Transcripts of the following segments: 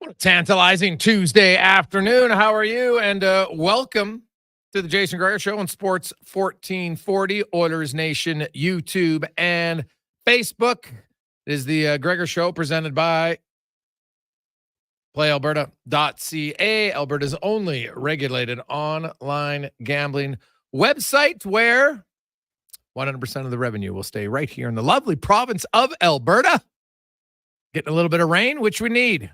What a tantalizing Tuesday afternoon. How are you? And welcome to the Jason Gregor Show on Sports 1440, Oilers Nation, YouTube, and Facebook. It is the Gregor Show presented by PlayAlberta.ca, Alberta's only regulated online gambling website where 100% of the revenue will stay right here in the lovely province of Alberta. Getting a little bit of rain, which we need.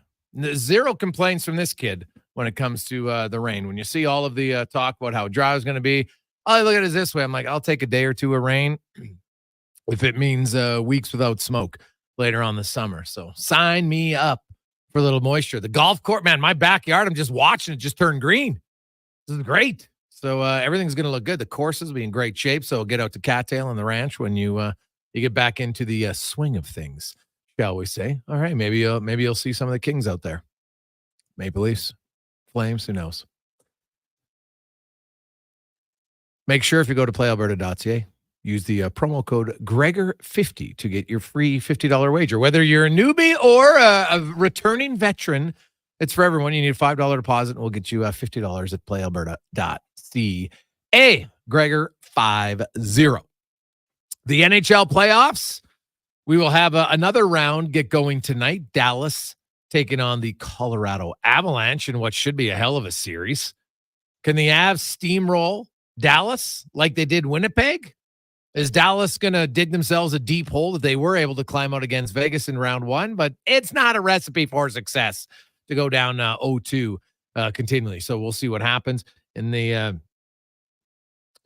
Zero complaints from this kid when it comes to the rain. When you see all of the talk about how dry it's going to be, I look at it this way. I'm like, I'll take a day or two of rain if it means weeks without smoke later on this summer. So sign me up for a little moisture. The golf court, man, my backyard, I'm just watching it just turn green. This is great. So everything's going to look good. The courses will be in great shape. So get out to Cattail and the ranch when you get back into the swing of things, shall we say. All right, maybe you'll see some of the Kings out there. Maple Leafs, Flames, who knows? Make sure if you go to playalberta.ca, use the promo code Gregor50 to get your free $50 wager. Whether you're a newbie or a returning veteran, it's for everyone. You need a $5 deposit, and we'll get you $50 at playalberta.ca. Gregor 50. The NHL playoffs. We will have another round get going tonight. Dallas taking on the Colorado Avalanche in what should be a hell of a series. Can the Avs steamroll Dallas like they did Winnipeg? Is Dallas going to dig themselves a deep hole that they were able to climb out against Vegas in round one? But it's not a recipe for success to go down 0-2 continually. So we'll see what happens in the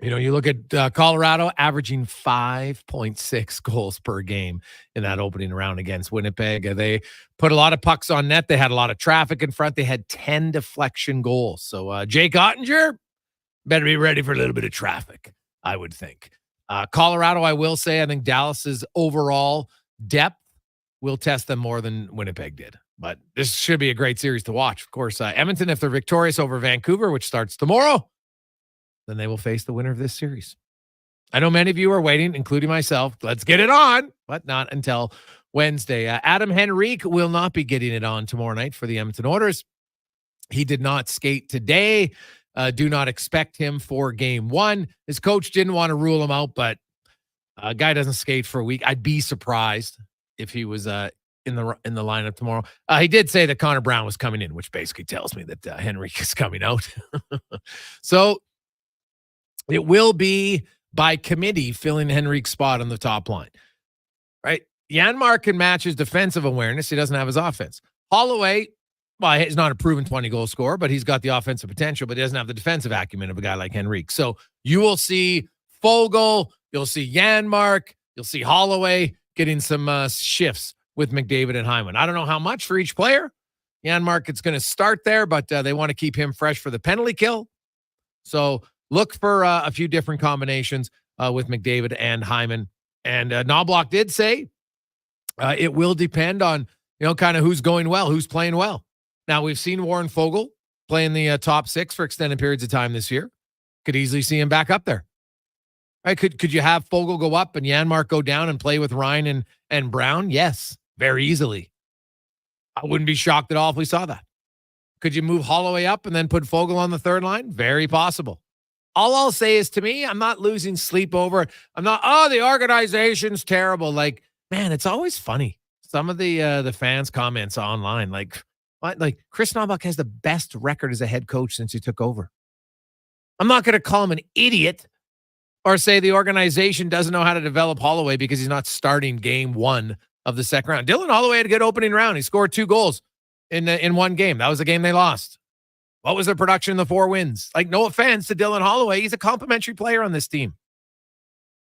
you look at Colorado averaging 5.6 goals per game in that opening round against Winnipeg. They put a lot of pucks on net. They had a lot of traffic in front. They had 10 deflection goals. So Jake Ottinger better be ready for a little bit of traffic, I would think. Colorado, I will say, I think Dallas's overall depth will test them more than Winnipeg did. But this should be a great series to watch. Of course, Edmonton, if they're victorious over Vancouver, which starts tomorrow, then they will face the winner of this series. I know many of you are waiting, including myself. Let's get it on, but not until Wednesday. Adam Henrique will not be getting it on tomorrow night for the Edmonton Oilers. He did not skate today. Do not expect him for game one. His coach didn't want to rule him out, but a guy doesn't skate for a week. I'd be surprised if he was in the lineup tomorrow. He did say that Connor Brown was coming in, which basically tells me that Henrique is coming out. So it will be by committee filling Henrique's spot on the top line, right? Janmark can match his defensive awareness. He doesn't have his offense. Holloway, well, he's not a proven 20-goal scorer, but he's got the offensive potential, but he doesn't have the defensive acumen of a guy like Henrique. So you will see Fogle, you'll see Janmark, you'll see Holloway getting some shifts with McDavid and Hyman. I don't know how much for each player. Janmark, it's going to start there, but they want to keep him fresh for the penalty kill. So look for a few different combinations with McDavid and Hyman. And Knobloch did say it will depend on, kind of who's going well, who's playing well. Now, we've seen Warren Fogle play in the top six for extended periods of time this year. Could easily see him back up there. Right? Could you have Fogle go up and Janmark go down and play with Ryan and Brown? Yes, very easily. I wouldn't be shocked at all if we saw that. Could you move Holloway up and then put Fogle on the third line? Very possible. All I'll say is, to me, I'm not losing sleep over it. I'm not, the organization's terrible. Like, man, it's always funny. Some of the fans' comments online, like, what? Like, Chris Knobloch has the best record as a head coach since he took over. I'm not going to call him an idiot or say the organization doesn't know how to develop Holloway because he's not starting game one of the second round. Dylan Holloway had a good opening round. He scored 2 goals in one game. That was the game they lost. What was their production in the 4 wins? Like, no offense to Dylan Holloway. He's a complimentary player on this team.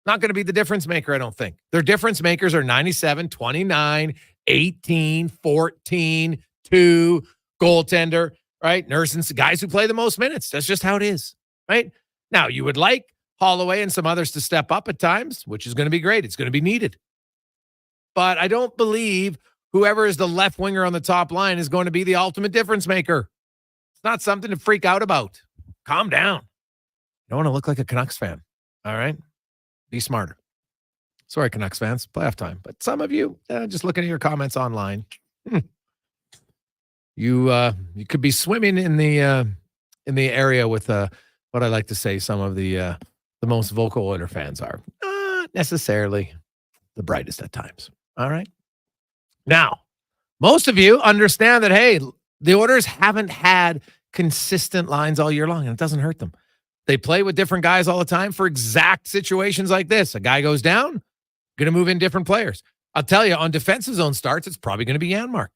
Not going to be the difference maker, I don't think. Their difference makers are 97, 29, 18, 14, 2, goaltender, right? Nursing, guys who play the most minutes. That's just how it is, right? Now, you would like Holloway and some others to step up at times, which is going to be great. It's going to be needed. But I don't believe whoever is the left winger on the top line is going to be the ultimate difference maker. It's not something to freak out about. Calm down. You don't want to look like a Canucks fan. All right? Be smarter. Sorry, Canucks fans. Playoff time. But some of you, just looking at your comments online. you could be swimming in the area with what I like to say some of the most vocal Oiler fans are. Not necessarily the brightest at times. All right. Now, most of you understand that, hey, the Oilers haven't had consistent lines all year long, and it doesn't hurt them. They play with different guys all the time for exact situations like this. A guy goes down, going to move in different players. I'll tell you, on defensive zone starts, it's probably going to be Janmark.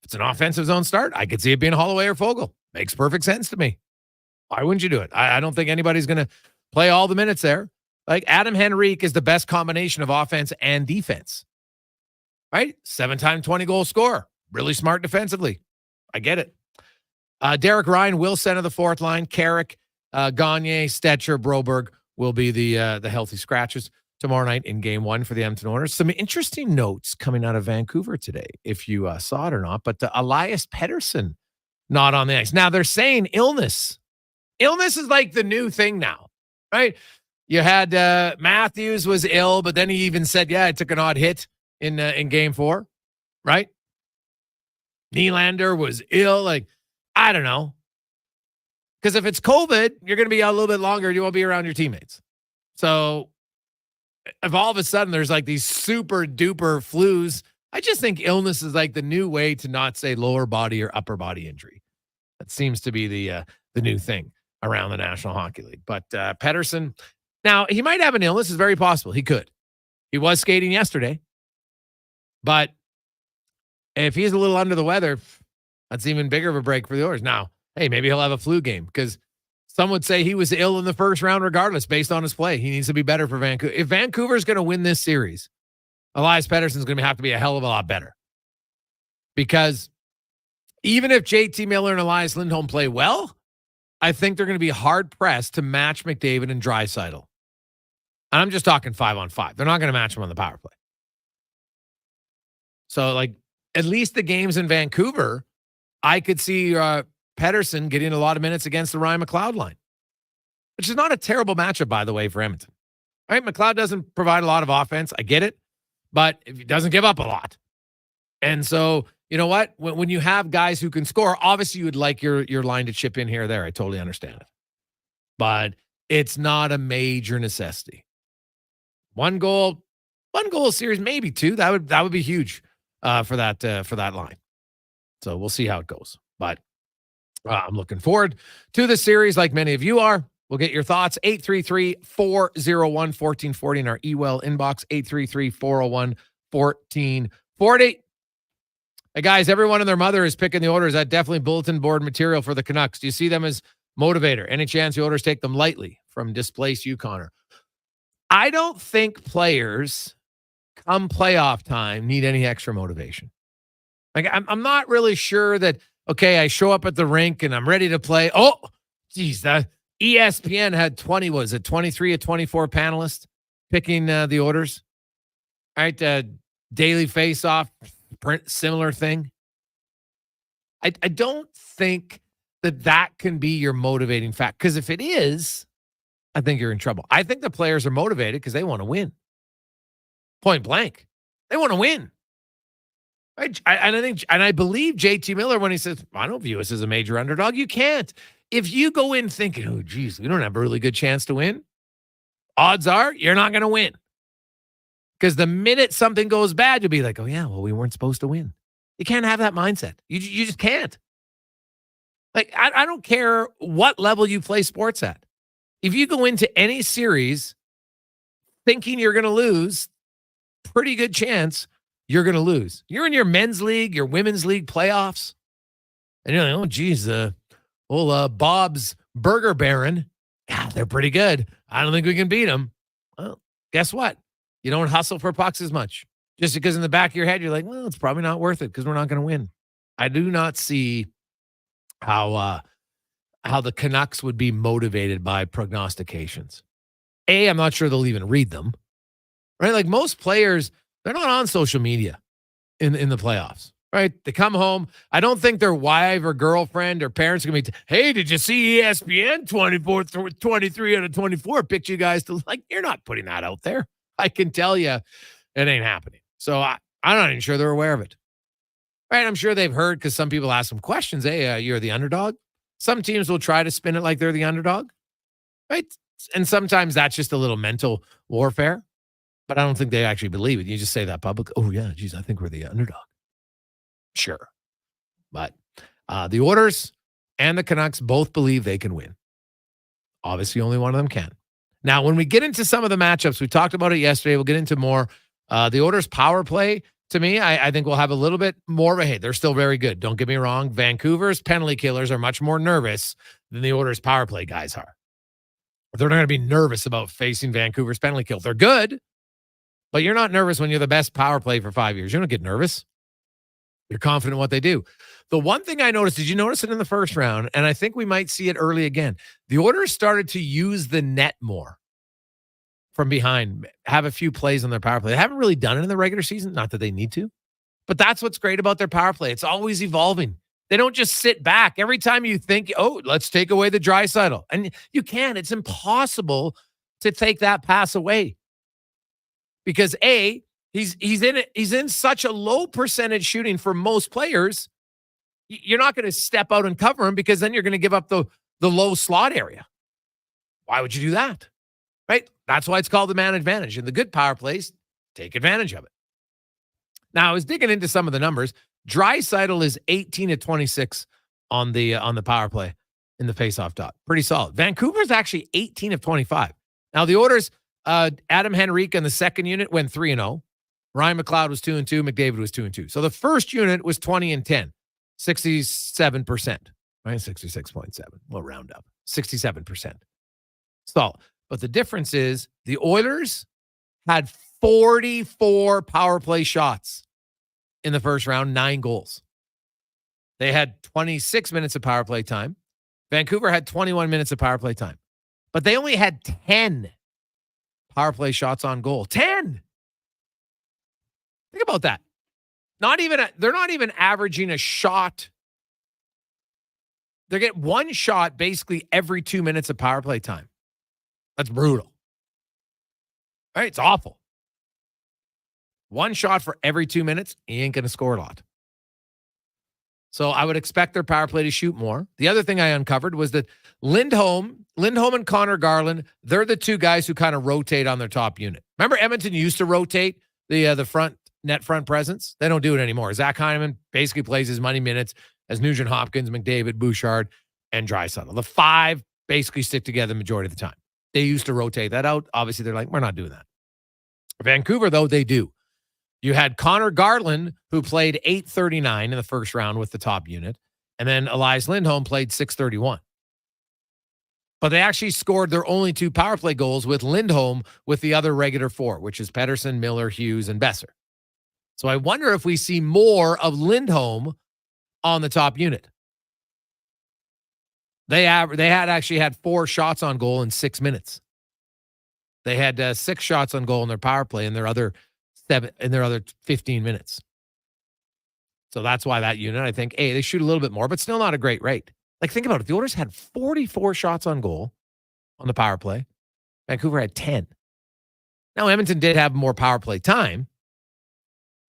If it's an offensive zone start, I could see it being Holloway or Fogle. Makes perfect sense to me. Why wouldn't you do it? I don't think anybody's going to play all the minutes there. Like, Adam Henrique is the best combination of offense and defense. Right? 7-time 20-goal scorer. Really smart defensively. I get it. Derek Ryan will center the fourth line. Carrick, Gagne, Stetcher, Broberg will be the healthy scratches tomorrow night in Game 1 for the Edmonton Oilers. Some interesting notes coming out of Vancouver today, if you saw it or not. But Elias Pettersson not on the ice. Now, they're saying illness. Illness is like the new thing now, right? You had Matthews was ill, but then he even said, yeah, I took an odd hit in Game 4, right? Nylander was ill. Like, I don't know. Because if it's COVID, you're going to be out a little bit longer. You won't be around your teammates. So if all of a sudden there's like these super duper flus, I just think illness is like the new way to not say lower body or upper body injury. That seems to be the new thing around the National Hockey League. But Pettersson, now he might have an illness. It's very possible. He could. He was skating yesterday. But if he's a little under the weather, that's even bigger of a break for the Oilers. Now, hey, maybe he'll have a flu game because some would say he was ill in the first round regardless based on his play. He needs to be better for Vancouver. If Vancouver's going to win this series, Elias Pettersson's going to have to be a hell of a lot better. Because even if JT Miller and Elias Lindholm play well, I think they're going to be hard-pressed to match McDavid and Draisaitl. And I'm just talking 5-on-5. They're not going to match him on the power play. So, like, at least the games in Vancouver, I could see Pettersson getting a lot of minutes against the Ryan McLeod line, which is not a terrible matchup, by the way, for Edmonton. All right, McLeod doesn't provide a lot of offense. I get it. But he doesn't give up a lot. And so, you know what? When you have guys who can score, obviously you would like your line to chip in here or there. I totally understand it. But it's not a major necessity. One goal series, maybe two. That would be huge for that line. So we'll see how it goes. But I'm looking forward to the series like many of you are. We'll get your thoughts. 833-401-1440 in our email inbox. 833-401-1440. Hey, guys, everyone and their mother is picking the Oilers. That definitely bulletin board material for the Canucks. Do you see them as motivator? Any chance the Oilers take them lightly from displaced Connor? I don't think players come playoff time need any extra motivation. Like, I'm not really sure that, okay, I show up at the rink and I'm ready to play. Oh, geez, that ESPN had 23 of 24 panelists picking the Oilers. All right, daily face-off, similar thing. I don't think that can be your motivating fact, because if it is, I think you're in trouble. I think the players are motivated because they want to win. Point blank. They want to win. Right? I believe JT Miller when he says, I don't view us as a major underdog. You can't. If you go in thinking, oh, geez, we don't have a really good chance to win, odds are you're not going to win. Because the minute something goes bad, you'll be like, oh, yeah, well, we weren't supposed to win. You can't have that mindset. You just can't. Like, I don't care what level you play sports at. If you go into any series thinking you're going to lose, pretty good chance you're going to lose. You're in your men's league, your women's league playoffs, and you're like, oh, geez, Bob's Burger Baron, yeah, they're pretty good. I don't think we can beat them. Well, guess what? You don't hustle for pucks as much. Just because in the back of your head, you're like, well, it's probably not worth it because we're not going to win. I do not see how the Canucks would be motivated by prognostications. I'm not sure they'll even read them. Right? Like most players, they're not on social media in the playoffs. Right? They come home. I don't think their wife or girlfriend or parents are going to be, hey, did you see ESPN 23 out of 24 picked you guys to, like, you're not putting that out there. I can tell you it ain't happening. So I'm not even sure they're aware of it. Right? I'm sure they've heard because some people ask them questions. Hey, you're the underdog. Some teams will try to spin it like they're the underdog, right? And sometimes that's just a little mental warfare, but I don't think they actually believe it. You just say that public. Oh, yeah, geez, I think we're the underdog. Sure. But the Oilers and the Canucks both believe they can win. Obviously, only one of them can. Now, when we get into some of the matchups, we talked about it yesterday. We'll get into more. The Oilers' power play, to me, I think we'll have a little bit more of a, hey, they're still very good. Don't get me wrong. Vancouver's penalty killers are much more nervous than the Oilers' power play guys are. They're not going to be nervous about facing Vancouver's penalty kill. They're good, but you're not nervous when you're the best power play for 5 years. You don't get nervous. You're confident in what they do. The one thing I noticed, did you notice it in the first round? And I think we might see it early again. The Oilers started to use the net more from behind, have a few plays on their power play. They haven't really done it in the regular season. Not that they need to, but that's what's great about their power play. It's always evolving. They don't just sit back. Every time you think, oh, let's take away the Draisaitl. And you can't. It's impossible to take that pass away. Because A, he's in such a low percentage shooting for most players. You're not going to step out and cover him because then you're going to give up the low slot area. Why would you do that? Right? That's why it's called the man advantage. And the good power plays take advantage of it. Now, I was digging into some of the numbers. Draisaitl is 18 of 26 on the power play in the faceoff dot. Pretty solid. Vancouver's actually 18 of 25. Now, the Oilers, Adam Henrique in the second unit went 3-0. Ryan McLeod was 2-2. McDavid was 2-2. So the first unit was 20-10, 67%, right? 66.7. We'll round up. 67%. So, but the difference is the Oilers had 44 power play shots in the first round, 9 goals. They had 26 minutes of power play time. Vancouver had 21 minutes of power play time. But they only had 10 power play shots on goal. 10! Think about that. They're not even averaging a shot. They get one shot basically every 2 minutes of power play time. That's brutal. All right, it's awful. One shot for every 2 minutes, he ain't going to score a lot. So I would expect their power play to shoot more. The other thing I uncovered was that Lindholm and Connor Garland, they're the two guys who kind of rotate on their top unit. Remember Edmonton used to rotate the front net front presence? They don't do it anymore. Zach Hyman basically plays his money minutes as Nugent Hopkins, McDavid, Bouchard, and Draisaitl. The 5 basically stick together the majority of the time. They used to rotate that out. Obviously, they're like, we're not doing that. Vancouver, though, they do. You had Connor Garland, who played 839 in the first round with the top unit, and then Elias Lindholm played 631. But they actually scored their only 2 power play goals with Lindholm with the other regular 4, which is Pettersson, Miller, Hughes, and Besser. So I wonder if we see more of Lindholm on the top unit. They had 4 shots on goal in 6 minutes. They had 6 shots on goal in their power play in their other 15 minutes. So that's why that unit, I think, they shoot a little bit more, but still not a great rate. Like, think about it. The Oilers had 44 shots on goal on the power play. Vancouver had 10. Now, Edmonton did have more power play time,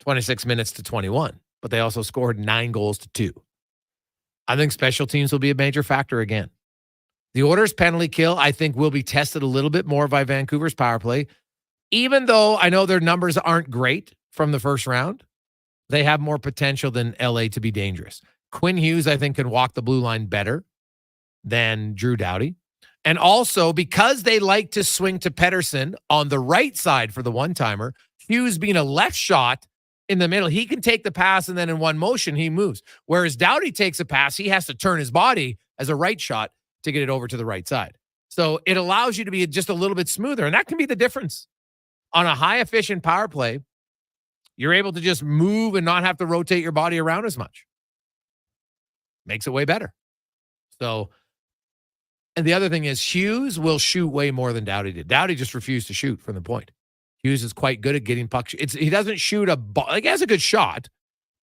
26 minutes to 21, but they also scored 9 goals to 2. I think special teams will be a major factor again. The Oilers' penalty kill, I think, will be tested a little bit more by Vancouver's power play. Even though I know their numbers aren't great from the first round, they have more potential than LA to be dangerous. Quinn Hughes, I think, can walk the blue line better than Drew Doughty. And also, because they like to swing to Pettersson on the right side for the one-timer, Hughes being a left shot in the middle, he can take the pass and then in one motion, he moves. Whereas Doughty takes a pass, he has to turn his body as a right shot to get it over to the right side. So it allows you to be just a little bit smoother, and that can be the difference. On a high-efficient power play, you're able to just move and not have to rotate your body around as much. Makes it way better. So, and the other thing is Hughes will shoot way more than Doughty did. Doughty just refused to shoot from the point. Hughes is quite good at getting pucks. He doesn't shoot a ball. Like, he has a good shot,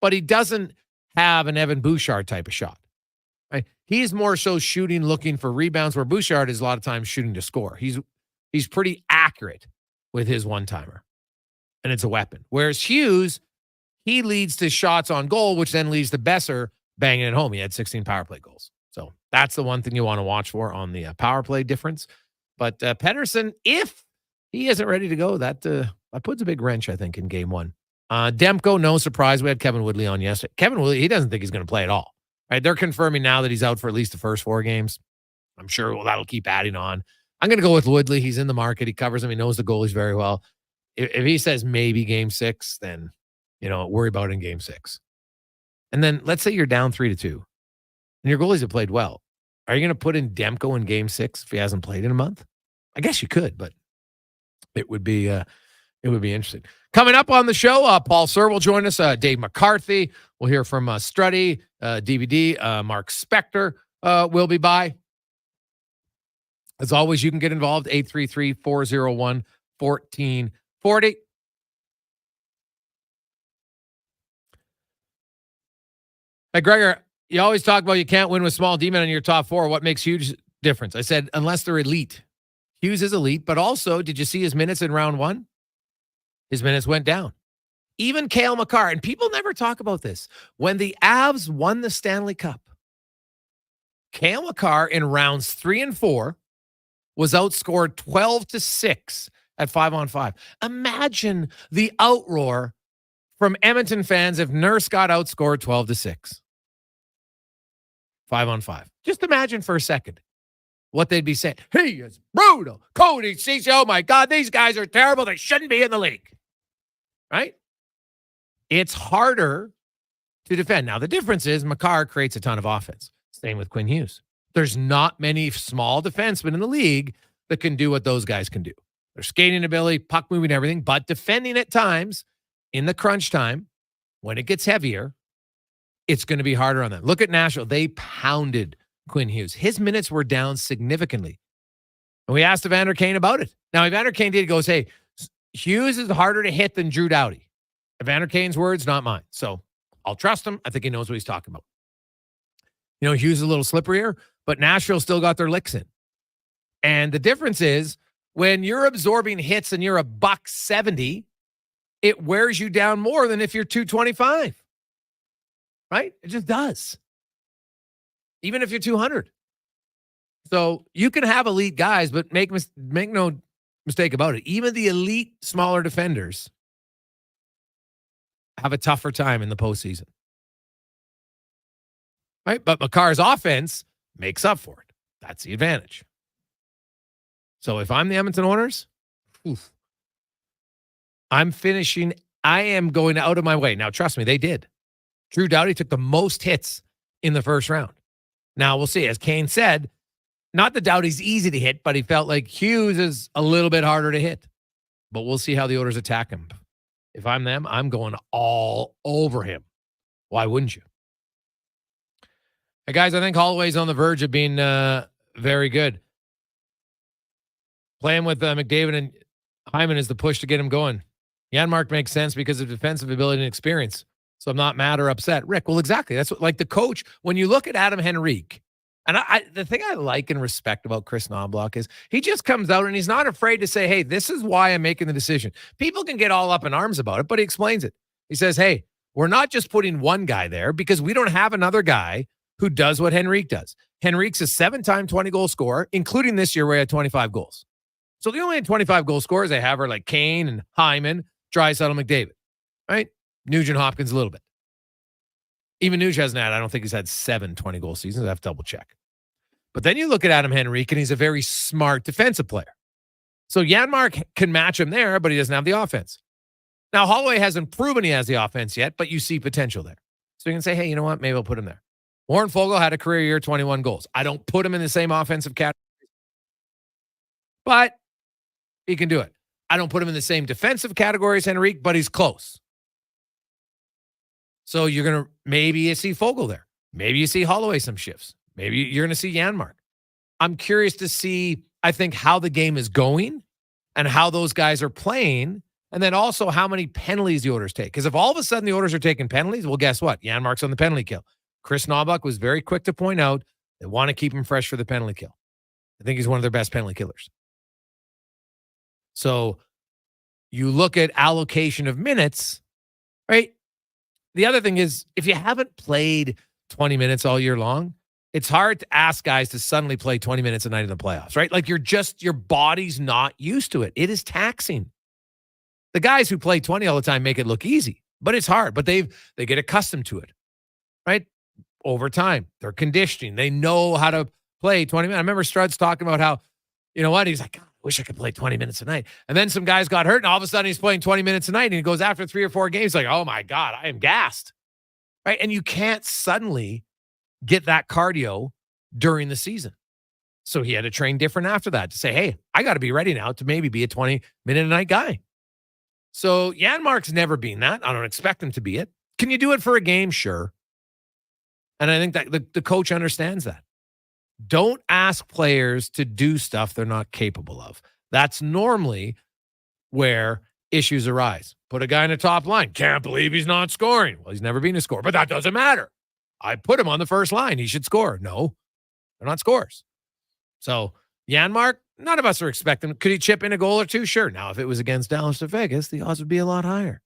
but he doesn't have an Evan Bouchard type of shot. Right? He's more so shooting, looking for rebounds, where Bouchard is a lot of times shooting to score. He's pretty accurate with his one-timer, and it's a weapon. Whereas Hughes, he leads to shots on goal, which then leads to Besser banging it home. He had 16 power play goals. So that's the one thing you want to watch for on the power play difference. But Pettersson, if he isn't ready to go, that puts a big wrench, I think, in game one. Demko, no surprise. We had Kevin Woodley on yesterday. Kevin Woodley, he doesn't think he's going to play at all. Right? They're confirming now that he's out for at least the first 4 games. I'm sure that'll keep adding on. I'm going to go with Woodley. He's in the market. He covers him. He knows the goalies very well. If he says maybe game 6, then, worry about it in game 6. And then let's say you're down 3-2 and your goalies have played well. Are you going to put in Demko in game 6 if he hasn't played in a month? I guess you could, but it would be interesting. Coming up on the show, Paul Sir will join us. Dave McCarthy. We'll hear from Struddy, DVD. Mark Spector will be by. As always, you can get involved, 833-401-1440. Hey, Gregor, you always talk about you can't win with small D-men in your top 4. What makes huge difference? I said, unless they're elite. Hughes is elite, but also, did you see his minutes in round 1? His minutes went down. Even Cale Makar, and people never talk about this. When the Avs won the Stanley Cup, Cale Makar in rounds 3 and 4 was outscored 12-6 at 5-on-5. Imagine the outroar from Edmonton fans if Nurse got outscored 12-6. 5-on-5. Just imagine for a second what they'd be saying. He is brutal. Cody Ceci, oh my God, these guys are terrible. They shouldn't be in the league. Right? It's harder to defend. Now, the difference is Makar creates a ton of offense. Same with Quinn Hughes. There's not many small defensemen in the league that can do what those guys can do. Their skating ability, puck moving, everything, but defending at times in the crunch time, when it gets heavier, it's going to be harder on them. Look at Nashville. They pounded Quinn Hughes. His minutes were down significantly. And we asked Evander Kane about it. Now, Evander Kane did. He goes, hey, Hughes is harder to hit than Drew Doughty. Evander Kane's words, not mine. So I'll trust him. I think he knows what he's talking about. Hughes is a little slipperier, but Nashville still got their licks in. And the difference is when you're absorbing hits and you're a $170, it wears you down more than if you're 225. Right? It just does. Even if you're 200. So you can have elite guys, but make no mistake about it. Even the elite smaller defenders have a tougher time in the postseason. Right? But Makar's offense makes up for it. That's the advantage. So if I'm the Edmonton Oilers, I am going out of my way. Now, trust me, they did. Drew Doughty took the most hits in the first round. Now, we'll see. As Kane said, not that Doughty's easy to hit, but he felt like Hughes is a little bit harder to hit. But we'll see how the Oilers attack him. If I'm them, I'm going all over him. Why wouldn't you? Hey, guys, I think Holloway's on the verge of being very good. Playing with McDavid and Hyman is the push to get him going. Janmark makes sense because of defensive ability and experience. So I'm not mad or upset. Rick, well, exactly. That's what, like the coach, when you look at Adam Henrique, and the thing I like and respect about Chris Knobloch is he just comes out and he's not afraid to say, hey, this is why I'm making the decision. People can get all up in arms about it, but he explains it. He says, hey, we're not just putting one guy there because we don't have another guy who does what Henrique does. Henrique's a 7-time 20-goal scorer, including this year where he had 25 goals. So the only 25-goal scorers they have are like Kane and Hyman, Draisaitl, McDavid, right? Nugent Hopkins a little bit. Even Nuge hasn't had, I don't think he's had 7 20-goal seasons. I have to double check. But then you look at Adam Henrique, and he's a very smart defensive player. So Janmark can match him there, but he doesn't have the offense. Now, Holloway hasn't proven he has the offense yet, but you see potential there. So you can say, hey, you know what? Maybe I'll put him there. Warren Fogle had a career year, 21 goals. I don't put him in the same offensive category, but he can do it. I don't put him in the same defensive category as Henrique, but he's close. So you're going to, maybe you see Fogle there. Maybe you see Holloway some shifts. Maybe you're going to see Janmark. I'm curious to see, I think, how the game is going and how those guys are playing, and then also how many penalties the Oilers take. Because if all of a sudden the Oilers are taking penalties, well, guess what? Janmark's on the penalty kill. Chris Knobloch was very quick to point out they want to keep him fresh for the penalty kill. I think he's one of their best penalty killers. So you look at allocation of minutes, right? the other thing is, if you haven't played 20 minutes all year long, it's hard to ask guys to suddenly play 20 minutes a night in the playoffs, right? Like your body's not used to it. It is taxing. The guys who play 20 all the time make it look easy, but it's hard. But they get accustomed to it, right? Over time, they're conditioning. They know how to play 20 minutes. I remember Strud's talking about how, you know what? He's like, God, I wish I could play 20 minutes a night. And then some guys got hurt, and all of a sudden he's playing 20 minutes a night, and he goes after 3 or 4 games like, oh my God, I am gassed, right? And you can't suddenly get that cardio during the season. So he had to train different after that to say, hey, I got to be ready now to maybe be a 20-minute-a-night guy. So Janmark's never been that. I don't expect him to be it. Can you do it for a game? Sure. And I think that the coach understands that. Don't ask players to do stuff they're not capable of. That's normally where issues arise. Put a guy in the top line. Can't believe he's not scoring. Well, he's never been a scorer, but that doesn't matter. I put him on the first line. He should score. No, they're not scores. So Janmark, none of us are expecting. Could he chip in a goal or two? Sure. Now, if it was against Dallas or Vegas, the odds would be a lot higher.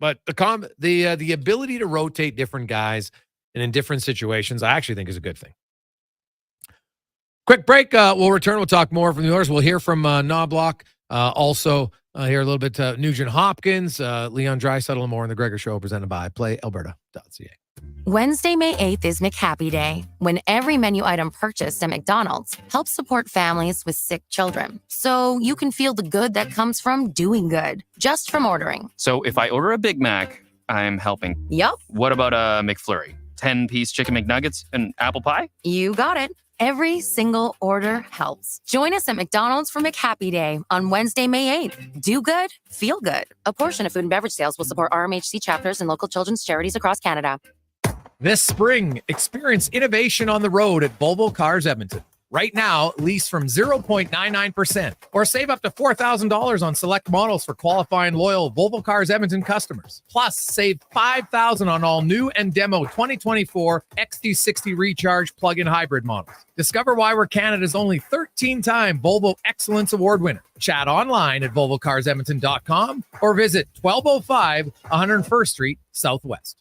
But the ability to rotate different guys and in different situations, I actually think is a good thing. Quick break. We'll return. We'll talk more from the Oilers. We'll hear from Knobloch. Also hear a little bit Nugent Hopkins, Leon Draisaitl, and more on the Gregor Show presented by PlayAlberta.ca. Wednesday, May 8th is McHappy Day, when every menu item purchased at McDonald's helps support families with sick children. So you can feel the good that comes from doing good, just from ordering. So if I order a Big Mac, I'm helping. Yup. What about a McFlurry? 10-piece chicken McNuggets and apple pie? You got it. Every single order helps. Join us at McDonald's for McHappy Day on Wednesday, May 8th. Do good, feel good. A portion of food and beverage sales will support RMHC chapters and local children's charities across Canada. This spring, experience innovation on the road at Volvo Cars Edmonton. Right now, lease from 0.99% or save up to $4,000 on select models for qualifying loyal Volvo Cars Edmonton customers. Plus, save $5,000 on all new and demo 2024 XT60 Recharge plug-in hybrid models. Discover why we're Canada's only 13-time Volvo Excellence Award winner. Chat online at volvocarsedmonton.com or visit 1205 101st Street Southwest.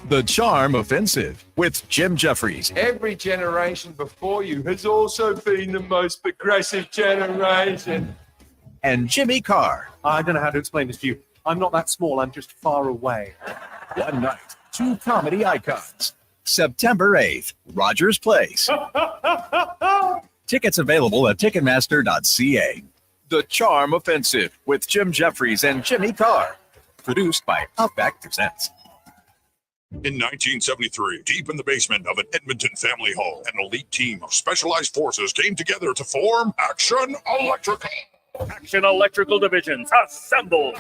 The Charm Offensive with Jim Jeffries. Every generation before you has also been the most progressive generation. And Jimmy Carr. I don't know how to explain this to you. I'm not that small. I'm just far away. One night, 2 comedy icons. September 8th, Rogers Place. Tickets available at Ticketmaster.ca. The Charm Offensive with Jim Jeffries and Jimmy Carr. Produced by Outback Presents. In 1973, deep in the basement of an Edmonton family home, an elite team of specialized forces came together to form Action Electrical. Action Electrical Divisions, assemble!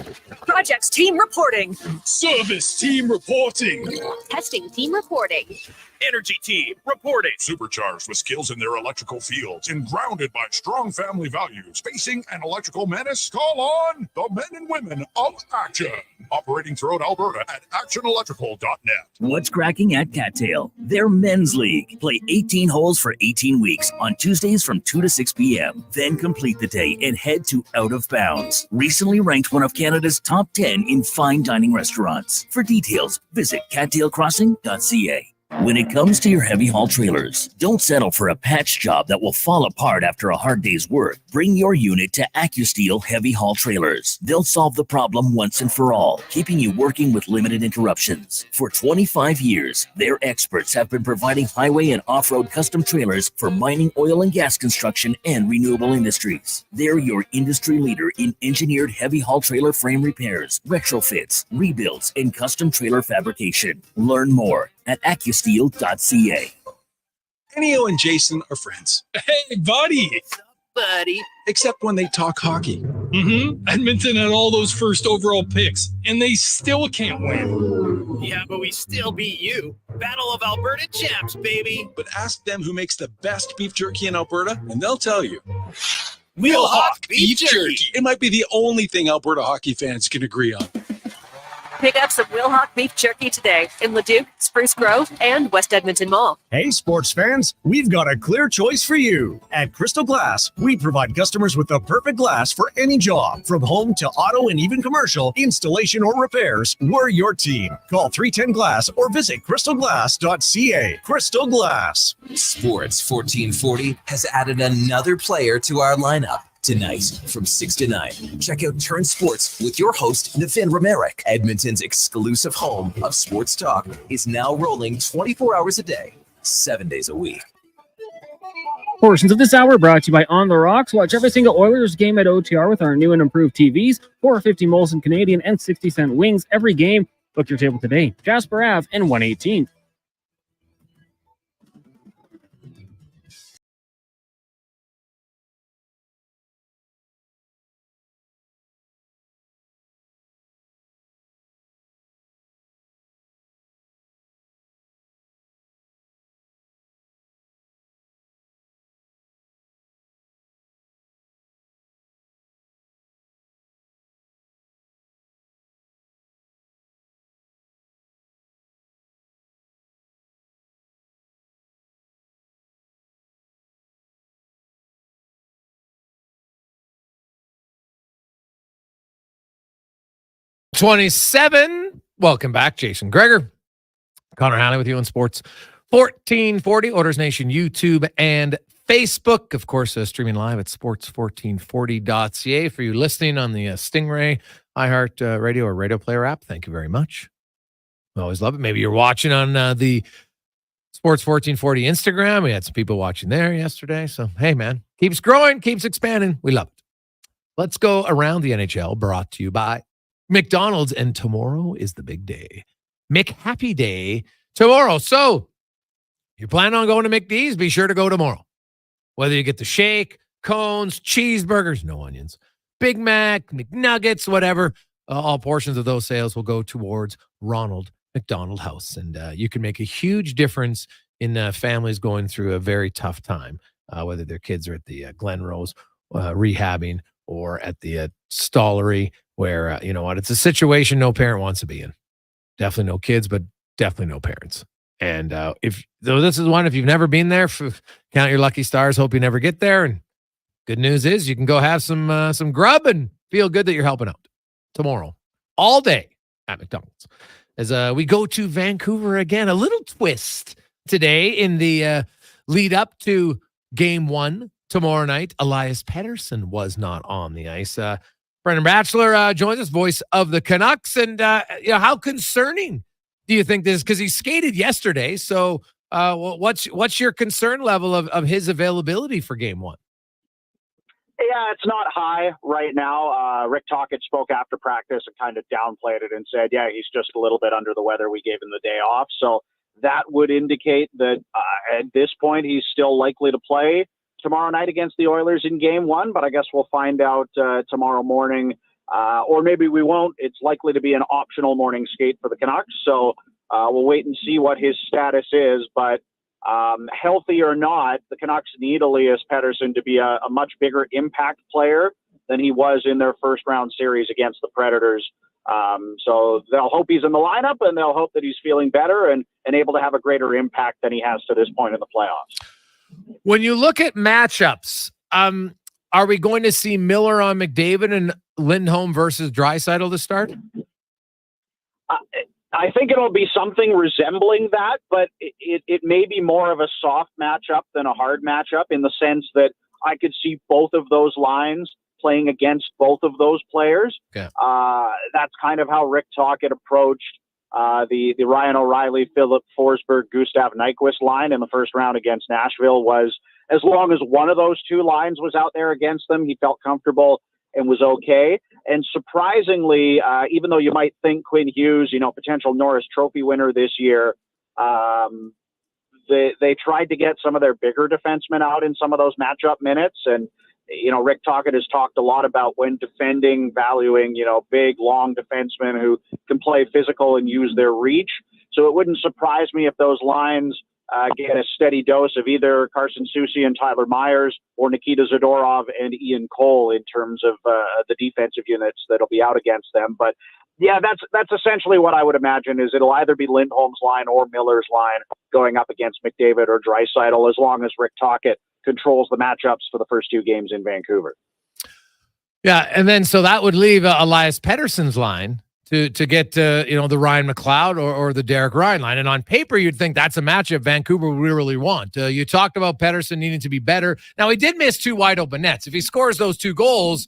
Projects team reporting. Service team reporting. Testing team reporting. Energy team reporting. Supercharged with skills in their electrical fields and grounded by strong family values. Facing an electrical menace? Call on the men and women of Action. Operating throughout Alberta at actionelectrical.net. What's cracking at Cattail? Their men's league. Play 18 holes for 18 weeks on Tuesdays from 2 to 6 p.m. Then complete the day and head to Out of Bounds. Recently ranked one of Canada's top 10 in fine dining restaurants. For details, visit cattailcrossing.ca. When it comes to your heavy haul trailers, don't settle for a patch job that will fall apart after a hard day's work. Bring your unit to AccuSteel Heavy Haul Trailers. They'll solve the problem once and for all, keeping you working with limited interruptions. For 25 years, their experts have been providing highway and off-road custom trailers for mining, oil and gas construction, and renewable industries. They're your industry leader in engineered heavy haul trailer frame repairs, retrofits, rebuilds, and custom trailer fabrication. Learn more at accusteel.ca. Ennio and Jason are friends. Hey, buddy. What's up, buddy? Except when they talk hockey. Edmonton had all those first overall picks, and they still can't win. Yeah, but we still beat you. Battle of Alberta champs, baby. But ask them who makes the best beef jerky in Alberta, and they'll tell you. Wheelhawk beef jerky. It might be the only thing Alberta hockey fans can agree on. Pick up some Wilhauk beef jerky today in Leduc, Spruce Grove, and West Edmonton Mall. Hey, sports fans, we've got a clear choice for you. At Crystal Glass, we provide customers with the perfect glass for any job. From home to auto and even commercial, installation or repairs, we're your team. Call 310 Glass or visit crystalglass.ca. Crystal Glass. Sports 1440 has added another player to our lineup. Tonight, from 6 to 9, check out Turn Sports with your host, Navin Romerick. Edmonton's exclusive home of sports talk is now rolling 24 hours a day, 7 days a week. Portions of this hour brought to you by On the Rocks. Watch every single Oilers game at OTR with our new and improved TVs, $4.50 Molson Canadian and 60-cent wings every game. Book your table today. Jasper Ave and 118th. '27. Welcome back, Jason Gregor. Connor Halley with you on Sports 1440, Oilers Nation YouTube and Facebook. Of course, streaming live at sports1440.ca. For you listening on the Stingray, iHeart Radio or Radio Player app, thank you very much. I always love it. Maybe you're watching on the Sports 1440 Instagram. We had some people watching there yesterday. So, hey, man, keeps growing, keeps expanding. We love it. Let's go around the NHL, brought to you by McDonald's, and tomorrow is the big day. McHappy Day tomorrow. So you plan on going to McD's, be sure to go tomorrow. Whether you get the shake, cones, cheeseburgers, no onions, Big Mac, McNuggets, whatever, all portions of those sales will go towards Ronald McDonald House. And you can make a huge difference in families going through a very tough time, whether their kids are at the Glen Rose rehabbing or at the Stollery, where, you know what, it's a situation no parent wants to be in. Definitely no kids, but definitely no parents. And if you've never been there, count your lucky stars. Hope you never get there. And good news is you can go have some grub and feel good that you're helping out tomorrow, all day at McDonald's. As we go to Vancouver again, a little twist today in the lead up to Game 1 tomorrow night. Elias Pettersson was not on the ice. Brendan Batchelor joins us, voice of the Canucks. And how concerning do you think this is? Because he skated yesterday. So what's your concern level of his availability for Game 1? Yeah, it's not high right now. Rick Tocchet spoke after practice and kind of downplayed it and said, yeah, he's just a little bit under the weather. We gave him the day off. So that would indicate that at this point, he's still likely to play tomorrow night against the Oilers in Game 1, but I guess we'll find out tomorrow morning, or maybe we won't. It's likely to be an optional morning skate for the Canucks, so we'll wait and see what his status is, but healthy or not, the Canucks need Elias Pettersson to be a much bigger impact player than he was in their first-round series against the Predators. So they'll hope he's in the lineup, and they'll hope that he's feeling better and able to have a greater impact than he has to this point in the playoffs. When you look at matchups, are we going to see Miller on McDavid and Lindholm versus Draisaitl to start? I think it'll be something resembling that, but it may be more of a soft matchup than a hard matchup in the sense that I could see both of those lines playing against both of those players. Okay. That's kind of how Rick Tocchet approached the Ryan O'Reilly, Philip Forsberg, Gustav Nyquist line in the first round against Nashville. Was as long as one of those two lines was out there against them, he felt comfortable and was okay. And surprisingly, even though you might think Quinn Hughes, potential Norris Trophy winner this year, they tried to get some of their bigger defensemen out in some of those matchup minutes. And, Rick Tocchet has talked a lot about when defending, valuing, big, long defensemen who can play physical and use their reach. So it wouldn't surprise me if those lines get a steady dose of either Carson Soucy and Tyler Myers or Nikita Zadorov and Ian Cole in terms of the defensive units that'll be out against them. But Yeah, that's essentially what I would imagine. Is it'll either be Lindholm's line or Miller's line going up against McDavid or Draisaitl, as long as Rick Tocchet controls the matchups for the first 2 games in Vancouver. Yeah, and then so that would leave Elias Pettersson's line to get the Ryan McLeod or the Derek Ryan line. And on paper, you'd think that's a matchup Vancouver would really want. You talked about Pettersson needing to be better. Now, he did miss 2 wide open nets. If he scores those 2 goals,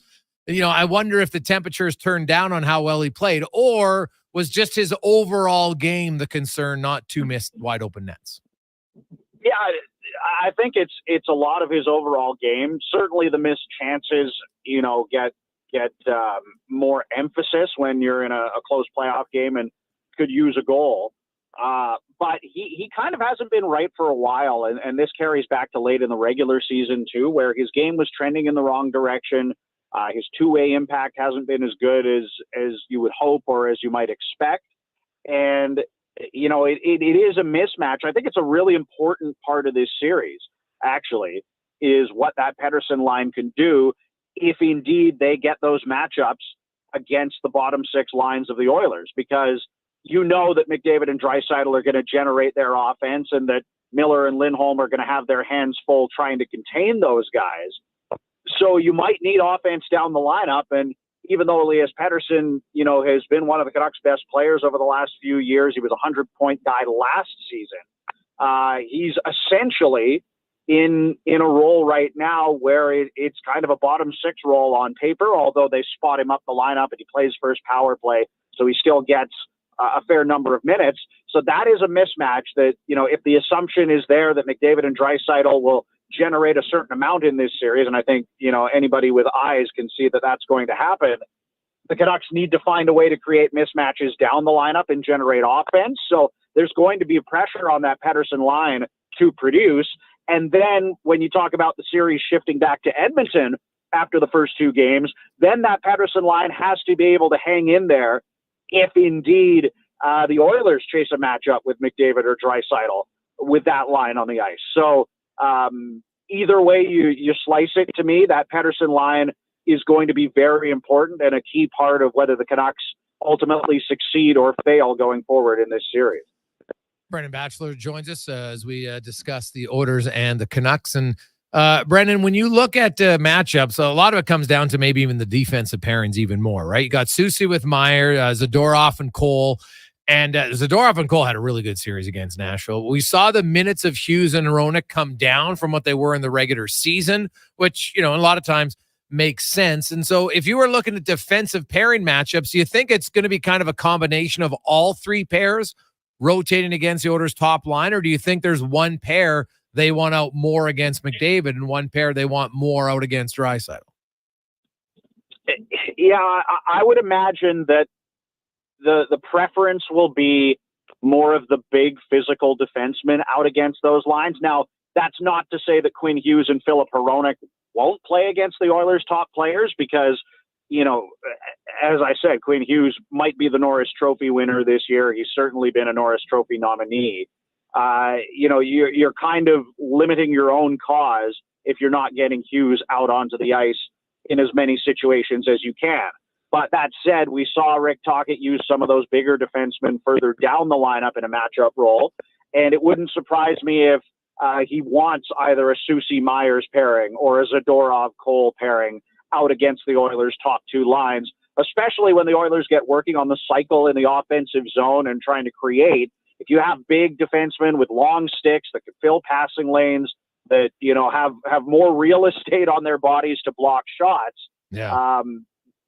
I wonder if the temperatures turned down on how well he played, or was just his overall game the concern, not 2 missed wide open nets? Yeah, I think it's a lot of his overall game. Certainly the missed chances, get more emphasis when you're in a close playoff game and could use a goal. But he kind of hasn't been right for a while. And this carries back to late in the regular season too, where his game was trending in the wrong direction. His two-way impact hasn't been as good as you would hope or as you might expect. And, it is a mismatch. I think it's a really important part of this series, actually, is what that Pettersson line can do if indeed they get those matchups against the bottom 6 lines of the Oilers, because that McDavid and Draisaitl are going to generate their offense and that Miller and Lindholm are going to have their hands full trying to contain those guys. So you might need offense down the lineup. And even though Elias Pettersson, has been one of the Canucks' best players over the last few years, he was a 100-point guy last season. He's essentially in a role right now where it's kind of a bottom 6 role on paper, although they spot him up the lineup and he plays first power play. So he still gets a fair number of minutes. So that is a mismatch that, if the assumption is there that McDavid and Draisaitl will generate a certain amount in this series, and I think, anybody with eyes can see that that's going to happen, the Canucks need to find a way to create mismatches down the lineup and generate offense. So there's going to be pressure on that Pettersson line to produce. And then when you talk about the series shifting back to Edmonton after the first 2 games, then that Pettersson line has to be able to hang in there if indeed the Oilers chase a matchup with McDavid or Draisaitl with that line on the ice. So either way you slice it, to me, that Pettersson line is going to be very important and a key part of whether the Canucks ultimately succeed or fail going forward in this series. Brendan Batchelor joins us as we discuss the Oilers and the Canucks. And Brendan, when you look at matchups, a lot of it comes down to maybe even the defensive pairings even more, right? You got Susie with Meyer, Zadorov and Cole. And Zadorov and Cole had a really good series against Nashville. We saw the minutes of Hughes and Hronek come down from what they were in the regular season, which, a lot of times makes sense. And so if you were looking at defensive pairing matchups, do you think it's going to be kind of a combination of all 3 pairs rotating against the Oilers' top line, or do you think there's one pair they want out more against McDavid and one pair they want more out against Draisaitl? Yeah, I would imagine that the preference will be more of the big physical defensemen out against those lines. Now, that's not to say that Quinn Hughes and Filip Hronek won't play against the Oilers' top players, because, as I said, Quinn Hughes might be the Norris Trophy winner this year. He's certainly been a Norris Trophy nominee. You're kind of limiting your own cause if you're not getting Hughes out onto the ice in as many situations as you can. But that said, we saw Rick Tocchet use some of those bigger defensemen further down the lineup in a matchup role. And it wouldn't surprise me if he wants either a Susie Myers pairing or a Zadorov Cole pairing out against the Oilers' top 2 lines, especially when the Oilers get working on the cycle in the offensive zone and trying to create. If you have big defensemen with long sticks that can fill passing lanes, that, have more real estate on their bodies to block shots,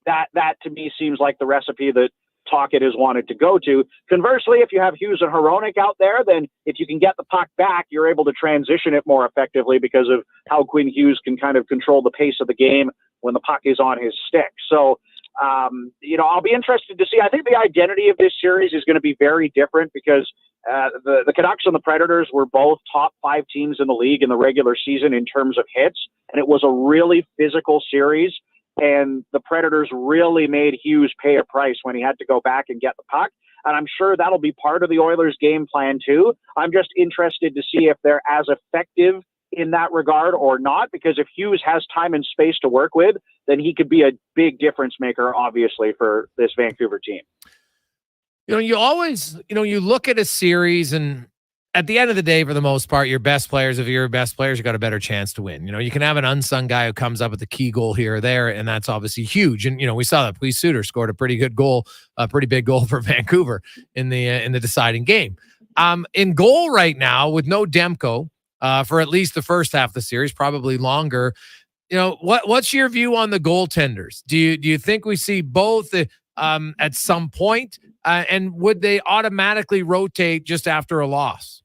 that to me seems like the recipe that Tocchet has wanted to go to. Conversely, if you have Hughes and Hronek out there, then if you can get the puck back, you're able to transition it more effectively because of how Quinn Hughes can kind of control the pace of the game when the puck is on his stick. So, I'll be interested to see. I think the identity of this series is going to be very different because the Canucks and the Predators were both top 5 teams in the league in the regular season in terms of hits, and it was a really physical series. And the Predators really made Hughes pay a price when he had to go back and get the puck. And I'm sure that'll be part of the Oilers' game plan too. I'm just interested to see if they're as effective in that regard or not, because if Hughes has time and space to work with, then he could be a big difference maker, obviously, for this Vancouver team. You always, you look at a series, and at the end of the day, for the most part, your best players, if you're your best players, you got a better chance to win. You can have an unsung guy who comes up with the key goal here or there, and that's obviously huge. And, we saw that Police Suter scored a pretty good goal, a pretty big goal for Vancouver in the deciding game. In goal right now with no Demko for at least the first half of the series, probably longer. What's your view on the goaltenders? Do you think we see both at some point, and would they automatically rotate just after a loss?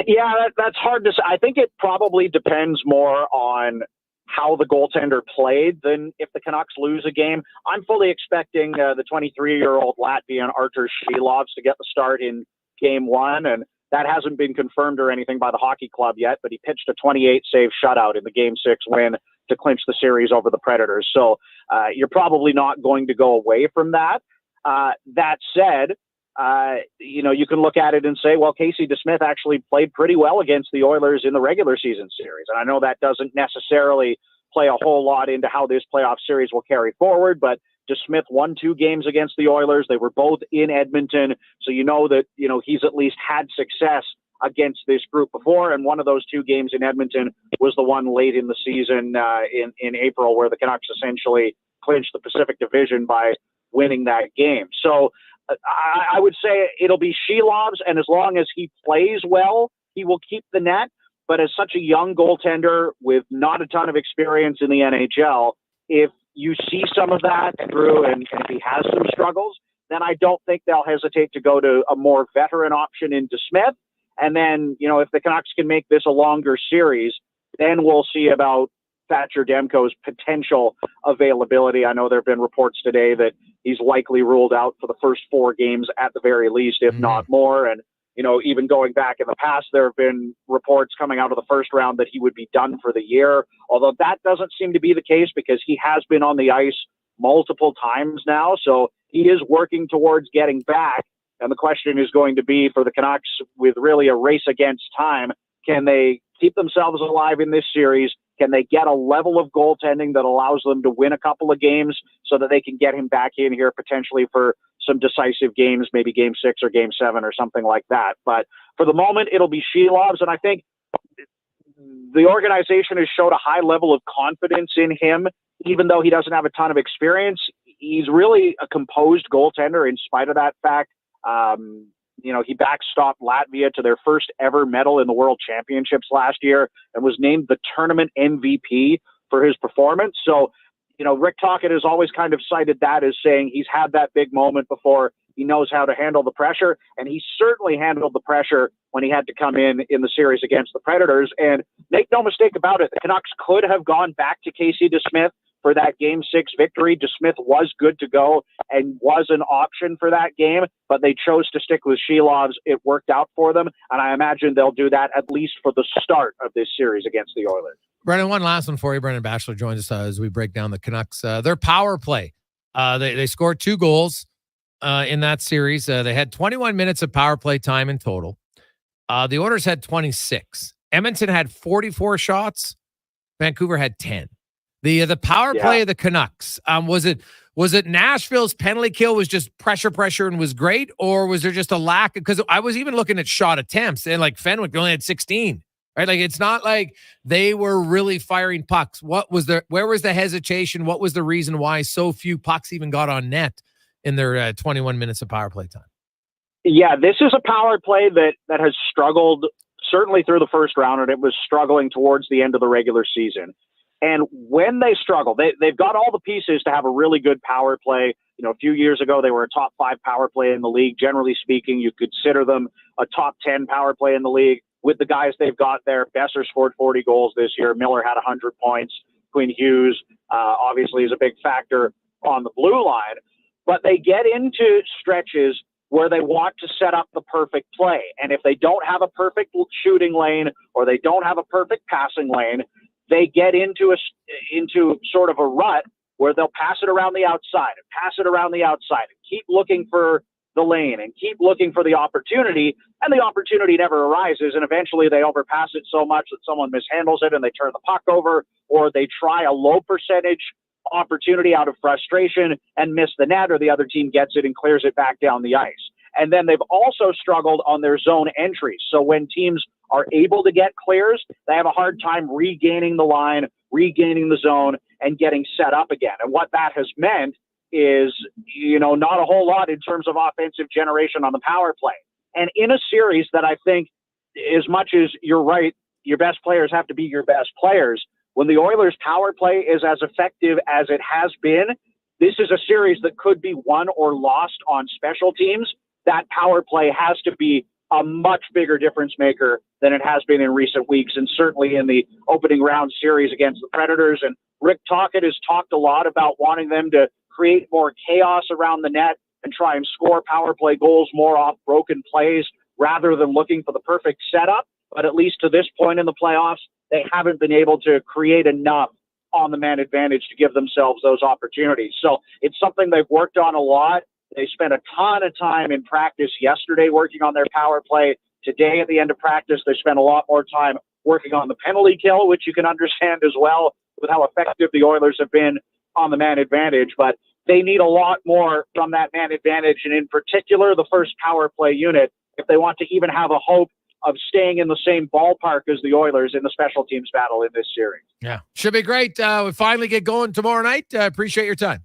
Yeah, that's hard to say. I think it probably depends more on how the goaltender played than if the Canucks lose a game. I'm fully expecting the 23-year-old Latvian Artur Shilovs to get the start in game one, and that hasn't been confirmed or anything by the hockey club yet, but he pitched a 28-save shutout in the Game 6 win to clinch the series over the Predators. So you're probably not going to go away from that. That said, you can look at it and say, well, Casey DeSmith actually played pretty well against the Oilers in the regular season series. And I know that doesn't necessarily play a whole lot into how this playoff series will carry forward, but DeSmith won 2 games against the Oilers. They were both in Edmonton. So that, he's at least had success against this group before. And one of those 2 games in Edmonton was the one late in the season in April, where the Canucks essentially clinched the Pacific Division by winning that game. So I would say it'll be Shilovs, and as long as he plays well, he will keep the net. But as such a young goaltender with not a ton of experience in the NHL, if you see some of that through and if he has some struggles, then I don't think they'll hesitate to go to a more veteran option in DeSmith. And then, if the Canucks can make this a longer series, then we'll see about Thatcher Demko's potential availability. I know there have been reports today that he's likely ruled out for the first 4 games at the very least, if not more. And, even going back in the past, there have been reports coming out of the first round that he would be done for the year, although that doesn't seem to be the case because he has been on the ice multiple times now. So he is working towards getting back. And the question is going to be for the Canucks, with really a race against time, can they keep themselves alive in this series? Can they get a level of goaltending that allows them to win a couple of games so that they can get him back in here potentially for some decisive games, maybe game 6 or game 7 or something like that? But for the moment, it'll be Shilovs. And I think the organization has showed a high level of confidence in him, even though he doesn't have a ton of experience. He's really a composed goaltender in spite of that fact. He backstopped Latvia to their first ever medal in the World Championships last year and was named the tournament MVP for his performance. So, Rick Tocchet has always kind of cited that as saying he's had that big moment before. He knows how to handle the pressure, and he certainly handled the pressure when he had to come in the series against the Predators. And make no mistake about it, the Canucks could have gone back to Casey DeSmith for that Game 6 victory. DeSmith was good to go and was an option for that game, but they chose to stick with Shilovs. It worked out for them, and I imagine they'll do that at least for the start of this series against the Oilers. Brendan, one last one for you. Brendan Batchelor joins us as we break down the Canucks. Their power play. They scored 2 goals in that series. They had 21 minutes of power play time in total. The Oilers had 26. Edmonton had 44 shots. Vancouver had 10. The power play of the Canucks, was it Nashville's penalty kill was just pressure and was great, or was there just a lack? Because I was even looking at shot attempts, and like Fenwick only had 16, right? Like it's not like they were really firing pucks. Where was the hesitation? What was the reason why so few pucks even got on net in their 21 minutes of power play time? Yeah, this is a power play that has struggled certainly through the first round, and it was struggling towards the end of the regular season. And when they struggle, they've got all the pieces to have a really good power play. A few years ago, they were a top 5 power play in the league. Generally speaking, you consider them a top 10 power play in the league. With the guys they've got there, Besser scored 40 goals this year. Miller had 100 points. Quinn Hughes, obviously, is a big factor on the blue line. But they get into stretches where they want to set up the perfect play. And if they don't have a perfect shooting lane or they don't have a perfect passing lane, they get into sort of a rut where they'll pass it around the outside and pass it around the outside and keep looking for the lane and keep looking for the opportunity, and the opportunity never arises, and eventually they overpass it so much that someone mishandles it and they turn the puck over, or they try a low percentage opportunity out of frustration and miss the net, or the other team gets it and clears it back down the ice. And then they've also struggled on their zone entries. So when teams are able to get clears, they have a hard time regaining the line, regaining the zone, and getting set up again. And what that has meant is, not a whole lot in terms of offensive generation on the power play. And in a series that I think, as much as you're right, your best players have to be your best players, when the Oilers' power play is as effective as it has been, this is a series that could be won or lost on special teams. That power play has to be a much bigger difference maker than it has been in recent weeks, and certainly in the opening round series against the Predators. And Rick Tocchet has talked a lot about wanting them to create more chaos around the net and try and score power play goals more off broken plays rather than looking for the perfect setup. But at least to this point in the playoffs, they haven't been able to create enough on the man advantage to give themselves those opportunities. So it's something they've worked on a lot. They spent a ton of time in practice yesterday working on their power play. Today at the end of practice, they spent a lot more time working on the penalty kill, which you can understand as well with how effective the Oilers have been on the man advantage. But they need a lot more from that man advantage, and in particular, the first power play unit, if they want to even have a hope of staying in the same ballpark as the Oilers in the special teams battle in this series. Yeah, should be great. We finally get going tomorrow night. Appreciate your time.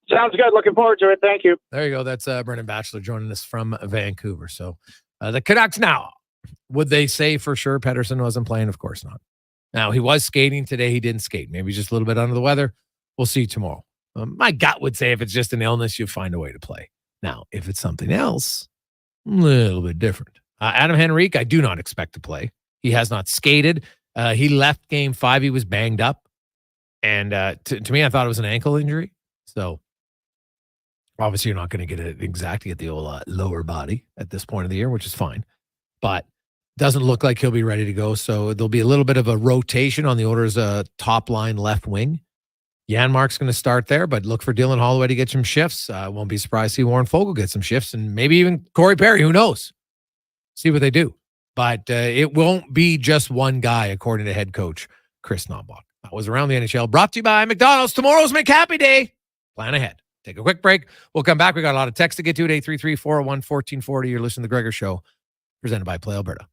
Sounds good. Looking forward to it. Thank you. There you go. That's Brendan Batchelor joining us from Vancouver. So the Canucks now, would they say for sure Pettersson wasn't playing? Of course not. Now, he was skating today. He didn't skate. Maybe just a little bit under the weather. We'll see tomorrow. My gut would say if it's just an illness, you find a way to play. Now, if it's something else, a little bit different. Adam Henrique, I do not expect to play. He has not skated. He left game 5. He was banged up. And to me, I thought it was an ankle injury. So obviously you're not going to get it exactly at the old lower body at this point of the year, which is fine. But doesn't look like he'll be ready to go. So there'll be a little bit of a rotation on the Oilers' top line left wing. Janmark's going to start there, but look for Dylan Holloway to get some shifts. Won't be surprised to see Warren Fogle get some shifts, and maybe even Corey Perry. Who knows? See what they do. But it won't be just one guy, according to head coach Chris Knoblauch. That was Around the NHL, brought to you by McDonald's. Tomorrow's McHappy Day. Plan ahead. Take a quick break. We'll come back. We got a lot of text to get to at 833-401-1440. You're listening to the Gregor Show, presented by PlayAlberta.ca.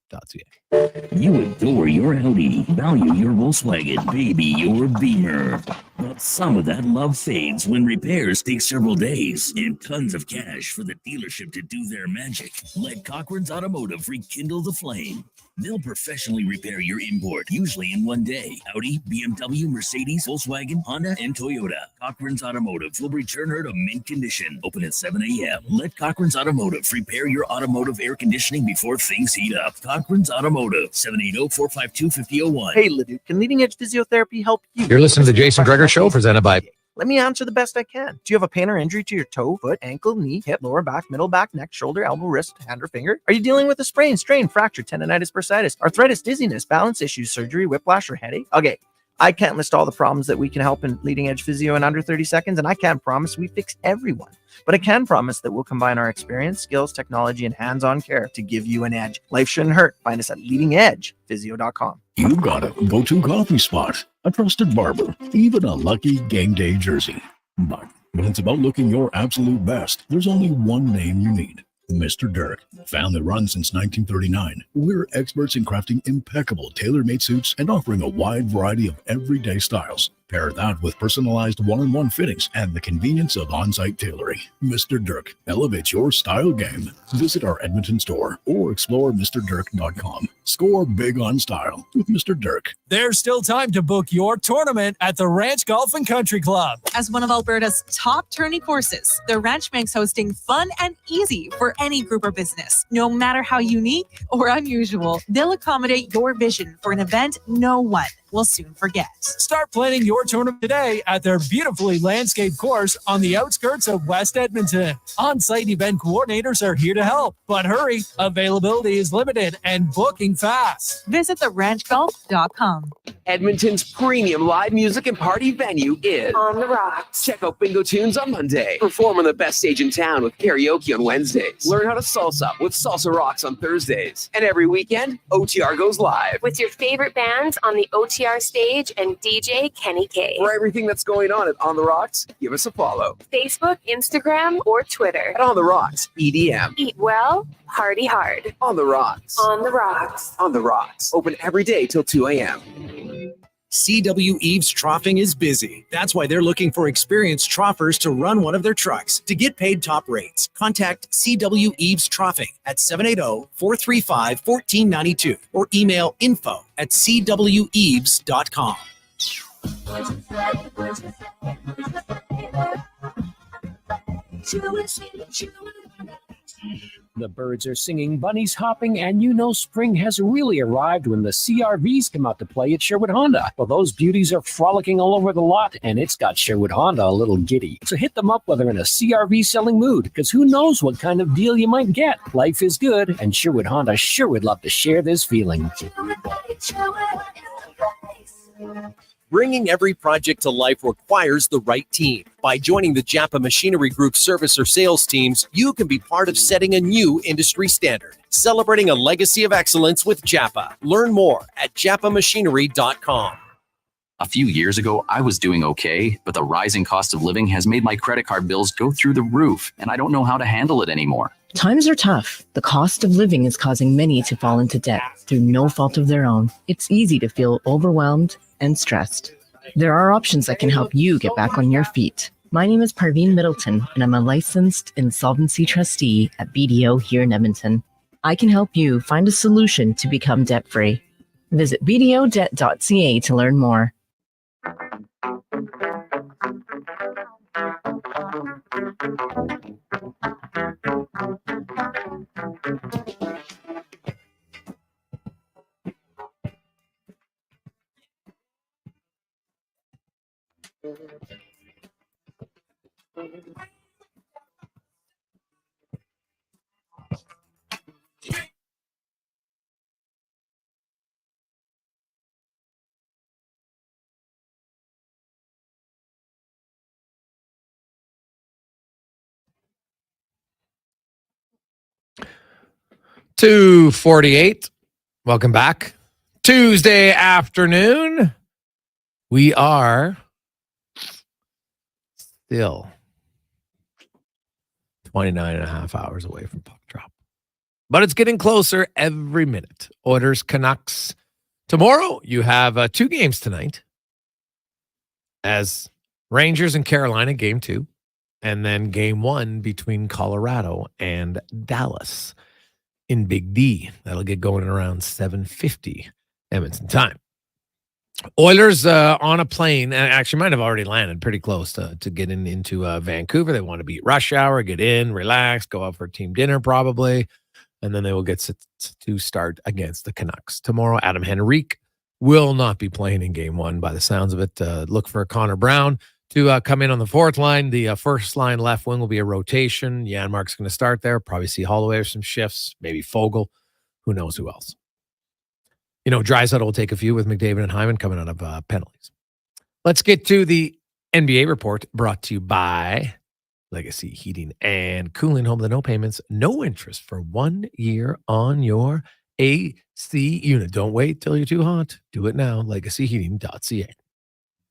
You adore your Audi, value your Volkswagen, baby your Beamer. But some of that love fades when repairs take several days and tons of cash for the dealership to do their magic. Let Cochran's Automotive rekindle the flame. They'll professionally repair your import, usually in one day. Audi, BMW, Mercedes, Volkswagen, Honda, and Toyota. Cochran's Automotive will return her to mint condition. Open at 7 a.m. Let Cochran's Automotive repair your automotive air conditioning before things heat up. Cochran's Automotive, 780-452-5001. Hey, Leduc, can Leading Edge Physiotherapy help you? You're listening to the Jason Gregor Show, presented by... Let me answer the best I can. Do you have a pain or injury to your toe, foot, ankle, knee, hip, lower back, middle back, neck, shoulder, elbow, wrist, hand, or finger? Are you dealing with a sprain, strain, fracture, tendonitis, bursitis, arthritis, dizziness, balance issues, surgery, whiplash, or headache? Okay, I can't list all the problems that we can help in Leading Edge Physio in under 30 seconds, and I can't promise we fix everyone. But I can promise that we'll combine our experience, skills, technology, and hands-on care to give you an edge. Life shouldn't hurt. Find us at leadingedgephysio.com. You've got a go-to coffee spot, a trusted barber, even a lucky game day jersey. But when it's about looking your absolute best, there's only one name you need. Mr. Dirk. Family run since 1939. We're experts in crafting impeccable tailor-made suits and offering a wide variety of everyday styles. Pair that with personalized one-on-one fittings and the convenience of on-site tailoring. Mr. Dirk elevates your style game. Visit our Edmonton store or explore MrDirk.com. Score big on style with Mr. Dirk. There's still time to book your tournament at the Ranch Golf and Country Club. As one of Alberta's top tourney courses, the Ranch makes hosting fun and easy for any group or business. No matter how unique or unusual, they'll accommodate your vision for an event no one will soon forget. Start planning your tournament today at their beautifully landscaped course on the outskirts of West Edmonton. On-site event coordinators are here to help, but hurry, availability is limited and booking fast. Visit theranchgolf.com. Edmonton's premium live music and party venue is On the Rocks. Check out Bingo Tunes on Monday. Perform on the best stage in town with karaoke on Wednesdays. Learn how to salsa with Salsa Rocks on Thursdays. And every weekend, OTR goes live. With your favorite bands on the OTR stage and DJ Kenny K. For everything that's going on at On the Rocks, give us a follow. Facebook, Instagram, or Twitter. At On the Rocks, EDM. Eat well, party hard. On the Rocks. On the Rocks. On the Rocks. Open every day till 2 a.m. CW Eves Troughing is busy. That's why they're looking for experienced troughers to run one of their trucks. To get paid top rates, contact CW Eves Troughing at 780-435-1492 or email info@cweves.com. The birds are singing, bunnies hopping, and you know spring has really arrived when the CRVs come out to play at Sherwood Honda. Well, those beauties are frolicking all over the lot, and it's got Sherwood Honda a little giddy. So hit them up while they're in a CRV selling mood, because who knows what kind of deal you might get. Life is good, and Sherwood Honda sure would love to share this feeling. Bringing every project to life requires the right team. By joining the Japa Machinery Group service or sales teams, you can be part of setting a new industry standard. Celebrating a legacy of excellence with Japa. Learn more at japamachinery.com. A few years ago, I was doing okay, but the rising cost of living has made my credit card bills go through the roof, and I don't know how to handle it anymore. Times are tough. The cost of living is causing many to fall into debt through no fault of their own. It's easy to feel overwhelmed and stressed. There are options that can help you get back on your feet. My name is Parveen Middleton, and I'm a licensed insolvency trustee at BDO here in Edmonton. I can help you find a solution to become debt-free. Visit bdodebt.ca to learn more. .248. Welcome back. Tuesday afternoon. We are still 29 and a half hours away from puck drop. But it's getting closer every minute. Oilers-Canucks. Tomorrow, you have 2 games tonight. As Rangers and Carolina, game 2. And then game 1 between Colorado and Dallas in Big D. That'll get going around 7:50 Edmonton time. Oilers on a plane, actually might have already landed pretty close to getting into Vancouver. They want to beat rush hour, get in, relax, go out for team dinner probably, and then they will get to start against the Canucks. Tomorrow, Adam Henrique will not be playing in game 1 by the sounds of it. Look for Connor Brown to come in on the 4th line. The first line left wing will be a rotation. Janmark's going to start there. Probably see Holloway or some shifts. Maybe Fogle. Who knows who else? You know, Draisaitl will take a few with McDavid and Hyman coming out of penalties. Let's get to the NBA report brought to you by Legacy Heating and Cooling. Home with the no payments, no interest for 1 year on your AC unit. Don't wait till you're too hot. Do it now. LegacyHeating.ca.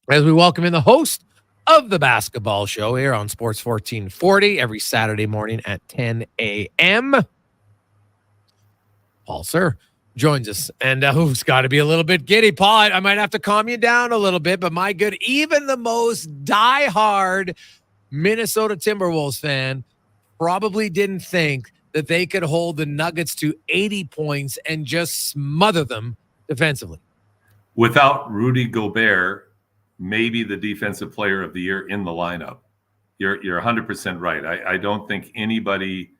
As we welcome in the host of the basketball show here on Sports 1440 every Saturday morning at 10 a.m. Paul Sir joins us, and who's got to be a little bit giddy. Paul, I might have to calm you down a little bit, but my good, even the most diehard Minnesota Timberwolves fan probably didn't think that they could hold the Nuggets to 80 points and just smother them defensively. Without Rudy Gobert, maybe the defensive player of the year in the lineup. You're 100% right. I don't think anybody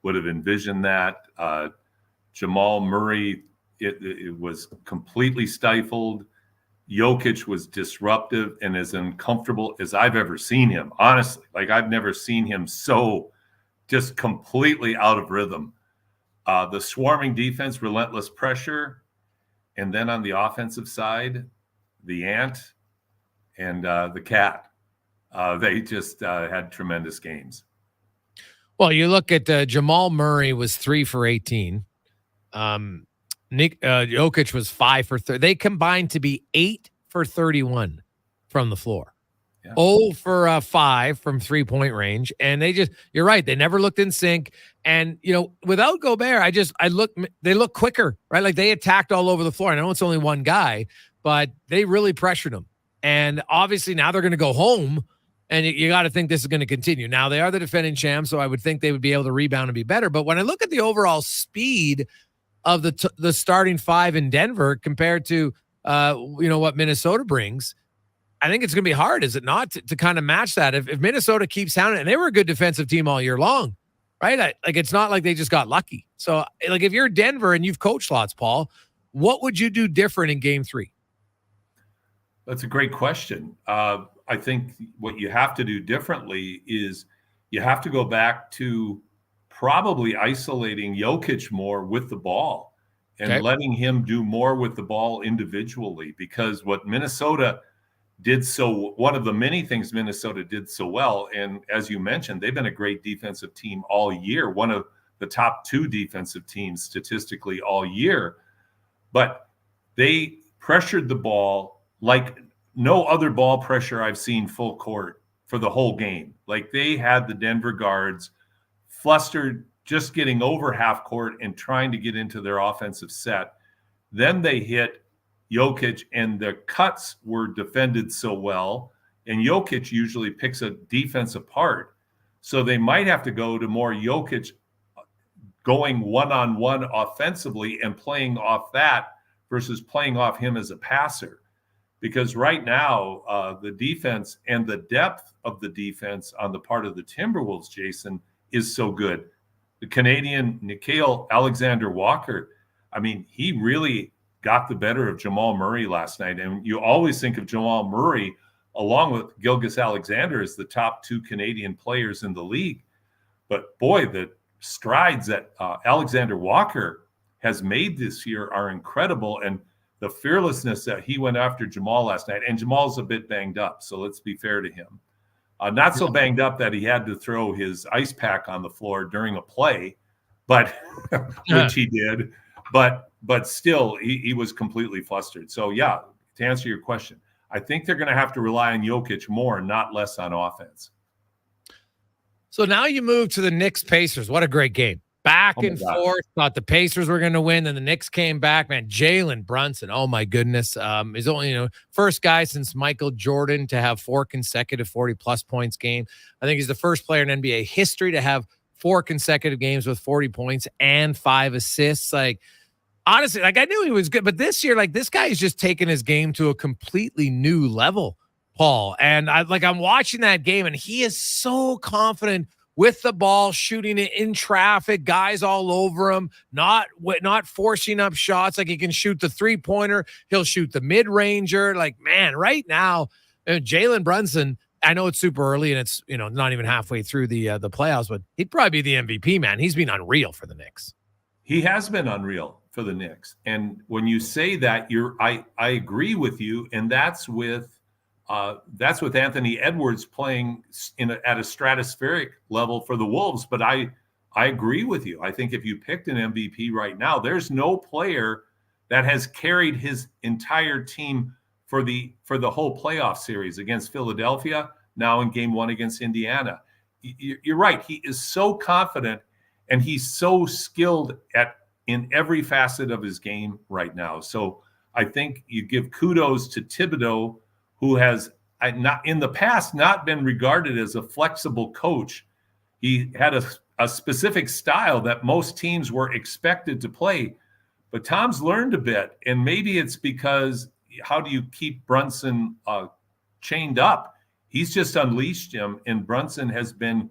would have envisioned that. Jamal Murray, it was completely stifled. Jokic was disruptive and as uncomfortable as I've ever seen him. Honestly, like I've never seen him so just completely out of rhythm. The swarming defense, relentless pressure, and then on the offensive side, the ant and the cat. They just had tremendous games. Well, you look at Jamal Murray was 3 for 18. Jokic was 5 for 30. They combined to be 8 for 31 from the floor. Yeah. 0 for 5 from 3-point range. And you're right. They never looked in sync. And, without Gobert, they look quicker, right? Like they attacked all over the floor. I know it's only one guy, but they really pressured him. And obviously now they're going to go home. And you got to think this is going to continue. Now, they are the defending champs, so I would think they would be able to rebound and be better. But when I look at the overall speed of the starting five in Denver compared to, what Minnesota brings, I think it's going to be hard, is it not, to kind of match that? If Minnesota keeps sounding, and they were a good defensive team all year long, right? It's not like they just got lucky. So, if you're Denver and you've coached lots, Paul, what would you do different in Game 3? That's a great question. I think what you have to do differently is you have to go back to probably isolating Jokic more with the ball and letting him do more with the ball individually, because what Minnesota did one of the many things Minnesota did so well, and as you mentioned, they've been a great defensive team all year, one of the top 2 defensive teams statistically all year, but they pressured the ball like no other ball pressure I've seen full court for the whole game. Like they had the Denver guards flustered, just getting over half court and trying to get into their offensive set. Then they hit Jokic, and the cuts were defended so well. And Jokic usually picks a defense apart. So they might have to go to more Jokic going one-on-one offensively and playing off that versus playing off him as a passer. Because right now, the defense and the depth of the defense on the part of the Timberwolves, Jason, is so good. The Canadian Nickeil Alexander-Walker, he really got the better of Jamal Murray last night. And you always think of Jamal Murray, along with Gilgeous-Alexander, as the top 2 Canadian players in the league. But boy, the strides that Alexander-Walker has made this year are incredible. And the fearlessness that he went after Jamal last night, and Jamal's a bit banged up, so let's be fair to him. Not so banged up that he had to throw his ice pack on the floor during a play, but which he did. But still, he was completely flustered. So, yeah, to answer your question, I think they're going to have to rely on Jokic more, not less on offense. So now you move to the Knicks-Pacers. What a great game. Back and forth. Thought the Pacers were going to win. Then the Knicks came back. Man, Jalen Brunson. Oh, my goodness. He's only, first guy since Michael Jordan to have 4 consecutive 40-plus points game. I think he's the first player in NBA history to have 4 consecutive games with 40 points and 5 assists. Honestly, I knew he was good. But this year, this guy is just taking his game to a completely new level, Paul. And I'm watching that game, and he is so confident with the ball, shooting it in traffic, guys all over him, not forcing up shots. He can shoot the 3-pointer. He'll shoot the mid-ranger. Man, right now, Jalen Brunson, I know it's super early and it's, not even halfway through the playoffs, but he'd probably be the MVP, man. He's been unreal for the Knicks. He has been unreal for the Knicks. And when you say that, I agree with you, and that's with Anthony Edwards playing at a stratospheric level for the Wolves. But I agree with you. I think if you picked an MVP right now, there's no player that has carried his entire team for the whole playoff series against Philadelphia, now in Game 1 against Indiana. You're right. He is so confident, and he's so skilled in every facet of his game right now. So I think you give kudos to Thibodeau, who has not in the past not been regarded as a flexible coach. He had a specific style that most teams were expected to play. But Tom's learned a bit, and maybe it's because how do you keep Brunson chained up? He's just unleashed him, and Brunson has been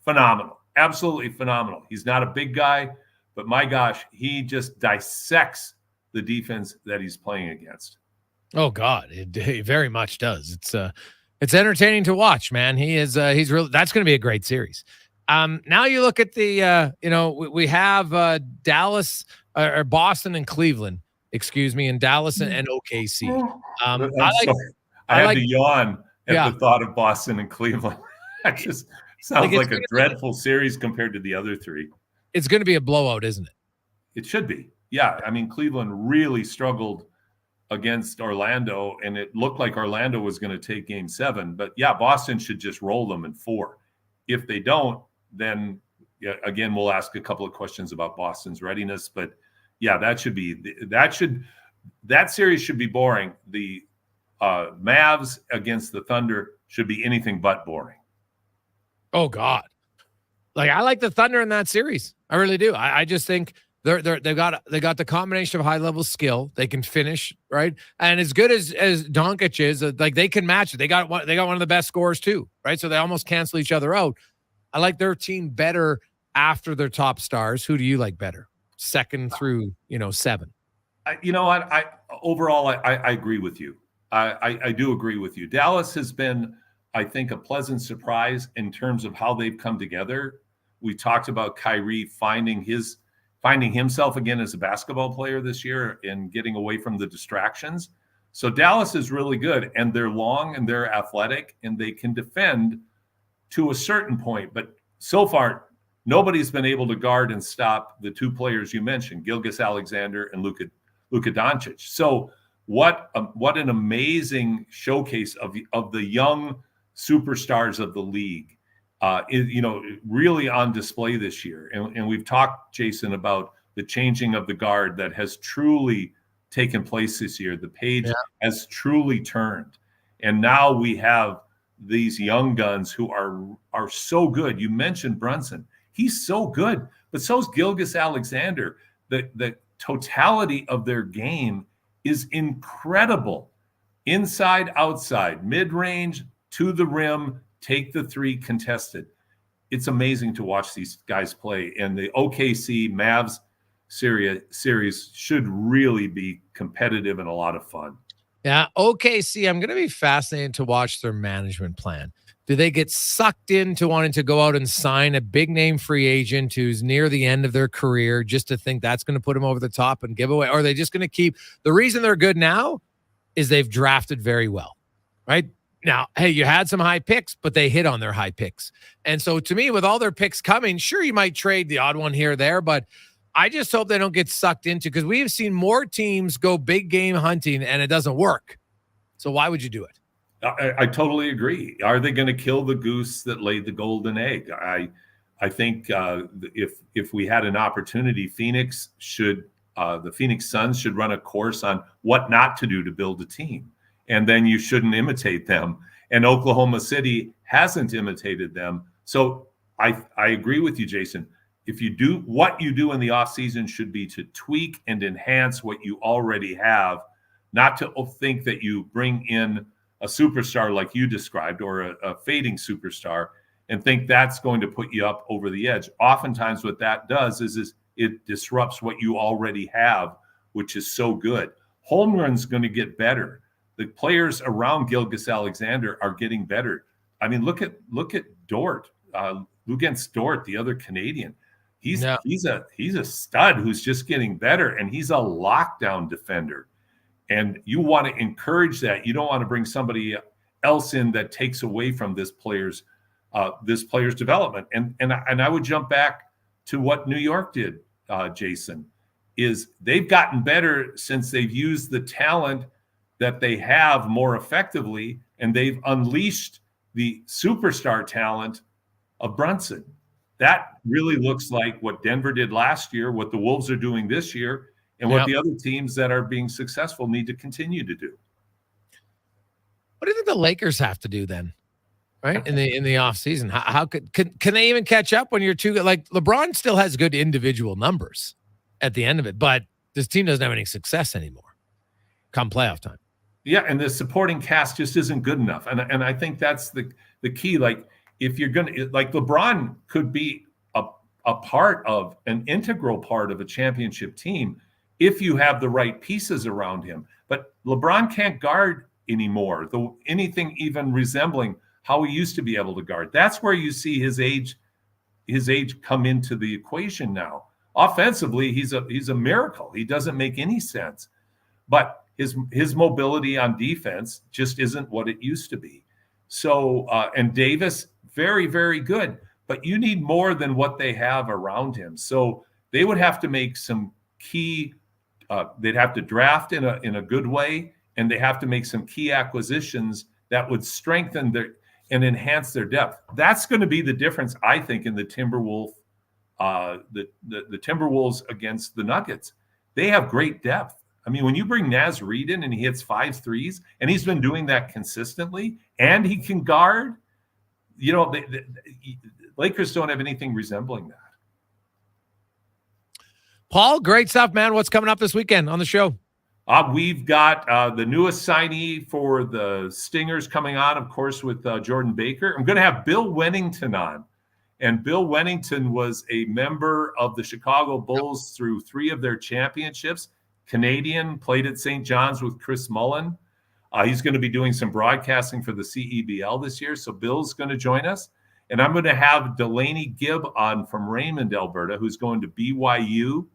phenomenal, absolutely phenomenal. He's not a big guy, but my gosh, he just dissects the defense that he's playing against. Oh God, it very much does. It's entertaining to watch, man. He's really, that's going to be a great series. Now you look at the, we have Dallas or Boston and Cleveland, excuse me, and Dallas and OKC. I had to yawn at the thought of Boston and Cleveland. That just sounds like a dreadful series compared to the other three. It's going to be a blowout, isn't it? It should be. Yeah. I mean, Cleveland really struggled against Orlando, and it looked like Orlando was going to take game 7. But yeah, Boston should just roll them in 4. If they don't, then again, we'll ask a couple of questions about Boston's readiness. But yeah, that series should be boring. The Mavs against the Thunder should be anything but boring. Oh God. Like, I like the Thunder in that series. I really do. I just think they've got the combination of high level skill. They can finish, right? And as good as Doncic is, like, they can match it. They got one of the best scorers too, right? So they almost cancel each other out. I like their team better after their top stars. Who do you like better? 2nd through 7. You know what? I agree with you. I do agree with you. Dallas has been, I think, a pleasant surprise in terms of how they've come together. We talked about Kyrie finding himself again as a basketball player this year and getting away from the distractions. So Dallas is really good, and they're long and they're athletic and they can defend to a certain point. But so far, nobody's been able to guard and stop the 2 players you mentioned, Gilgeous-Alexander and Luka Doncic. So what an amazing showcase of the young superstars of the league. Really on display this year. And we've talked, Jason, about the changing of the guard that has truly taken place this year. The page has truly turned. And now we have these young guns who are so good. You mentioned Brunson. He's so good, but so's Gilgeous-Alexander. The totality of their game is incredible. Inside, outside, mid-range, to the rim, take the 3 contested. It's amazing to watch these guys play. And the OKC Mavs series should really be competitive and a lot of fun. Yeah, OKC, I'm going to be fascinated to watch their management plan. Do they get sucked into wanting to go out and sign a big name free agent who's near the end of their career just to think that's going to put them over the top and give away? Or are they just going to keep – the reason they're good now is they've drafted very well, right? Now, hey, you had some high picks, but they hit on their high picks. And so to me, with all their picks coming, sure, you might trade the odd one here or there, but I just hope they don't get sucked into, because we've seen more teams go big game hunting and it doesn't work. So why would you do it? I totally agree. Are they going to kill the goose that laid the golden egg? I think if we had an opportunity, the Phoenix Suns should run a course on what not to do to build a team. And then you shouldn't imitate them. And Oklahoma City hasn't imitated them. So I agree with you, Jason. If you do what you do in the offseason should be to tweak and enhance what you already have, not to think that you bring in a superstar like you described, or a fading superstar, and think that's going to put you up over the edge. Oftentimes what that does is it disrupts what you already have, which is so good. Holmgren's going to get better. The players around Gilgeous-Alexander are getting better. I mean, look at Dort, Luguentz Dort, the other Canadian. He's a stud who's just getting better, and he's a lockdown defender. And you want to encourage that. You don't want to bring somebody else in that takes away from this player's development. And I would jump back to what New York did, Jason, is they've gotten better since they've used the talent that they have more effectively, and they've unleashed the superstar talent of Brunson. That really looks like what Denver did last year, what the Wolves are doing this year, and what the other teams that are being successful need to continue to do. What do you think the Lakers have to do then, right? In the offseason? How can they even catch up when you're too good? Like, LeBron still has good individual numbers at the end of it, but this team doesn't have any success anymore come playoff time. Yeah, and the supporting cast just isn't good enough. And I think that's the key. Like, if you're going to, like, LeBron could be a part of, an integral part of a championship team if you have the right pieces around him. But LeBron can't guard anymore, anything even resembling how he used to be able to guard. That's where you see his age come into the equation now. Offensively, he's a miracle. He doesn't make any sense. But his mobility on defense just isn't what it used to be. So, and Davis, very, very good. But you need more than what they have around him. So they would have to make some key, they'd have to draft in a good way, and they have to make some key acquisitions that would strengthen and enhance their depth. That's going to be the difference, I think, in the Timberwolves against the Nuggets. They have great depth. I mean, when you bring Naz Reid in and he hits 5 threes, and he's been doing that consistently, and he can guard, the Lakers don't have anything resembling that. Paul, great stuff, man. What's coming up this weekend on the show? We've got the newest signee for the Stingers coming on, of course, with Jordan Baker. I'm going to have Bill Wennington on. And Bill Wennington was a member of the Chicago Bulls through 3 of their championships. Canadian, played at St. John's with Chris Mullen. He's going to be doing some broadcasting for the CEBL this year. So Bill's going to join us. And I'm going to have Delaney Gibb on from Raymond, Alberta, who's going to BYU.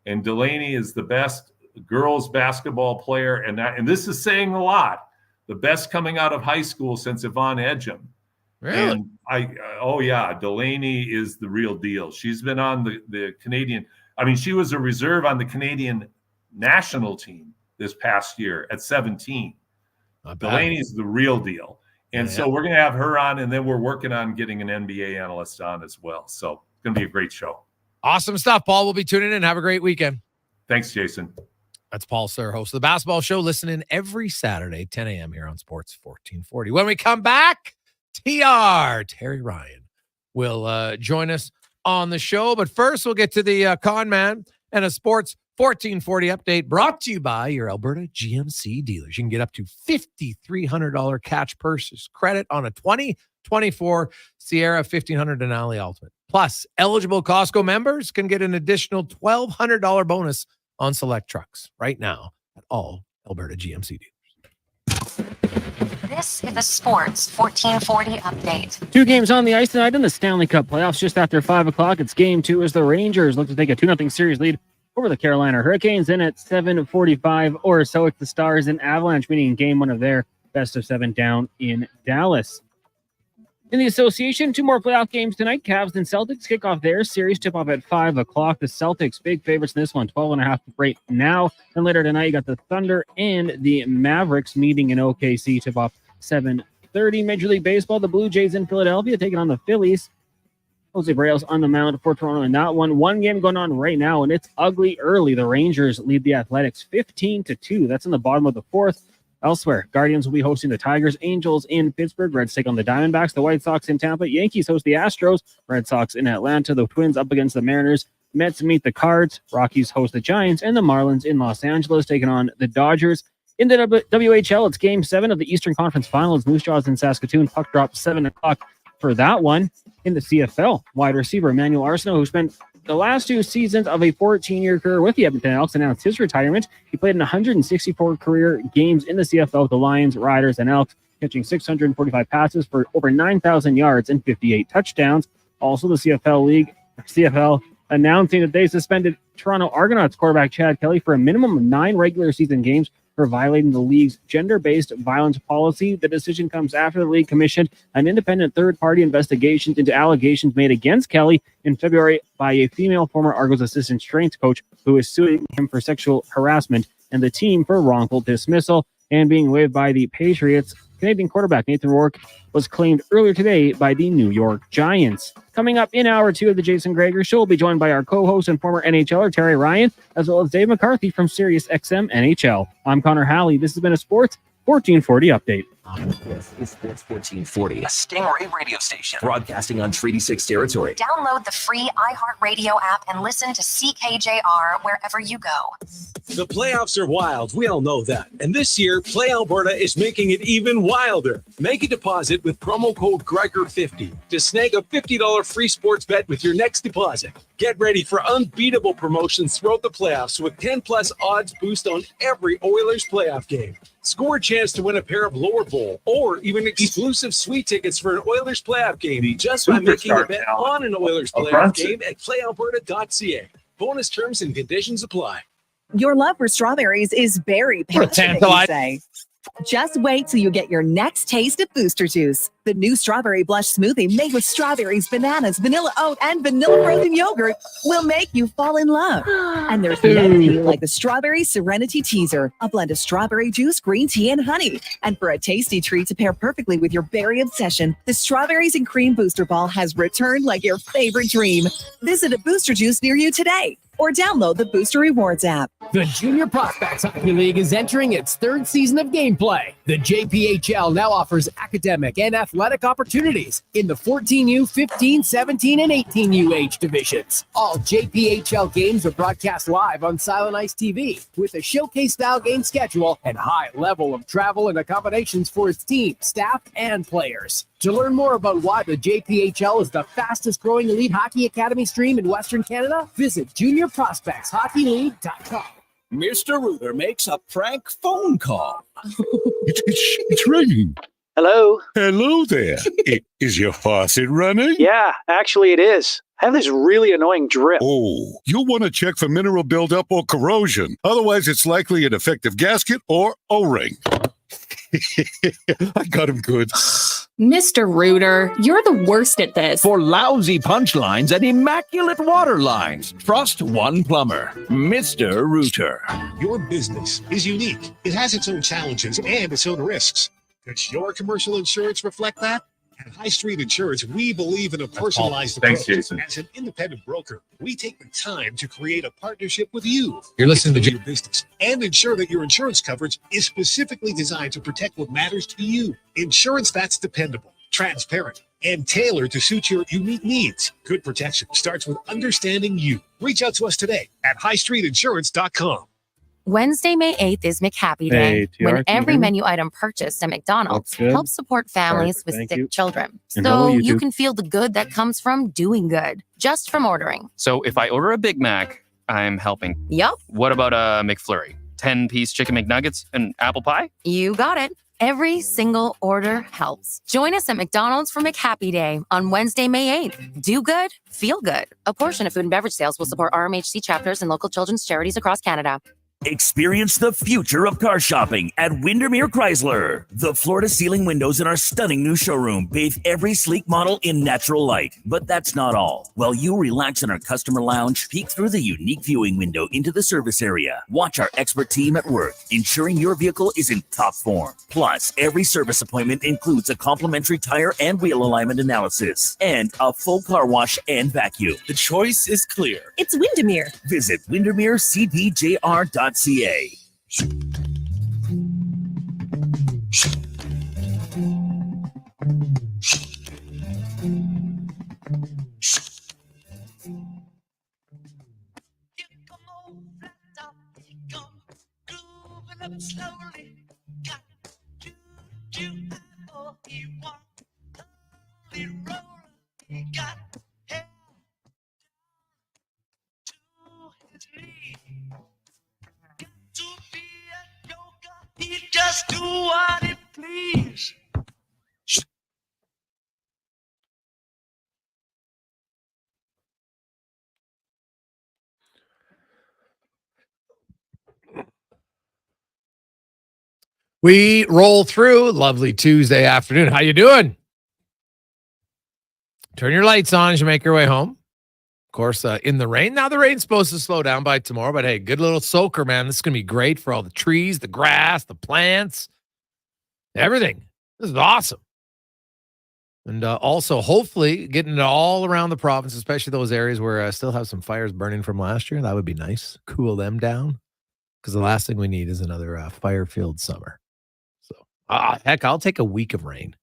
And Delaney is the best girls basketball player. And this is saying a lot. The best coming out of high school since Yvonne Edgem. Really? And Delaney is the real deal. She's been on the Canadian. I mean, she was a reserve on the Canadian national team this past year at 17. Delaney's the real deal. And so we're going to have her on, and then we're working on getting an NBA analyst on as well. So it's going to be a great show. Awesome stuff, Paul. We'll be tuning in. Have a great weekend. Thanks, Jason. That's Paul Sir, host of the Basketball Show. Listen in every Saturday, 10 a.m. here on Sports 1440. When we come back, Terry Ryan will join us on the show. But first, we'll get to the Con Man and a Sports 1440 update brought to you by your Alberta GMC dealers. You can get up to $5,300 catch purchase credit on a 2024 Sierra 1500 Denali Ultimate. Plus, eligible Costco members can get an additional $1,200 bonus on select trucks right now at all Alberta GMC dealers. This is a Sports 1440 update. 2 games on the ice tonight in the Stanley Cup playoffs. Just after 5 o'clock, it's game 2 as the Rangers look to take a 2-0 series lead over the Carolina Hurricanes. Then at 7:45 or so, it's the Stars and Avalanche meeting in game 1 of their best of 7 down in Dallas. In the association, 2 more playoff games tonight. Cavs and Celtics kick off their series, tip off at 5 o'clock. The Celtics, big favorites in this one, 12.5 right now. And later tonight, you got the Thunder and the Mavericks meeting in OKC, tip off 7:30. Major League Baseball, the Blue Jays in Philadelphia taking on the Phillies. Jose Barrios on the mound for Toronto in that one. 1 game going on right now, and it's ugly early. The Rangers lead the Athletics 15-2. That's in the bottom of the 4th. Elsewhere, Guardians will be hosting the Tigers, Angels in Pittsburgh, Reds take on the Diamondbacks, the White Sox in Tampa, Yankees host the Astros, Red Sox in Atlanta, the Twins up against the Mariners, Mets meet the Cards, Rockies host the Giants, and the Marlins in Los Angeles taking on the Dodgers. In the WHL, it's Game 7 of the Eastern Conference Finals. Moose Jaws in Saskatoon, puck drop 7 o'clock for that one. In the CFL, wide receiver Emmanuel Arsenault, who spent the last 2 seasons of a 14-year career with the Edmonton Elks, announced his retirement. He played in 164 career games in the CFL with the Lions, Riders, and Elks, catching 645 passes for over 9,000 yards and 58 touchdowns. Also, the CFL announcing that they suspended Toronto Argonauts quarterback Chad Kelly for a minimum of 9 regular season games for violating the league's gender-based violence policy. The decision comes after the league commissioned an independent third-party investigation into allegations made against Kelly in February by a female former Argos assistant strength coach who is suing him for sexual harassment and the team for wrongful dismissal. And being waived by the Patriots, Canadian quarterback Nathan Rourke was claimed earlier today by the New York Giants. Coming up in hour 2 of the Jason Gregor Show, we'll be joined by our co-host and former NHLer Terry Ryan, as well as Dave McCarthy from Sirius XM NHL. I'm Connor Halley. This has been a Sports 1440 update. This is Sports 1440, a Stingray radio station broadcasting on Treaty 6 territory. Download the free iHeartRadio app and listen to CKJR wherever you go. The playoffs are wild. We all know that. And this year, Play Alberta is making it even wilder. Make a deposit with promo code Gregor50 to snag a $50 free sports bet with your next deposit. Get ready for unbeatable promotions throughout the playoffs with 10-plus odds boost on every Oilers playoff game. Score a chance to win a pair of lower bowl or even exclusive sweet tickets for an Oilers playoff game just by making a bet on an Oilers playoff game at playalberta.ca. Bonus terms and conditions apply. Your love for strawberries is very passionate, you say. Just wait till you get your next taste of Booster Juice. The new strawberry blush smoothie made with strawberries, bananas, vanilla oat, and vanilla frozen yogurt will make you fall in love. And there's nothing like the Strawberry Serenity Teaser, a blend of strawberry juice, green tea, and honey. And for a tasty treat to pair perfectly with your berry obsession, the Strawberries and Cream Booster Ball has returned like your favorite dream. Visit a Booster Juice near you today or download the Booster Rewards app. The Junior Prospects Hockey League is entering its third season of gameplay. The JPHL now offers academic and athletic opportunities in the 14U, 15, 17, and 18U age divisions. All JPHL games are broadcast live on Silent Ice TV with a showcase-style game schedule and high level of travel and accommodations for its team, staff, and players. To learn more about why the JPHL is the fastest-growing elite hockey academy stream in Western Canada, visit juniorprospectshockeyleague.com. Mr. Ruther makes a prank phone call. It's ringing. Hello? Hello there. Is your faucet running? Yeah, actually it is. I have this really annoying drip. Oh, you'll want to check for mineral buildup or corrosion. Otherwise, it's likely a defective gasket or O-ring. I got him good. Mr. Reuter, you're the worst at this. For lousy punchlines and immaculate water lines, trust one plumber, Mr. Reuter. Your business is unique. It has its own challenges and its own risks. Does your commercial insurance reflect that? At High Street Insurance, we believe in a personalized approach. Thanks, Jason. As an independent broker, we take the time to create a partnership with you. You're listening to your business and ensure that your insurance coverage is specifically designed to protect what matters to you. Insurance that's dependable, transparent, and tailored to suit your unique needs. Good protection starts with understanding you. Reach out to us today at highstreetinsurance.com. Wednesday, May 8th is McHappy Day, when every menu item purchased at McDonald's helps support families with sick children. So you can feel the good that comes from doing good, just from ordering. So if I order a Big Mac, I'm helping. Yup. What about a McFlurry? 10-piece chicken McNuggets and apple pie? You got it. Every single order helps. Join us at McDonald's for McHappy Day on Wednesday, May 8th. Do good, feel good. A portion of food and beverage sales will support RMHC chapters and local children's charities across Canada. Experience the future of car shopping at Windermere Chrysler. The floor-to-ceiling windows in our stunning new showroom bathe every sleek model in natural light. But that's not all. While you relax in our customer lounge, peek through the unique viewing window into the service area. Watch our expert team at work, ensuring your vehicle is in top form. Plus, every service appointment includes a complimentary tire and wheel alignment analysis and a full car wash and vacuum. The choice is clear. It's Windermere. Visit windermerecdjr.ca. Just do what it please. We roll through. Lovely Tuesday afternoon. How you doing? Turn your lights on as you make your way home. Of course, in the rain. Now, the rain's supposed to slow down by tomorrow, but hey, good little soaker, man. This is going to be great for all the trees, the grass, the plants, everything. This is awesome. And also, hopefully, getting it all around the province, especially those areas where I still have some fires burning from last year. That would be nice. Cool them down. Because the last thing we need is another fire-filled summer. So, heck, I'll take a week of rain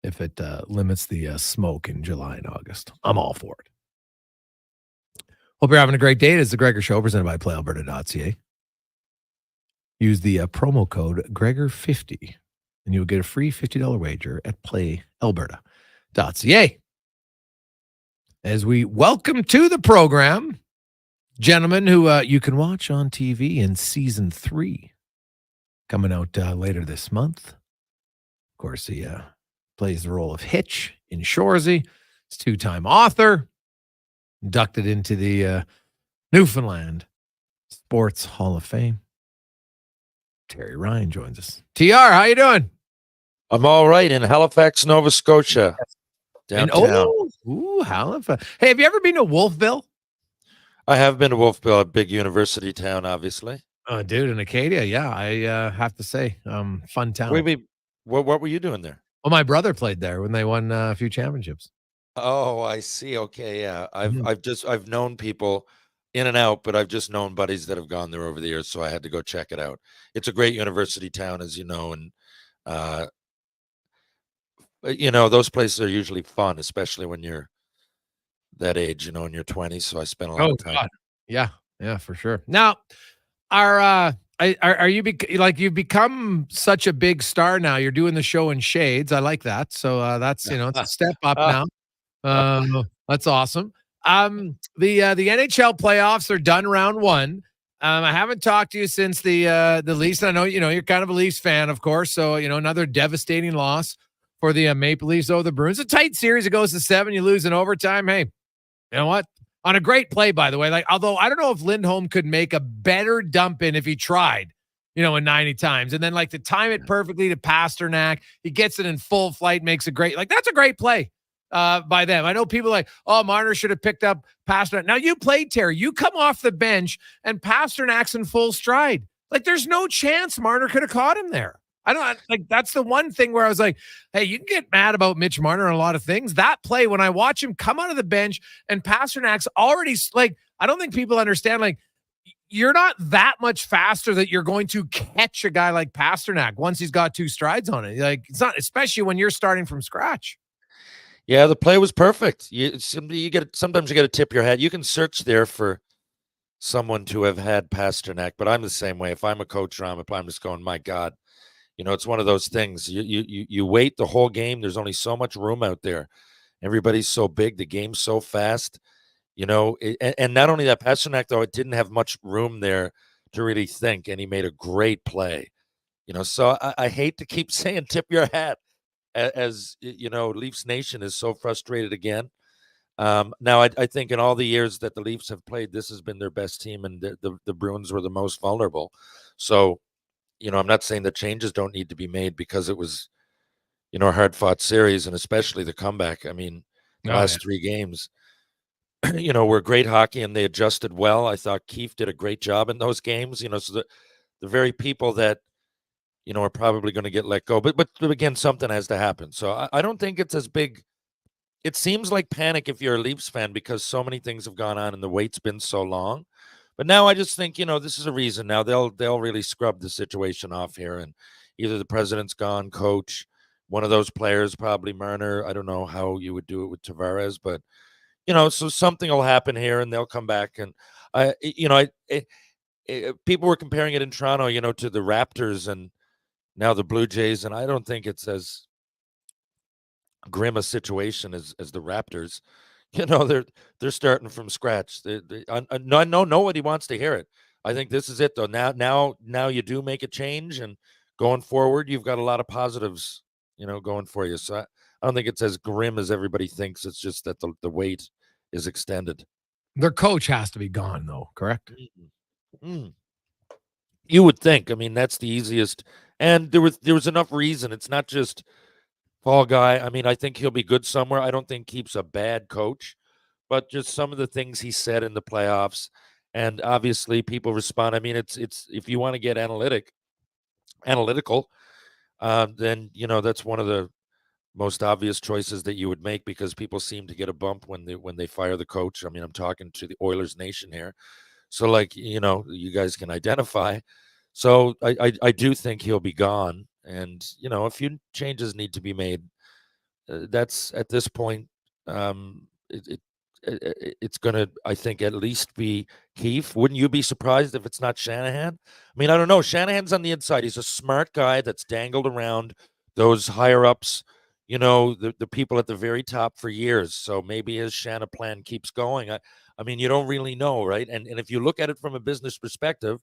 if it limits the smoke in July and August. I'm all for it. Hope you're having a great day. It is the Gregor Show presented by playalberta.ca. Use the promo code Gregor50 and you'll get a free $50 wager at playalberta.ca. as we welcome to the program gentlemen who you can watch on TV in season 3 coming out later this month. Of course, he plays the role of Hitch in Shoresy. He's a 2-time author, inducted into the Newfoundland Sports Hall of Fame. Terry Ryan joins us. TR, how you doing? I'm all right in Halifax, Nova Scotia. Downtown. Halifax. Hey, have you ever been to Wolfville? I have been to Wolfville, a big university town, obviously. Oh, dude, in Acadia, yeah, I have to say, fun town. What were you doing there? Well, my brother played there when they won a few championships. Oh, I see. Okay, yeah. I've known people in and out, but I've just known buddies that have gone there over the years, so I had to go check it out. It's a great university town, as you know, and those places are usually fun, especially when you're that age, in your 20s. So I spent a lot of time. God. Yeah, for sure. Now, are you you've become such a big star now? You're doing the show in Shades. I like that. So that's it's a step up now. That's awesome. The NHL playoffs are done round 1. I haven't talked to you since the Leafs. I know you're kind of a Leafs fan, of course. So another devastating loss for the Maple Leafs over the Bruins. A tight series. It goes to 7. You lose in overtime. Hey, you know what? On a great play, by the way. Although I don't know if Lindholm could make a better dump in if he tried, in 90 times. And then to time it perfectly to Pasternak. He gets it in full flight, makes a great, that's a great play by them. I know people Marner should have picked up Pasternak. Now you played, Terry. You come off the bench and Pasternak's in full stride. There's no chance Marner could have caught him there. I don't that's the one thing where I was like, hey, you can get mad about Mitch Marner and a lot of things. That play, when I watch him come out of the bench and Pasternak's already I don't think people understand, you're not that much faster that you're going to catch a guy like Pasternak once he's got 2 strides on it. It's not, especially when you're starting from scratch. Yeah, the play was perfect. Sometimes you got to tip your hat. You can search there for someone to have had Pasternak, but I'm the same way. If I'm a coach or I'm just going, my God. It's one of those things. You wait the whole game. There's only so much room out there. Everybody's so big. The game's so fast. And not only that, Pasternak, though, it didn't have much room there to really think, and he made a great play. So I hate to keep saying tip your hat, as Leafs Nation is so frustrated again. Now, I think in all the years that the Leafs have played, this has been their best team, and the Bruins were the most vulnerable. So, I'm not saying that changes don't need to be made, because it was, a hard-fought series, and especially the comeback. I mean, the last 3 games, were great hockey, and they adjusted well. I thought Keefe did a great job in those games, so the very people that, are probably going to get let go. But again, something has to happen. So I don't think it's as big. It seems like panic if you're a Leafs fan, because so many things have gone on and the wait's been so long. But now I just think, this is a reason. Now they'll really scrub the situation off here, and either the president's gone, coach, one of those players, probably Marner. I don't know how you would do it with Tavares, but so something will happen here, and they'll come back. And people were comparing it in Toronto, to the Raptors and now the Blue Jays, and I don't think it's as grim a situation as the Raptors. They're starting from scratch. Nobody wants to hear it. I think this is it, though. Now you do make a change, and going forward, you've got a lot of positives, going for you. So I don't think it's as grim as everybody thinks. It's just that the wait is extended. Their coach has to be gone, though, correct? You would think. I mean, that's the easiest. And there was enough reason. It's not just Fall Guy. I mean, I think he'll be good somewhere. I don't think Keefe's a bad coach, but just some of the things he said in the playoffs, and obviously people respond. I mean, it's if you want to get analytical, then that's one of the most obvious choices that you would make, because people seem to get a bump when they fire the coach. I mean, I'm talking to the Oilers Nation here, so you guys can identify. So I do think he'll be gone. And, a few changes need to be made. That's at this point, it's going to, I think, at least be Keefe. Wouldn't you be surprised if it's not Shanahan? I mean, I don't know. Shanahan's on the inside. He's a smart guy that's dangled around those higher ups, the people at the very top for years. So maybe his Shanna plan keeps going. I mean, you don't really know, right? And if you look at it from a business perspective,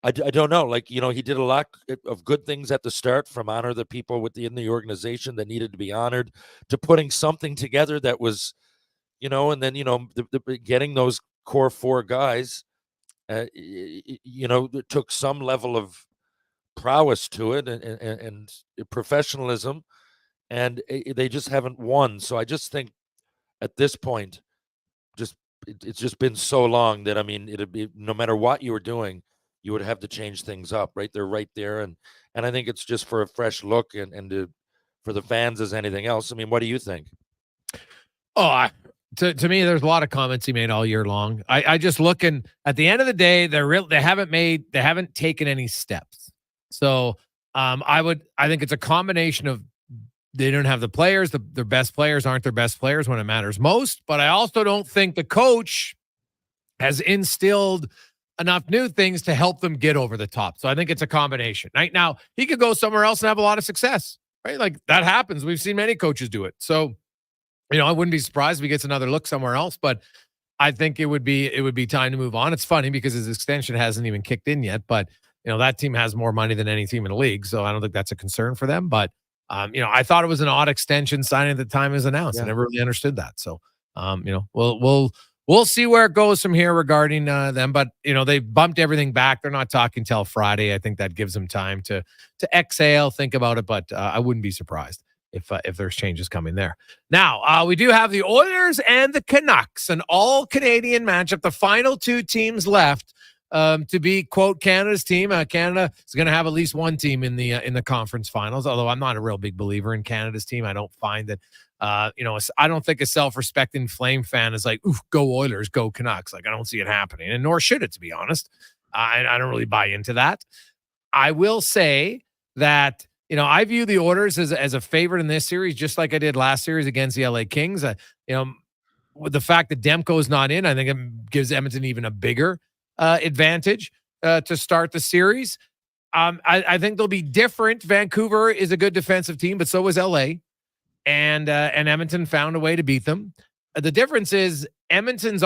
I don't know. Like, he did a lot of good things at the start, from honor the people in the organization that needed to be honored, to putting something together that was, and then, getting those core 4 guys, it took some level of prowess to it and professionalism, and they just haven't won. So I just think at this point, it's just been so long that, I mean, it'd be, no matter what you were doing, you would have to change things up, right? They're right there. And I think it's just for a fresh look and for the fans as anything else. I mean, what do you think? Oh, to me, there's a lot of comments he made all year long. I just looking at the end of the day, they haven't taken any steps. So I think it's a combination of, they don't have the players. Their best players aren't their best players when it matters most. But I also don't think the coach has instilled enough new things to help them get over the top. So I think it's a combination. Right now, he could go somewhere else and have a lot of success, right? Like, that happens. We've seen many coaches do it. So, I wouldn't be surprised if he gets another look somewhere else, but I think it would be time to move on. It's funny because his extension hasn't even kicked in yet, but that team has more money than any team in the league. So I don't think that's a concern for them. But I thought it was an odd extension signing at the time it was announced. Yeah. I never really understood that. So, we'll see where it goes from here regarding them. But, they bumped everything back. They're not talking till Friday. I think that gives them time to exhale, think about it. But I wouldn't be surprised if there's changes coming there. Now, we do have the Oilers and the Canucks, an all-Canadian matchup. The final 2 teams left to be, quote, Canada's team. Canada is going to have at least one team in the conference finals, although I'm not a real big believer in Canada's team. I don't find that, I don't think a self-respecting Flame fan is like, oof, go Oilers, go Canucks. Like, I don't see it happening, and nor should it, to be honest. I don't really buy into that. I will say that, I view the Oilers as a favorite in this series, just like I did last series against the LA Kings. With the fact that Demko's not in, I think it gives Edmonton even a bigger advantage to start the series. I think they'll be different. Vancouver is a good defensive team, but so is LA, and Edmonton found a way to beat them. The difference is Edmonton's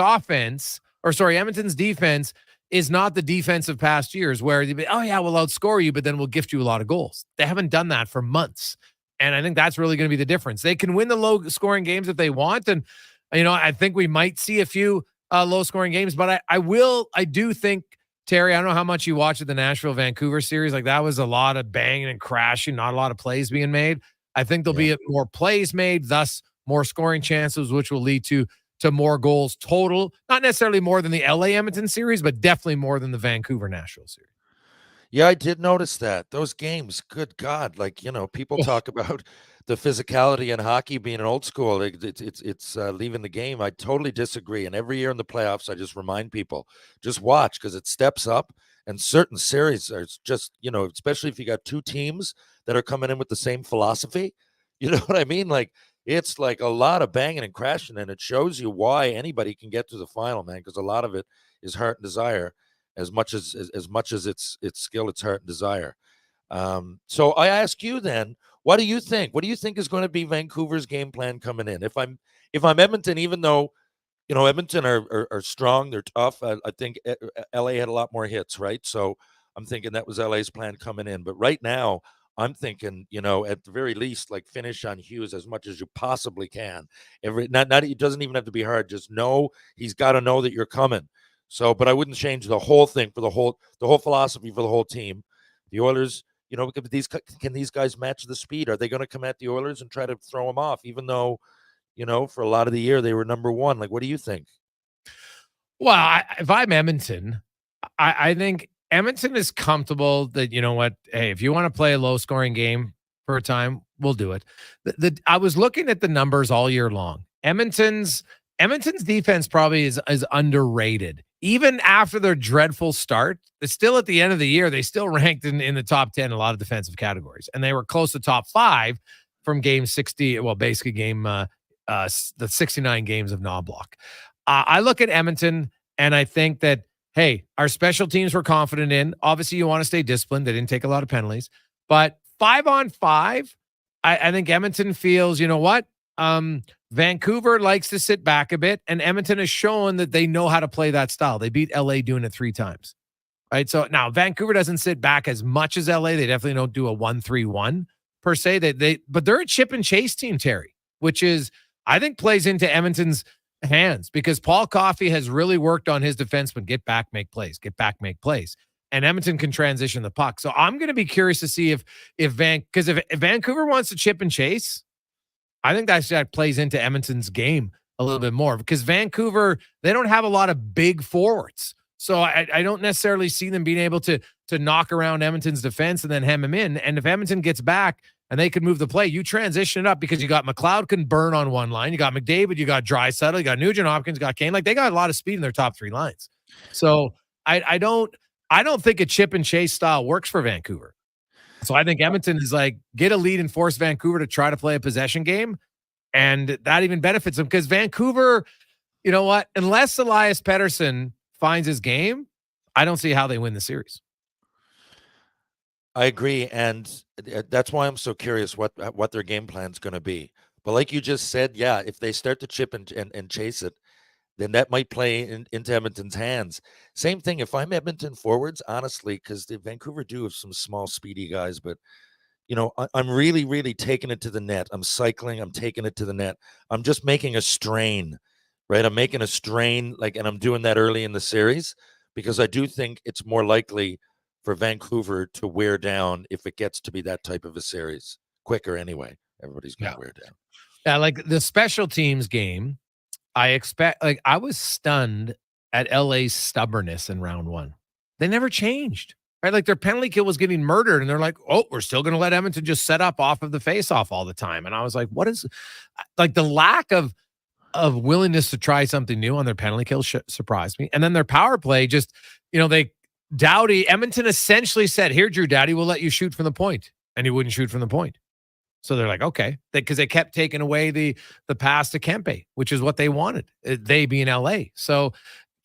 defense is not the defense of past years where they'd be, oh yeah, we'll outscore you, but then we'll gift you a lot of goals. They haven't done that for months, and I think that's really going to be the difference. They can win the low-scoring games if they want, and I think we might see a few low-scoring games, but I do think, Terry, I don't know how much you watched the Nashville-Vancouver series. Like, that was a lot of banging and crashing, not a lot of plays being made. I think there'll be more plays made, thus more scoring chances, which will lead to more goals total. Not necessarily more than the LA Edmonton series, but definitely more than the Vancouver Nashville series. Yeah, I did notice that. Those games, good God, like, people talk about the physicality in hockey being an old school. It's leaving the game. I totally disagree. And every year in the playoffs, I just remind people, just watch, because it steps up. And certain series are just, especially if you got 2 teams that are coming in with the same philosophy. You know what I mean? Like, it's like a lot of banging and crashing, and it shows you why anybody can get to the final, man, because a lot of it is heart and desire. As much as it's skill, it's heart and desire. So I ask you then, what do you think? What do you think is going to be Vancouver's game plan coming in? If I'm Edmonton, even though Edmonton are strong, they're tough. I think LA had a lot more hits, right? So I'm thinking that was LA's plan coming in. But right now, I'm thinking, at the very least, like, finish on Hughes as much as you possibly can. It doesn't even have to be hard. Just know he's got to know that you're coming. So, but I wouldn't change the whole thing for the whole philosophy for the whole team. The Oilers, can these guys match the speed? Are they going to come at the Oilers and try to throw them off, even though, for a lot of the year they were number 1? Like, what do you think? Well, if I'm Edmonton, I think Edmonton is comfortable that, hey, if you want to play a low-scoring game for a time, we'll do it. I was looking at the numbers all year long. Edmonton's defense probably is underrated. Even after their dreadful start, it's still at the end of the year, they still ranked in the top 10 in a lot of defensive categories. And they were close to top 5 from game 60, well, basically the 69 games of non-block. I look at Edmonton, and I think that, hey, our special teams we're confident in. Obviously, you want to stay disciplined. They didn't take a lot of penalties. But 5-on-5, I think Edmonton feels, you know what? Vancouver likes to sit back a bit, and Edmonton has shown that they know how to play that style. They beat LA doing it 3 times. Right. So now Vancouver doesn't sit back as much as LA. They definitely don't do a 1-3-1 per se. But they're a chip and chase team, Terry, which is, I think, plays into Edmonton's hands because Paul Coffey has really worked on his defensemen. Get back, make plays. Get back, make plays. And Edmonton can transition the puck. So I'm going to be curious to see if Vancouver wants to chip and chase, I think that plays into Edmonton's game a little bit more because Vancouver, they don't have a lot of big forwards. So I don't necessarily see them being able to knock around Edmonton's defense and then hem him in. And if Edmonton gets back and they can move the play, you transition it up because you got McLeod can burn on one line. You got McDavid, you got Draisaitl, you got Nugent Hopkins, you got Kane. Like they got a lot of speed in their top 3 lines. So I don't think a chip and chase style works for Vancouver. So I think Edmonton is like, get a lead and force Vancouver to try to play a possession game. And that even benefits them because Vancouver, you know what? Unless Elias Pettersson finds his game, I don't see how they win the series. I agree. And that's why I'm so curious what their game plan is going to be. But like you just said, yeah, if they start to chip and chase it, then that might play into Edmonton's hands. Same thing if I'm Edmonton forwards, honestly, because the Vancouver do have some small, speedy guys, but you know, I'm really, really taking it to the net. I'm cycling. I'm taking it to the net. I'm just making a strain, right? I'm making a strain, and I'm doing that early in the series because I do think it's more likely for Vancouver to wear down if it gets to be that type of a series quicker anyway. Everybody's going to wear down. Yeah, like the special teams game, I was stunned at LA's stubbornness in round 1. They never changed. Right, like their penalty kill was getting murdered, and they're like, "Oh, we're still going to let Edmonton just set up off of the face-off all the time." And I was like, "What is like the lack of willingness to try something new on their penalty kill surprised me." And then their power play, just Edmonton essentially said, "Here, Drew Doughty, we'll let you shoot from the point," and he wouldn't shoot from the point. So they're like, "Okay," because they kept taking away the pass to Kempe, which is what they wanted. They being LA, so.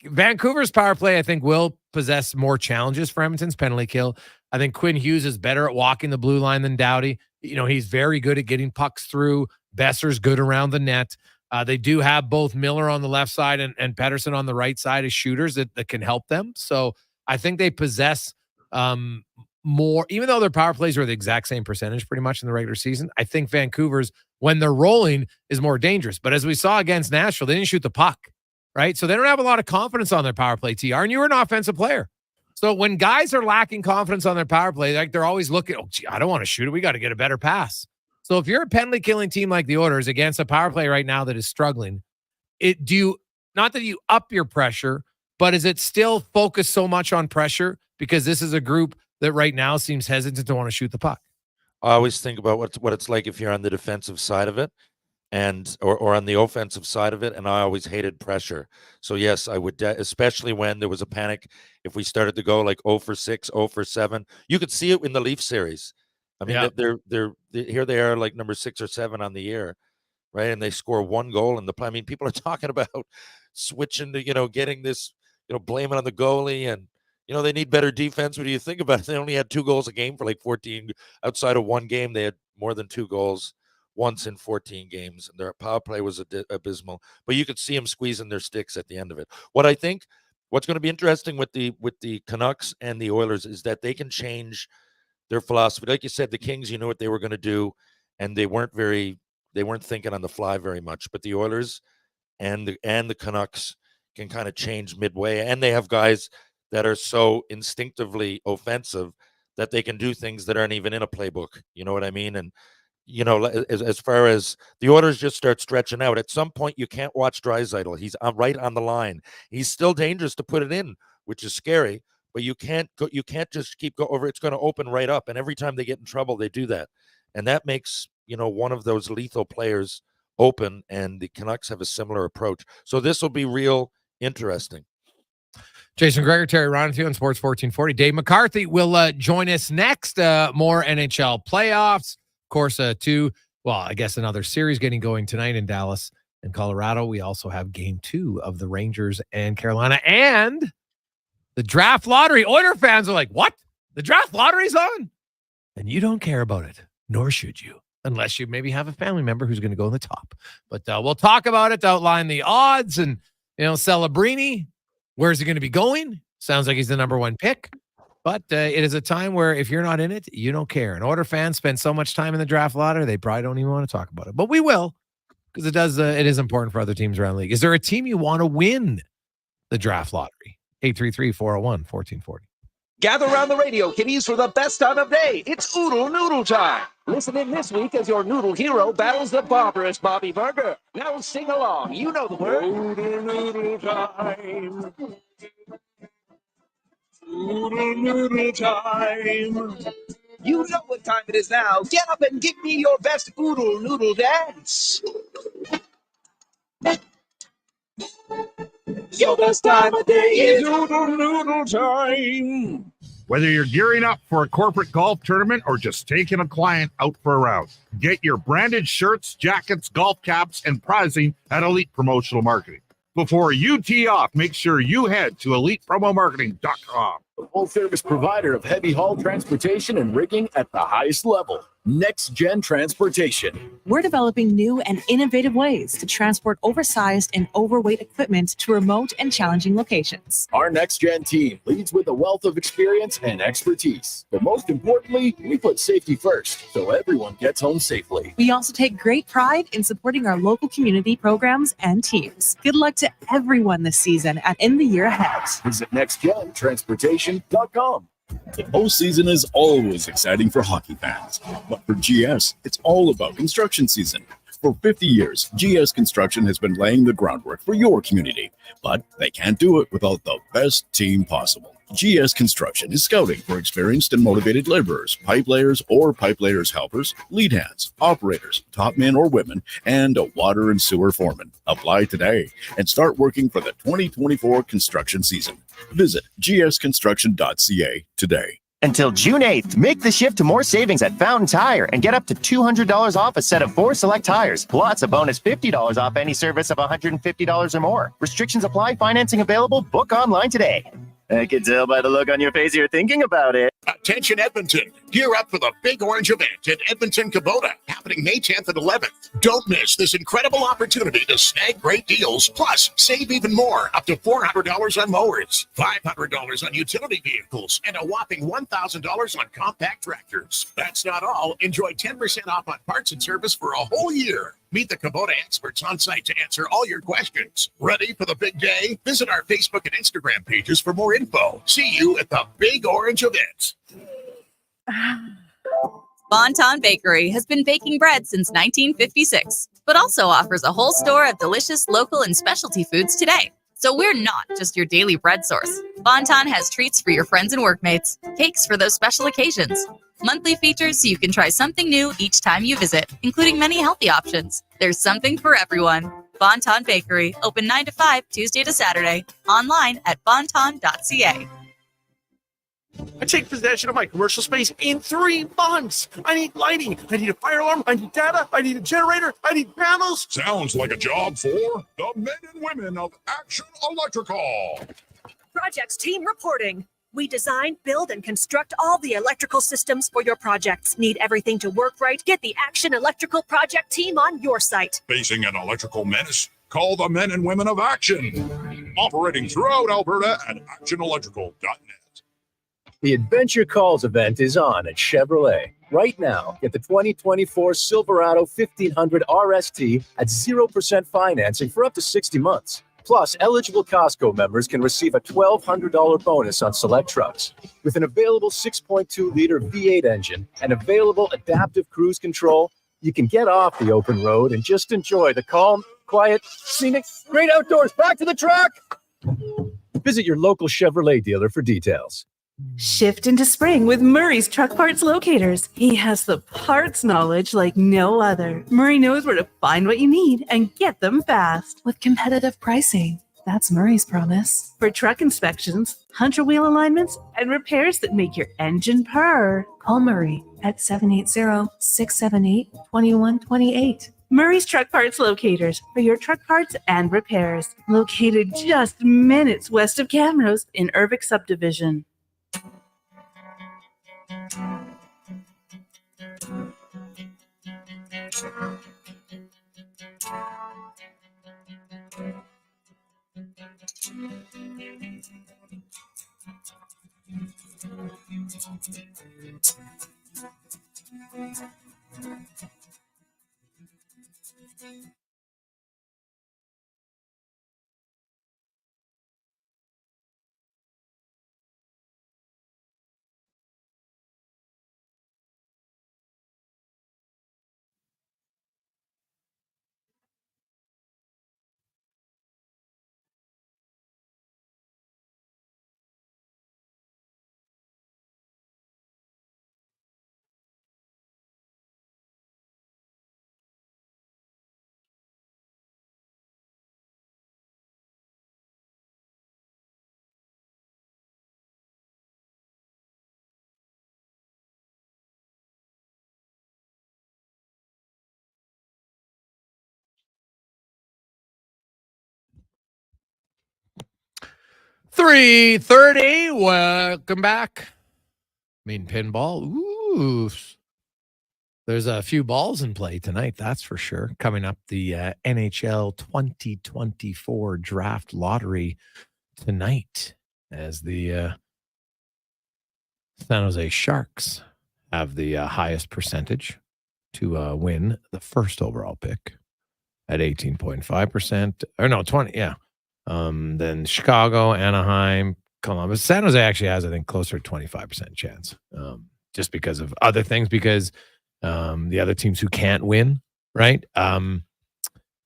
Vancouver's power play, I think, will possess more challenges for Edmonton's penalty kill. I think Quinn Hughes is better at walking the blue line than Doughty. He's very good at getting pucks through. Besser's good around the net. They do have both Miller on the left side and Pettersson on the right side as shooters that can help them. So I think they possess more, even though their power plays are the exact same percentage pretty much in the regular season. I think Vancouver's, when they're rolling, is more dangerous. But as we saw against Nashville, they didn't shoot the puck. Right. So they don't have a lot of confidence on their power play, TR, and you were an offensive player. So when guys are lacking confidence on their power play, like they're always looking, "Oh, gee, I don't want to shoot it. We got to get a better pass." So if you're a penalty killing team like the Oilers against a power play right now that is struggling, not that you up your pressure, but is it still focused so much on pressure because this is a group that right now seems hesitant to want to shoot the puck? I always think about what it's like if you're on the defensive side of it. Or on the offensive side of it, and I always hated pressure. So yes, I would, especially when there was a panic. If we started to go like 0 for 6, 0 for 7, you could see it in the Leaf series. I mean, they're here. They are like number 6 or 7 on the year, right? And they score 1 goal in the play. I mean, people are talking about switching to getting this, blame it on the goalie, and they need better defense. What do you think about it? They only had 2 goals a game for like 14. Outside of 1 game, they had more than 2 goals. Once in 14 games, and their power play was abysmal. But you could see them squeezing their sticks at the end of it. What's going to be interesting with the Canucks and the Oilers is that they can change their philosophy. Like you said, the Kings, you know what they were going to do, and they weren't thinking on the fly very much. But the Oilers and the Canucks can kind of change midway, and they have guys that are so instinctively offensive that they can do things that aren't even in a playbook. You know what I mean? And as far as the Oilers just start stretching out, at some point you can't watch Draisaitl. He's right on the line. He's still dangerous to put it in, which is scary. But you can't just keep go over. It's going to open right up, and every time they get in trouble, they do that, and that makes one of those lethal players open. And the Canucks have a similar approach. So this will be real interesting. Jason Gregor, Terry Ronathy on Sports 1440. Dave McCarthy will join us next. More NHL playoffs. Of course, I guess another series getting going tonight in Dallas and Colorado. We also have game 2 of the Rangers and Carolina and the draft lottery. Oiler fans are like, "What? The draft lottery's on?" And you don't care about it, nor should you. unless you maybe have a family member who's going to go in the top. But we'll talk about it to outline the odds. And, Celebrini, where's he going to be going? Sounds like he's the number one pick. But it is a time where if you're not in it, you don't care. And Oilers fans spend so much time in the draft lottery, they probably don't even want to talk about it. But we will, because it is important for other teams around the league. Is there a team you want to win the draft lottery? 833-401-1440. Gather around the radio, kiddies, for the best time of day. It's Oodle Noodle time. Listen in this week as your noodle hero battles the barbarous Bobby Burger. Now sing along. You know the word. Oodle Noodle time. Oodle Noodle time. You know what time it is now. Get up and give me your best Oodle Noodle dance. Your best time of day is Oodle Noodle time. Whether you're gearing up for a corporate golf tournament or just taking a client out for a round, get your branded shirts, jackets, golf caps, and prizing at Elite Promotional Marketing. Before you tee off, make sure you head to elitepromomarketing.com. A full-service provider of heavy haul transportation and rigging at the highest level. Next Gen Transportation. We're developing new and innovative ways to transport oversized and overweight equipment to remote and challenging locations. Our Next Gen team leads with a wealth of experience and expertise. But most importantly, we put safety first, so everyone gets home safely. We also take great pride in supporting our local community programs and teams. Good luck to everyone this season and in the year ahead. Visit nextgentransportation.com. The postseason is always exciting for hockey fans, but for GS, it's all about construction season. For 50 years, GS Construction has been laying the groundwork for your community, but they can't do it without the best team possible. GS Construction is scouting for experienced and motivated laborers, pipe layers or pipe layers helpers, lead hands, operators, top men or women, and a water and sewer foreman. Apply today and start working for the 2024 construction season. Visit gsconstruction.ca today. Until June 8th, make the shift to more savings at Fountain Tire and get up to $200 off a set of 4 select tires, plus a bonus $50 off any service of $150 or more. Restrictions apply. Financing available. Book online today. I can tell by the look on your face you're thinking about it. Attention Edmonton. Gear up for the Big Orange event at Edmonton Kubota, happening May 10th and 11th. Don't miss this incredible opportunity to snag great deals, plus save even more, up to $400 on mowers, $500 on utility vehicles, and a whopping $1,000 on compact tractors. That's not all. Enjoy 10% off on parts and service for a whole year. Meet the Kubota experts on site to answer all your questions. Ready for the big day? Visit our Facebook and Instagram pages for more info. See you at the Big Orange event. Bon-Ton Bakery has been baking bread since 1956, but also offers a whole store of delicious local and specialty foods today. So we're not just your daily bread source. Bon-Ton has treats for your friends and workmates, cakes for those special occasions, monthly features so you can try something new each time you visit, including many healthy options. There's something for everyone. Bon-Ton Bakery, open 9 to 5, Tuesday to Saturday. Online at bonton.ca. I take possession of my commercial space in 3 months. I need lighting. I need a fire alarm. I need data. I need a generator. I need panels. Sounds like a job for the men and women of Action Electrical. Projects team reporting. We design, build, and construct all the electrical systems for your projects. Need everything to work right? Get the Action Electrical project team on your site. Facing an electrical menace? Call the men and women of Action. Operating throughout Alberta at actionelectrical.net. The Adventure Calls event is on at Chevrolet. Right now, get the 2024 Silverado 1500 RST at 0% financing for up to 60 months. Plus, eligible Costco members can receive a $1,200 bonus on select trucks. With an available 6.2-liter V8 engine and available adaptive cruise control, you can get off the open road and just enjoy the calm, quiet, scenic, great outdoors. Back to the truck! Visit your local Chevrolet dealer for details. Shift into spring with Murray's Truck Parts Locators. He has the parts knowledge like no other. Murray knows where to find what you need and get them fast with competitive pricing. That's Murray's promise. For truck inspections, hunter wheel alignments, and repairs that make your engine purr, call Murray at 780-678-2128. Murray's Truck Parts Locators for your truck parts and repairs. Located just minutes west of Camrose in Urbic Subdivision. .330. Welcome back. Pinball. Ooh. There's a few balls in play tonight, that's for sure. Coming up, the NHL 2024 draft lottery tonight, as the San Jose Sharks have the highest percentage to win the first overall pick at 18.5%. Or no, 20, yeah. Then Chicago, Anaheim, Columbus. San Jose actually has, I think, closer to 25% chance, just because of other things, because the other teams who can't win, right?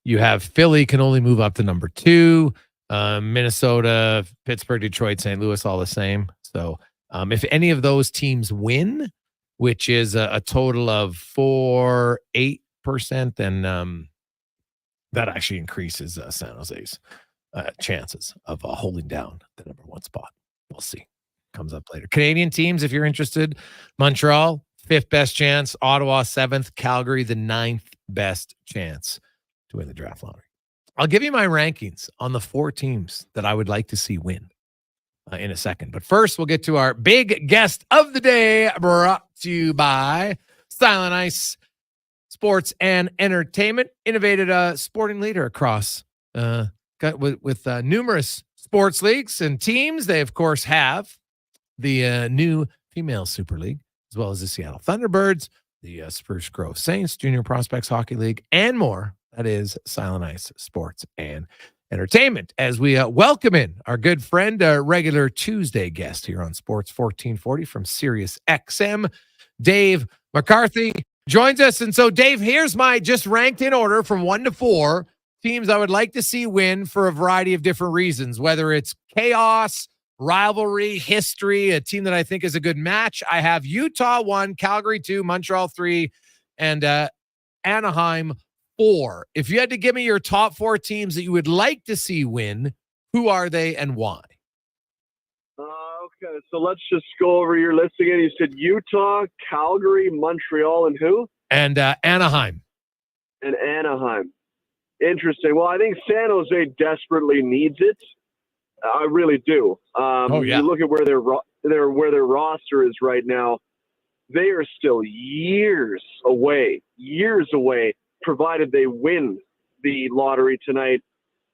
You have Philly can only move up to number 2, Minnesota, Pittsburgh, Detroit, St. Louis, all the same. So if any of those teams win, which is a total of 8%, then that actually increases San Jose's chances of holding down the number 1 spot. We'll see. Comes up later. Canadian teams, if you're interested, Montreal, 5th best chance. Ottawa, 7th. Calgary, the 9th best chance to win the draft lottery. I'll give you my rankings on the 4 teams that I would like to see win in a second. But first, we'll get to our big guest of the day, brought to you by Silent Ice Sports and Entertainment, innovated sporting leader across with numerous sports leagues and teams. They, of course, have the new Female Super League, as well as the Seattle Thunderbirds, the Spruce Grove Saints, Junior Prospects Hockey League, and more. That is Silent Ice Sports and Entertainment. As we welcome in our good friend, regular Tuesday guest here on Sports 1440 from Sirius XM, Dave McCarthy joins us. And so, Dave, here's my just ranked in order from 1 to 4 teams I would like to see win for a variety of different reasons, whether it's chaos, rivalry, history, a team that I think is a good match. I have Utah 1, Calgary 2, Montreal 3, and Anaheim 4. If you had to give me your top 4 teams that you would like to see win, who are they and why? Okay, so let's just go over your list again. You said Utah, Calgary, Montreal, and who? And Anaheim. And Anaheim. Interesting. Well, I think San Jose desperately needs it. I really do. You look at where their roster is right now. They are still years away, provided they win the lottery tonight,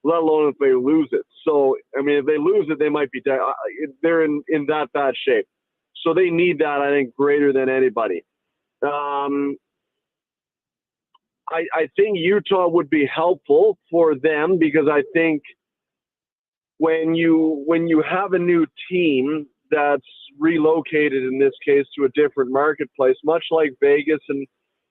let alone if they lose it. So, I mean, if they lose it, they might be dead. They're in that bad shape. So they need that, I think, greater than anybody. I think Utah would be helpful for them, because I think when you have a new team that's relocated, in this case, to a different marketplace, much like Vegas and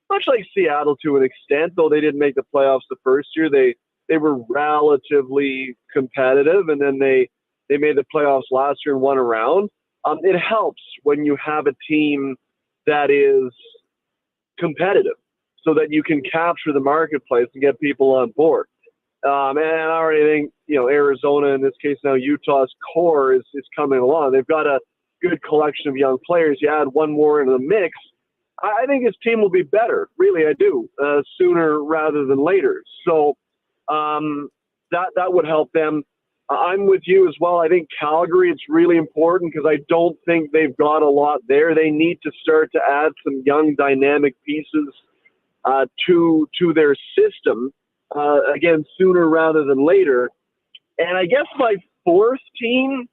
much like Seattle to an extent, though they didn't make the playoffs the first year, they were relatively competitive, and then they made the playoffs last year and won a round. It helps when you have a team that is competitive, so that you can capture the marketplace and get people on board. And I already think, Arizona, in this case now Utah's core is coming along. They've got a good collection of young players. You add one more into the mix, I think his team will be better. Really, I do, sooner rather than later. So that would help them. I'm with you as well. I think Calgary, it's really important, because I don't think they've got a lot there. They need to start to add some young, dynamic pieces to their system, again, sooner rather than later. And I guess my 4th team,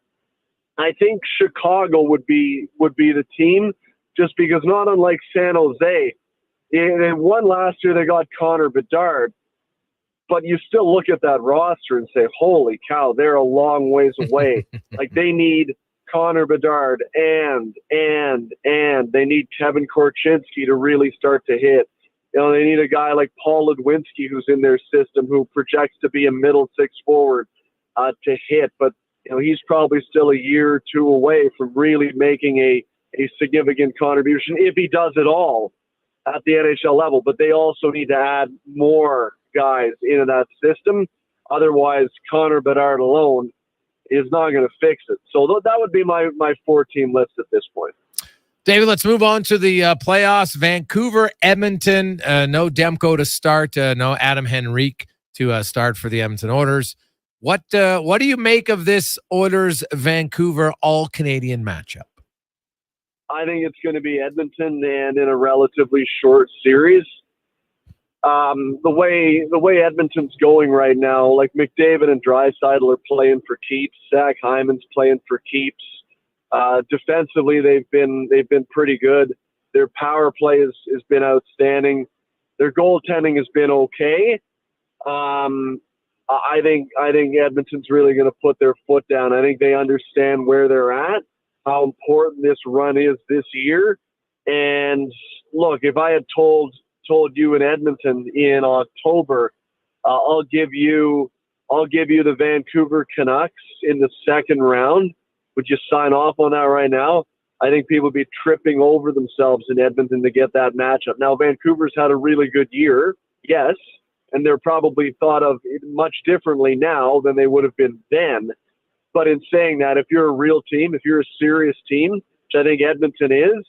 I think Chicago would be the team, just because not unlike San Jose, they won last year. They got Connor Bedard, but you still look at that roster and say, "Holy cow, they're a long ways away." Like, they need Connor Bedard and they need Kevin Korchinski to really start to hit. You know, they need a guy like Paul Ludwinski, who's in their system, who projects to be a middle six forward to hit. But, you know, he's probably still a year or two away from really making a significant contribution, if he does it all at the NHL level. But they also need to add more guys into that system. Otherwise, Connor Bedard alone is not going to fix it. So that would be my 4-team list at this point. David, let's move on to the playoffs. Vancouver, Edmonton, no Demko to start, no Adam Henrique to start for the Edmonton Oilers. What do you make of this Oilers-Vancouver all-Canadian matchup? I think it's going to be Edmonton, and in a relatively short series. The way Edmonton's going right now, like McDavid and Draisaitl are playing for keeps. Zach Hyman's playing for keeps. Defensively, they've been pretty good. Their power play has been outstanding. Their goaltending has been okay. I think Edmonton's really going to put their foot down. I think they understand where they're at, how important this run is this year. And look, if I had told you in Edmonton in October, I'll give you the Vancouver Canucks in the second round, would you sign off on that right now? I think people would be tripping over themselves in Edmonton to get that matchup. Now, Vancouver's had a really good year, yes, and they're probably thought of much differently now than they would have been then. But in saying that, if you're a real team, if you're a serious team, which I think Edmonton is,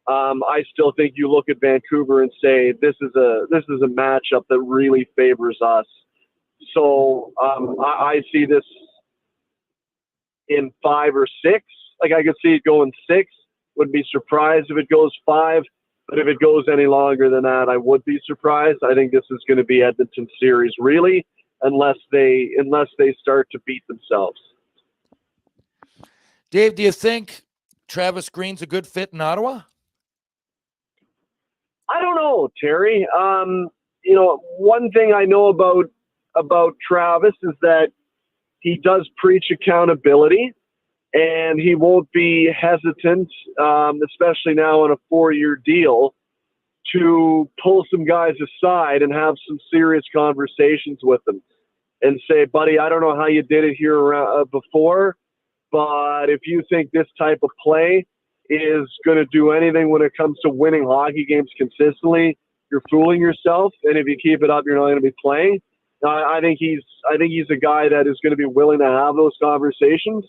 I still think you look at Vancouver and say this is a matchup that really favors us. So I see this in 5 or 6. Like, I could see it going 6. Wouldn't be surprised if it goes 5. But if it goes any longer than that, I would be surprised. I think this is going to be Edmonton series, really, unless they start to beat themselves. Dave, do you think Travis Green's a good fit in Ottawa? I don't know, Terry. You know, one thing I know about Travis is that he does preach accountability, and he won't be hesitant, especially now on a 4-year deal, to pull some guys aside and have some serious conversations with them and say, buddy, I don't know how you did it here before, but if you think this type of play is going to do anything when it comes to winning hockey games consistently, you're fooling yourself. And if you keep it up, you're not going to be playing. I think he's a guy that is going to be willing to have those conversations.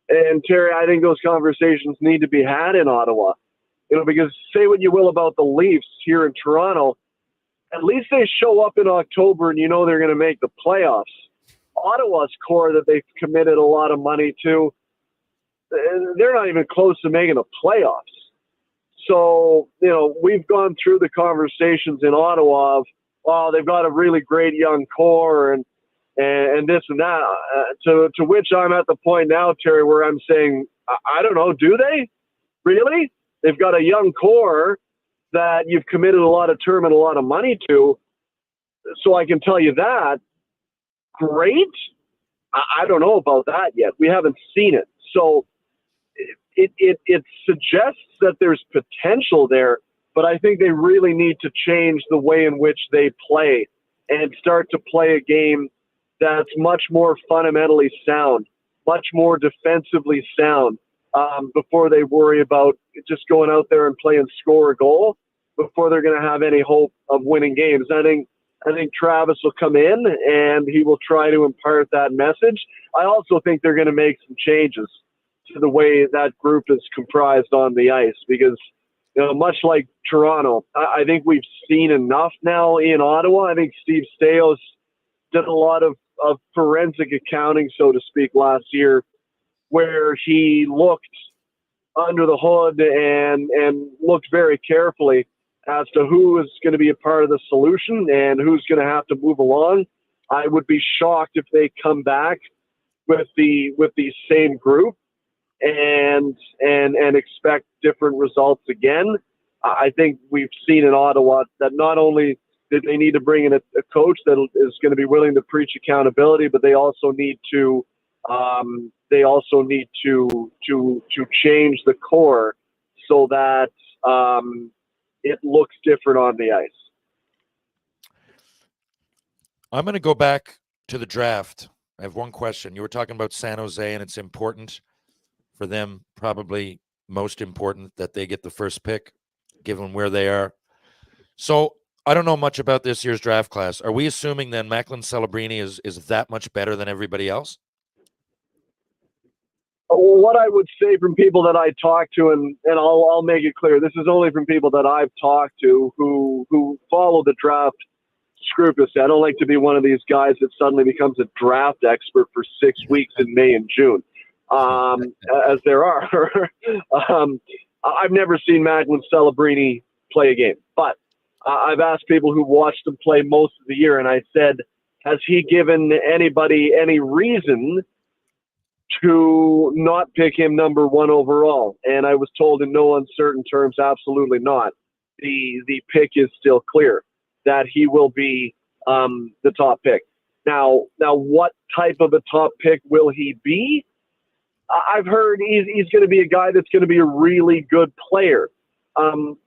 And Terry, I think those conversations need to be had in Ottawa. You know, because say what you will about the Leafs here in Toronto, at least they show up in October and you know they're going to make the playoffs. Ottawa's core that they've committed a lot of money to, they're not even close to making the playoffs. So, you know, we've gone through the conversations in Ottawa of, well, they've got a really great young core and this and that. To which I'm at the point now, Terry, where I'm saying, I don't know, do they? Really? They've got a young core that you've committed a lot of term and a lot of money to. So I can tell you that. Great. I don't know about that yet. We haven't seen it. So it suggests that there's potential there, but I think they really need to change the way in which they play and start to play a game that's much more fundamentally sound, much more defensively sound, before they worry about just going out there and playing score a goal before they're going to have any hope of winning games. I think Travis will come in and he will try to impart that message. I also think they're going to make some changes to the way that group is comprised on the ice because, you know, much like Toronto, I think we've seen enough now in Ottawa. I think Steve Staios did a lot of forensic accounting, so to speak, last year, where he looked under the hood and looked very carefully as to who is going to be a part of the solution and who's going to have to move along. I would be shocked if they come back with the same group. and expect different results again. I think we've seen in Ottawa that not only did they need to bring in a coach that is going to be willing to preach accountability, but they also need to change the core so that it looks different on the ice. I'm going to go back to the draft. I have one question. You were talking about San Jose, and it's important for them, probably most important, that they get the first pick, given where they are. So I don't know much about this year's draft class. Are we assuming then Macklin Celebrini is that much better than everybody else? What I would say from people that I talk to, and I'll make it clear, this is only from people that I've talked to who follow the draft scrupulously. I don't like to be one of these guys that suddenly becomes a draft expert for 6 weeks in May and June, as there are. I've never seen Macklin Celebrini play a game, but I've asked people who watched him play most of the year, and I said, has he given anybody any reason to not pick him number one overall? And I was told in no uncertain terms, absolutely not. The pick is still clear that he will be the top pick. Now, what type of a top pick will he be? I've heard he's going to be a guy that's going to be a really good player.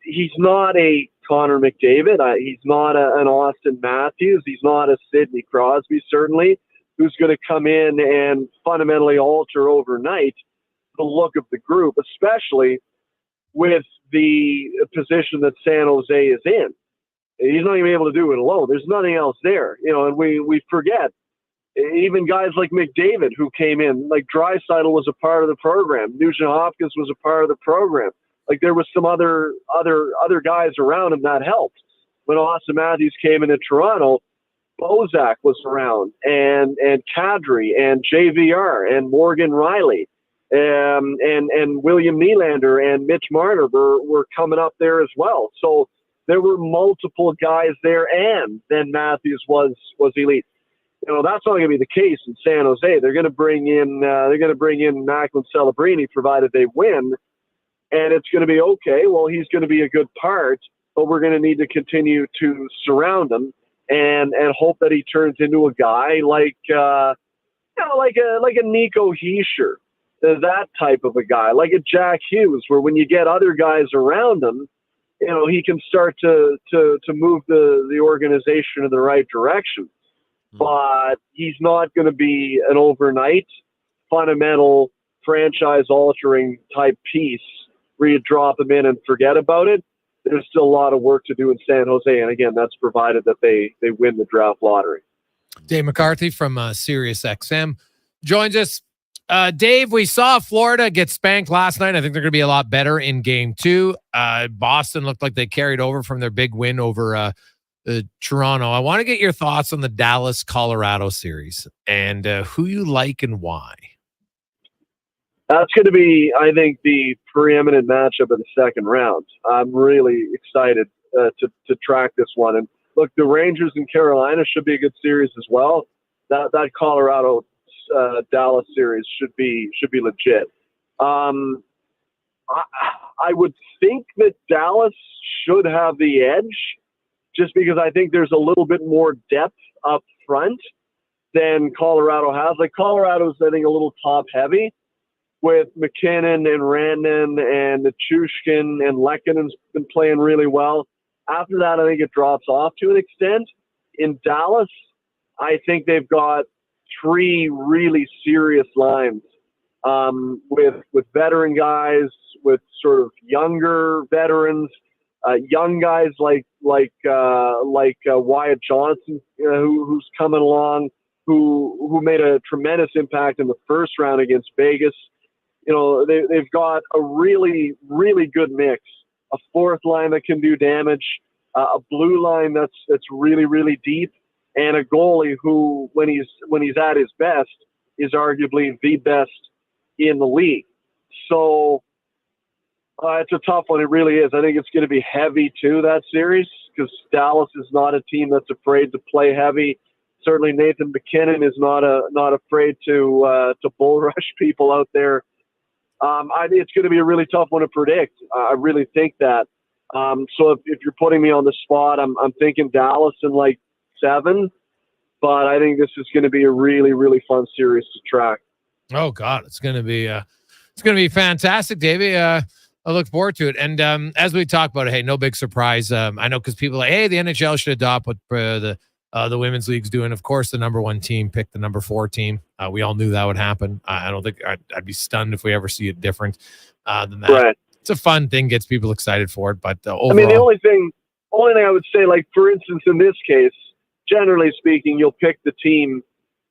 He's not a Connor McDavid. He's not an Austin Matthews. He's not a Sidney Crosby, certainly, who's going to come in and fundamentally alter overnight the look of the group, especially with the position that San Jose is in. He's not going to be able to do it alone. There's nothing else there. And we forget, even guys like McDavid who came in, like Draisaitl was a part of the program. Nugent-Hopkins was a part of the program. Like there was some other guys around him that helped. When Austin Matthews came into Toronto, Bozak was around, and Kadri, and JVR, and Morgan Riley, and William Nylander, and Mitch Marner were coming up there as well. So there were multiple guys there, and then Matthews was elite. That's not going to be the case in San Jose. They're going to bring in Macklin Celebrini, provided they win, and it's going to be okay. Well, he's going to be a good part, but we're going to need to continue to surround him and hope that he turns into a guy like a Nico Hischier, that type of a guy, like a Jack Hughes, where when you get other guys around him, he can start to move the organization in the right direction. But he's not going to be an overnight fundamental franchise-altering type piece where you drop him in and forget about it. There's still a lot of work to do in San Jose, and again, that's provided that they win the draft lottery. Dave McCarthy from SiriusXM joins us. Dave, we saw Florida get spanked last night. I think they're going to be a lot better in Game 2. Boston looked like they carried over from their big win over Toronto. I want to get your thoughts on the Dallas-Colorado series and who you like and why. That's going to be, I think, the preeminent matchup of the second round. I'm really excited to track this one. And look, the Rangers and Carolina should be a good series as well. That Colorado Dallas series should be legit. I would think that Dallas should have the edge, just because I think there's a little bit more depth up front than Colorado has. Like Colorado's, I think, a little top heavy with McKinnon and Rantanen and Nichushkin, and Lekkonen's been playing really well. After that, I think it drops off to an extent. In Dallas, I think they've got three really serious lines with veteran guys, with sort of younger veterans, young guys like Wyatt Johnson, who's coming along, who made a tremendous impact in the first round against Vegas. They've got a really, really good mix. A fourth line that can do damage, a blue line that's really, really deep, and a goalie who, when he's at his best, is arguably the best in the league. So it's a tough one. It really is. I think it's going to be heavy too, that series, because Dallas is not a team that's afraid to play heavy. Certainly, Nathan McKinnon is not afraid to bull rush people out there it's going to be a really tough one to predict. I really think that. So if you're putting me on the spot, I'm thinking Dallas in like 7, but I think this is going to be a really, really fun series to track. Oh God, it's going to be fantastic, Davey. I look forward to it. And as we talk about it, hey, no big surprise. I know because people are like, hey, the NHL should adopt what the women's league's doing. Of course, the number 1 team picked the number 4 team. We all knew that would happen. I don't think I'd be stunned if we ever see it different than that. Right. It's a fun thing, gets people excited for it. But overall, I mean, the only thing I would say, like for instance, in this case, generally speaking, you'll pick the team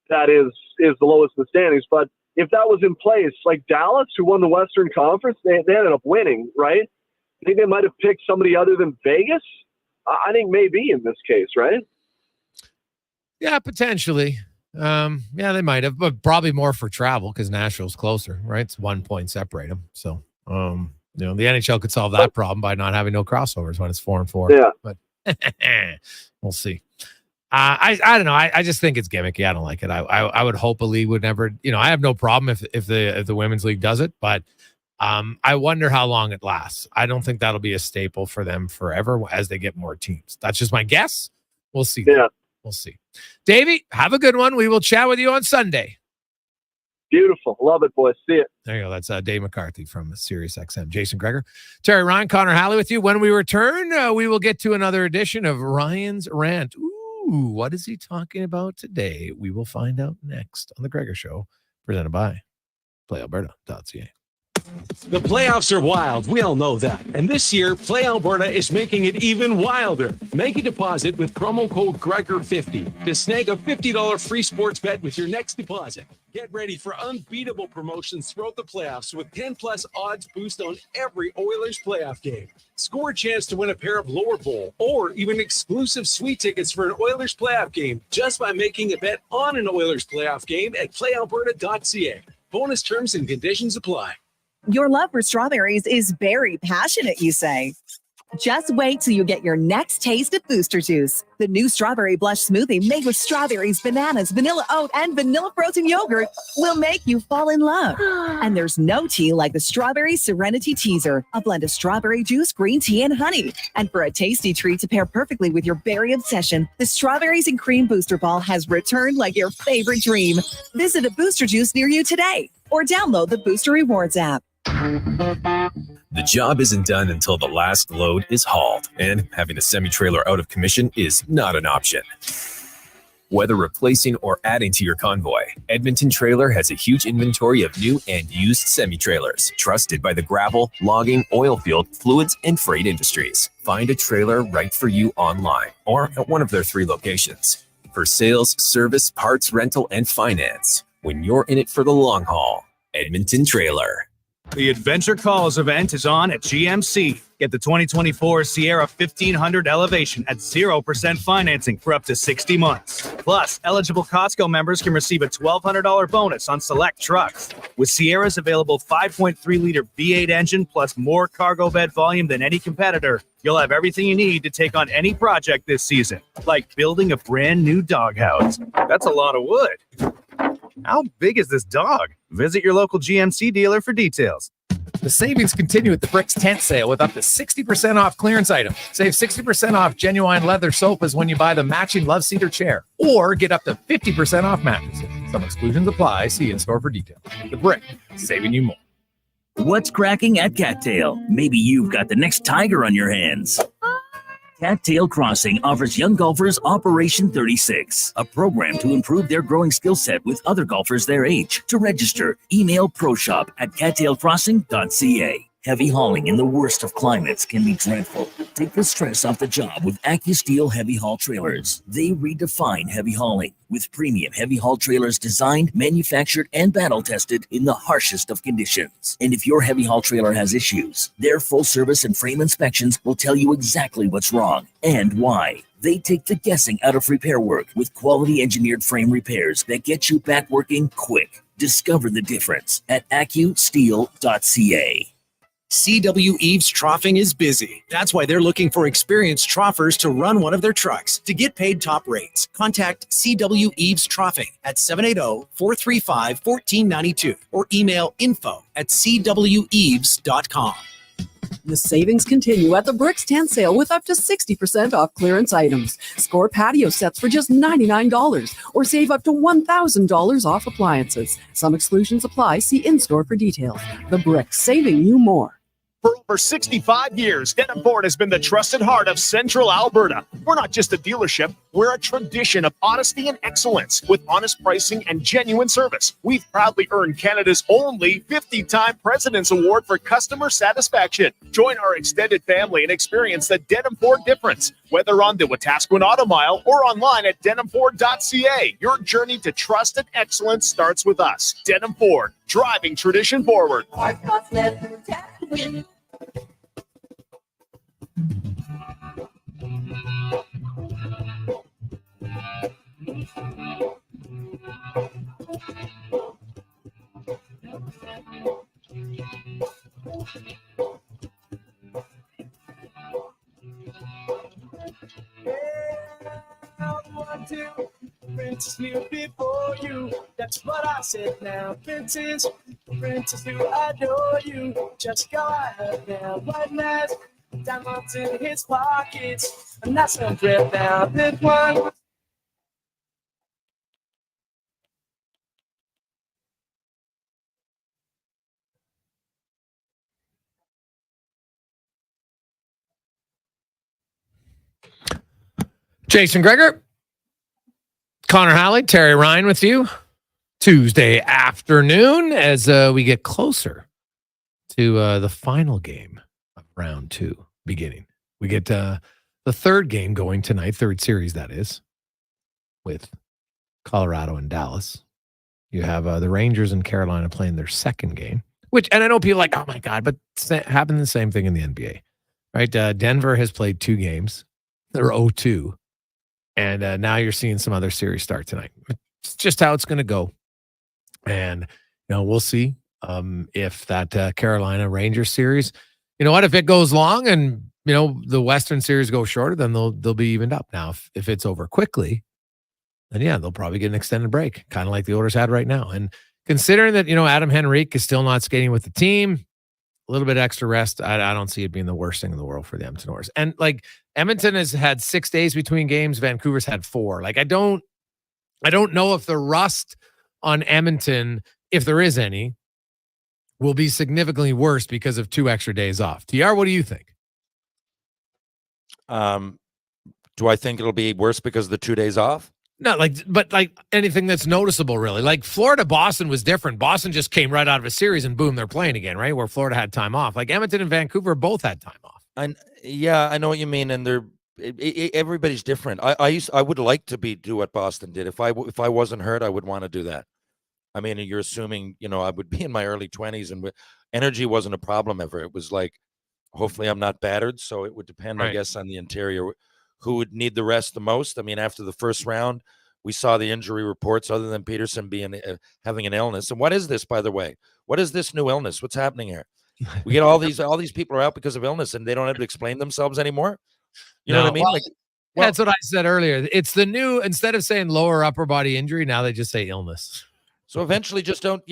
that is the lowest in the standings. But if that was in place, like Dallas, who won the Western Conference, they ended up winning, right? I think they might have picked somebody other than Vegas. I think maybe in this case, right? Yeah, potentially. Yeah, they might have, but probably more for travel because Nashville's closer, right? It's 1 point separate them. So, the NHL could solve that problem by not having no crossovers when it's 4-4. Yeah, but we'll see. I don't know. I just think it's gimmicky. I don't like it. I would hope a league would never. I have no problem if the women's league does it, but I wonder how long it lasts. I don't think that'll be a staple for them forever as they get more teams. That's just my guess. We'll see. Yeah, we'll see. Davey, have a good one. We will chat with you on Sunday. Beautiful. Love it, boys. See it. There you go. That's Dave McCarthy from Sirius XM. Jason Gregor, Terry Ryan, Connor Halley with you. When we return, we will get to another edition of Ryan's Rant. Ooh, what is he talking about today? We will find out next on The Gregor Show, presented by PlayAlberta.ca. The playoffs are wild. We all know that. And this year, Play Alberta is making it even wilder. Make a deposit with promo code Gregor50 to snag a $50 free sports bet with your next deposit. Get ready for unbeatable promotions throughout the playoffs with 10+ odds boost on every Oilers playoff game. Score a chance to win a pair of lower bowl or even exclusive sweet tickets for an Oilers playoff game just by making a bet on an Oilers playoff game at playalberta.ca. Bonus terms and conditions apply. Your love for strawberries is very passionate, you say. Just wait till you get your next taste of Booster Juice. The new strawberry blush smoothie made with strawberries, bananas, vanilla oat, and vanilla frozen yogurt will make you fall in love. And there's no tea like the Strawberry Serenity Teaser, a blend of strawberry juice, green tea, and honey. And for a tasty treat to pair perfectly with your berry obsession, the Strawberries and Cream Booster Ball has returned like your favorite dream. Visit a Booster Juice near you today or download the Booster Rewards app. The job isn't done until the last load is hauled, and having a semi-trailer out of commission is not an option. Whether replacing or adding to your convoy, Edmonton Trailer has a huge inventory of new and used semi-trailers, trusted by the gravel, logging, oil field, fluids, and freight industries. Find a trailer right for you online or at one of their 3 locations. For sales, service, parts, rental, and finance, when you're in it for the long haul, Edmonton Trailer. The Adventure Calls event is on at GMC. Get the 2024 Sierra 1500 Elevation at 0% financing for up to 60 months. Plus, eligible Costco members can receive a $1,200 bonus on select trucks. With Sierra's available 5.3-liter V8 engine plus more cargo bed volume than any competitor, you'll have everything you need to take on any project this season, like building a brand new doghouse. That's a lot of wood. How big is this dog? Visit your local GMC dealer for details. The savings continue at the Bricks tent sale with up to 60% off clearance items. Save 60% off genuine leather sofas when you buy the matching Love Cedar chair, or get up to 50% off mattresses. Some exclusions apply. See in-store for details. The Brick, saving you more. What's cracking at Cattail? Maybe you've got the next tiger on your hands. Cattail Crossing offers young golfers Operation 36, a program to improve their growing skill set with other golfers their age. To register, email proshop@cattailcrossing.ca. Heavy hauling in the worst of climates can be dreadful. Take the stress off the job with AccuSteel Heavy Haul Trailers. They redefine heavy hauling with premium heavy haul trailers designed, manufactured, and battle tested in the harshest of conditions. And if your heavy haul trailer has issues, their full service and frame inspections will tell you exactly what's wrong and why. They take the guessing out of repair work with quality engineered frame repairs that get you back working quick. Discover the difference at AccuSteel.ca. CW Eves Troughing is busy. That's why they're looking for experienced troughers to run one of their trucks. To get paid top rates, contact CW Eves Troughing at 780-435-1492 or email info@cweves.com. The savings continue at the Bricks Tent Sale with up to 60% off clearance items. Score patio sets for just $99 or save up to $1,000 off appliances. Some exclusions apply. See in-store for details. The Bricks, saving you more. For over 65 years, Denim Ford has been the trusted heart of Central Alberta. We're not just a dealership, we're a tradition of honesty and excellence. With honest pricing and genuine service, we've proudly earned Canada's only 50-time President's Award for customer satisfaction. Join our extended family and experience the Denim Ford difference. Whether on the Wetaskiwin Auto Mile or online at denimford.ca, your journey to trust and excellence starts with us. Denim Ford, driving tradition forward. Princess knew before you. That's what I said now. Princess knew I adore you. Just go ahead now. White mask, diamonds in his pockets. And that's no drip now. This one. Jason Gregor, Connor Halley, Terry Ryan with you Tuesday afternoon as we get closer to the final game of round 2 beginning. We get the third game going tonight, third series that is, with Colorado and Dallas. You have the Rangers and Carolina playing their second game, and I know people are like, oh my God, but happened the same thing in the NBA, right? Denver has played 2 games. They're 0-2. And now you're seeing some other series start tonight. It's just how it's going to go. And, we'll see if that Carolina Rangers series, if it goes long and, the Western series goes shorter, then they'll be evened up. Now, if it's over quickly, then yeah, they'll probably get an extended break, kind of like the Oilers had right now. And considering that, Adam Henrique is still not skating with the team, a little bit extra rest, I don't see it being the worst thing in the world for the Edmonton Oilers. And Edmonton has had 6 days between games. Vancouver's had 4. I don't know if the rust on Edmonton, if there is any, will be significantly worse because of 2 extra days off. TR, what do you think? Do I think it'll be worse because of the 2 days off? No, but anything that's noticeable, really. Like Florida-Boston was different. Boston just came right out of a series and boom, they're playing again, right? Where Florida had time off. Edmonton and Vancouver both had time off. Yeah, I know what you mean, and everybody's different. I would like to do what Boston did. If I wasn't hurt, I would want to do that. I mean, you're assuming, I would be in my early 20s, and energy wasn't a problem ever. It was like, hopefully I'm not battered, so it would depend, right, I guess, on the interior, who would need the rest the most. I mean, after the first round, we saw the injury reports, other than Peterson having an illness. And what is this, by the way? What is this new illness? What's happening here? We get all these people are out because of illness, and they don't have to explain themselves anymore. You know what I mean? That's what I said earlier. It's the new, instead of saying lower upper body injury, now they just say illness. So eventually just don't,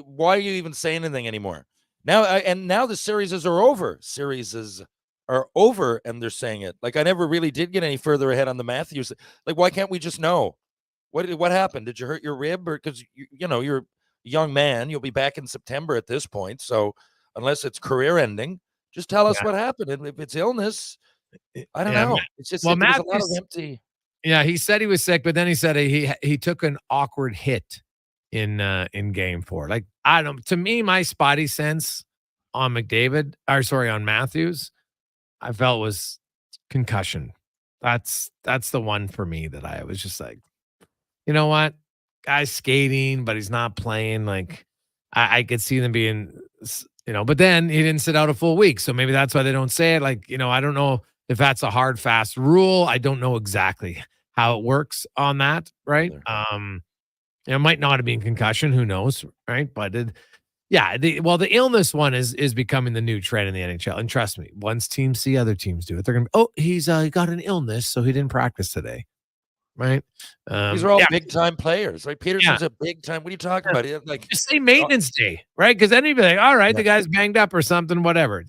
why are you even saying anything anymore? Now the series are over. Series are over, and they're saying it. I never really did get any further ahead on the Matthews. Why can't we just know? What happened? Did you hurt your rib? Or because you're a young man, you'll be back in September at this point. So unless it's career ending, just tell us what happened. And if it's illness, I don't know. It's just there's a lot of empty. Yeah, he said he was sick, but then he said he took an awkward hit in game 4. To me, my spotty sense on on Matthews, I felt was concussion. That's the one for me that I was just like, you know what? Guy's skating, but he's not playing. I could see them being, but then he didn't sit out a full week. So maybe that's why they don't say it. I don't know if that's a hard, fast rule. I don't know exactly how it works on that. Right. It might not have been concussion. Who knows? Right. But Yeah, the illness one is becoming the new trend in the NHL. And trust me, once teams see other teams do it, they're going to, oh, he's got an illness, so he didn't practice today. Right? These are all big time players, right? Peterson's a big time. What are you talking about? Like, just say maintenance day, right? Because then you'd be like, all right, the guy's banged up or something, whatever.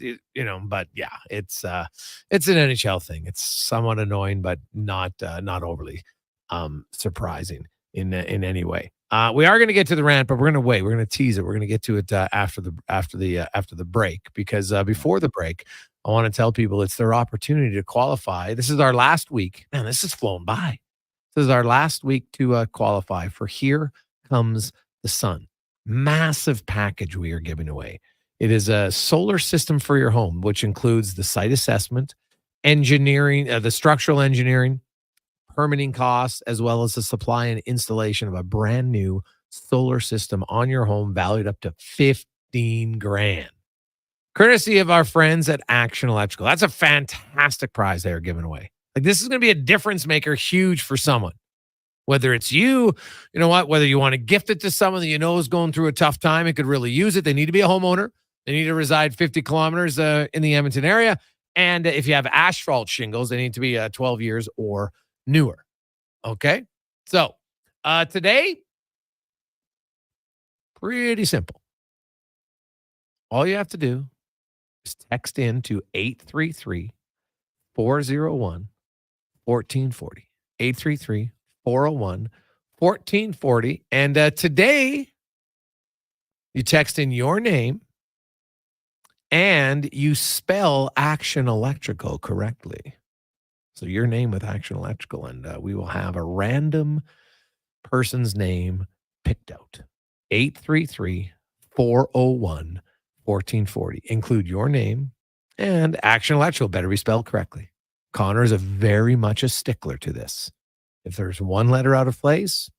But yeah, it's an NHL thing. It's somewhat annoying, but not overly surprising in any way. We are going to get to the rant, but we're going to wait. We're going to tease it. We're going to get to it after the break, because before the break, I want to tell people it's their opportunity to qualify. This is our last week. Man, this has flown by. This is our last week to qualify for Here Comes the Sun. Massive package we are giving away. It is a solar system for your home, which includes the site assessment, engineering, the structural engineering, permitting costs, as well as the supply and installation of a brand new solar system on your home valued up to $15,000. Courtesy of our friends at Action Electrical. That's a fantastic prize they are giving away. Like, this is going to be a difference maker, huge for someone. Whether it's you know what, whether you want to gift it to someone that you know is going through a tough time and could really use it. They need to be a homeowner. They need to reside 50 kilometers in the Edmonton area. And if you have asphalt shingles, they need to be 12 years or newer. Okay? So today, pretty simple. All you have to do is text in to 833-401-1440. 833-401-1440. And today, you text in your name and you spell Action Electrical correctly. So your name with Action Electrical, and we will have a random person's name picked out. 833-401-1440. Include your name, and Action Electrical better be spelled correctly. Connor is very much a stickler to this. If there's one letter out of place,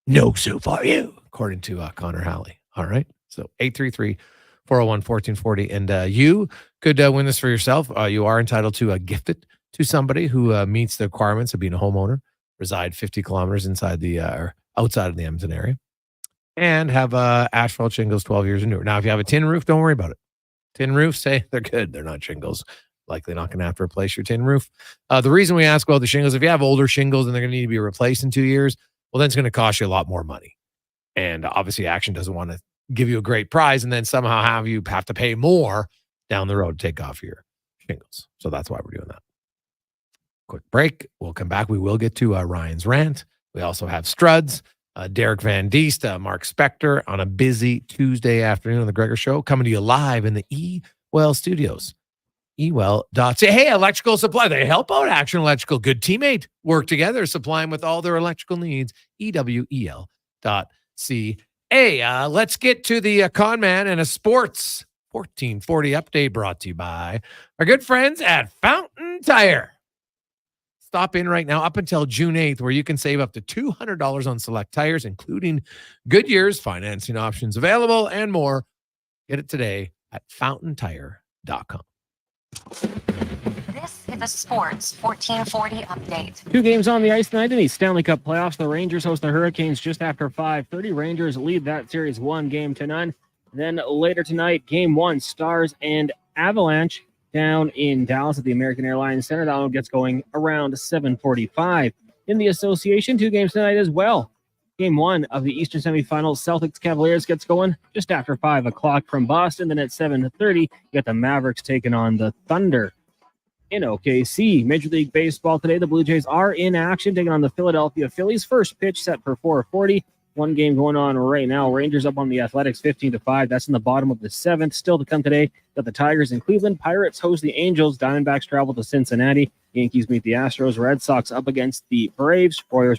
no soup for you, according to Connor Halley. All right. So 833-401-1440. And you could win this for yourself. You are entitled to gift it to somebody who meets the requirements of being a homeowner, reside 50 kilometers inside or outside of the Edmonton area, and have asphalt shingles 12 years or newer. Now, if you have a tin roof, don't worry about it. Tin roofs, say they're good. They're not shingles. Likely not going to have to replace your tin roof. The reason we ask about the shingles, if you have older shingles and they're going to need to be replaced in 2 years, well, then it's going to cost you a lot more money. And obviously, Action doesn't want to give you a great prize and then somehow have to pay more down the road to take off your shingles. So that's why we're doing that. Quick break. We'll come back. We will get to Ryan's rant. We also have Struds, Derek Van Diest, Mark Spector on a busy Tuesday afternoon on the Gregor Show, coming to you live in the E-Well studios. Ewell.ca. Hey, electrical supply. They help out Action Electrical. Good teammate. Work together, supply them with all their electrical needs. EWEL.ca. Let's get to the con man and a sports 1440 update brought to you by our good friends at Fountain Tire. Stop in right now up until June 8th, where you can save up to $200 on select tires, including Goodyear's financing options available and more. Get it today at fountaintire.com. This is a sports 1440 update. 2 games on the ice tonight in the Stanley Cup playoffs. The Rangers host the Hurricanes just after 5:30. Rangers lead that series 1-0. Then later tonight, game 1, Stars and Avalanche down in Dallas at the American Airlines Center. That one gets going around 7:45. In the association, 2 games tonight as well. Game 1 of the Eastern semifinals, Celtics-Cavaliers gets going just after 5 o'clock from Boston. Then at 7:30, you got the Mavericks taking on the Thunder in OKC. Major League Baseball today, the Blue Jays are in action, taking on the Philadelphia Phillies. First pitch set for 4:40. One game going on right now. Rangers up on the Athletics 15-5. That's in the bottom of the 7th. Still to come today, got the Tigers in Cleveland. Pirates host the Angels. Diamondbacks travel to Cincinnati. Yankees meet the Astros. Red Sox up against the Braves. Royals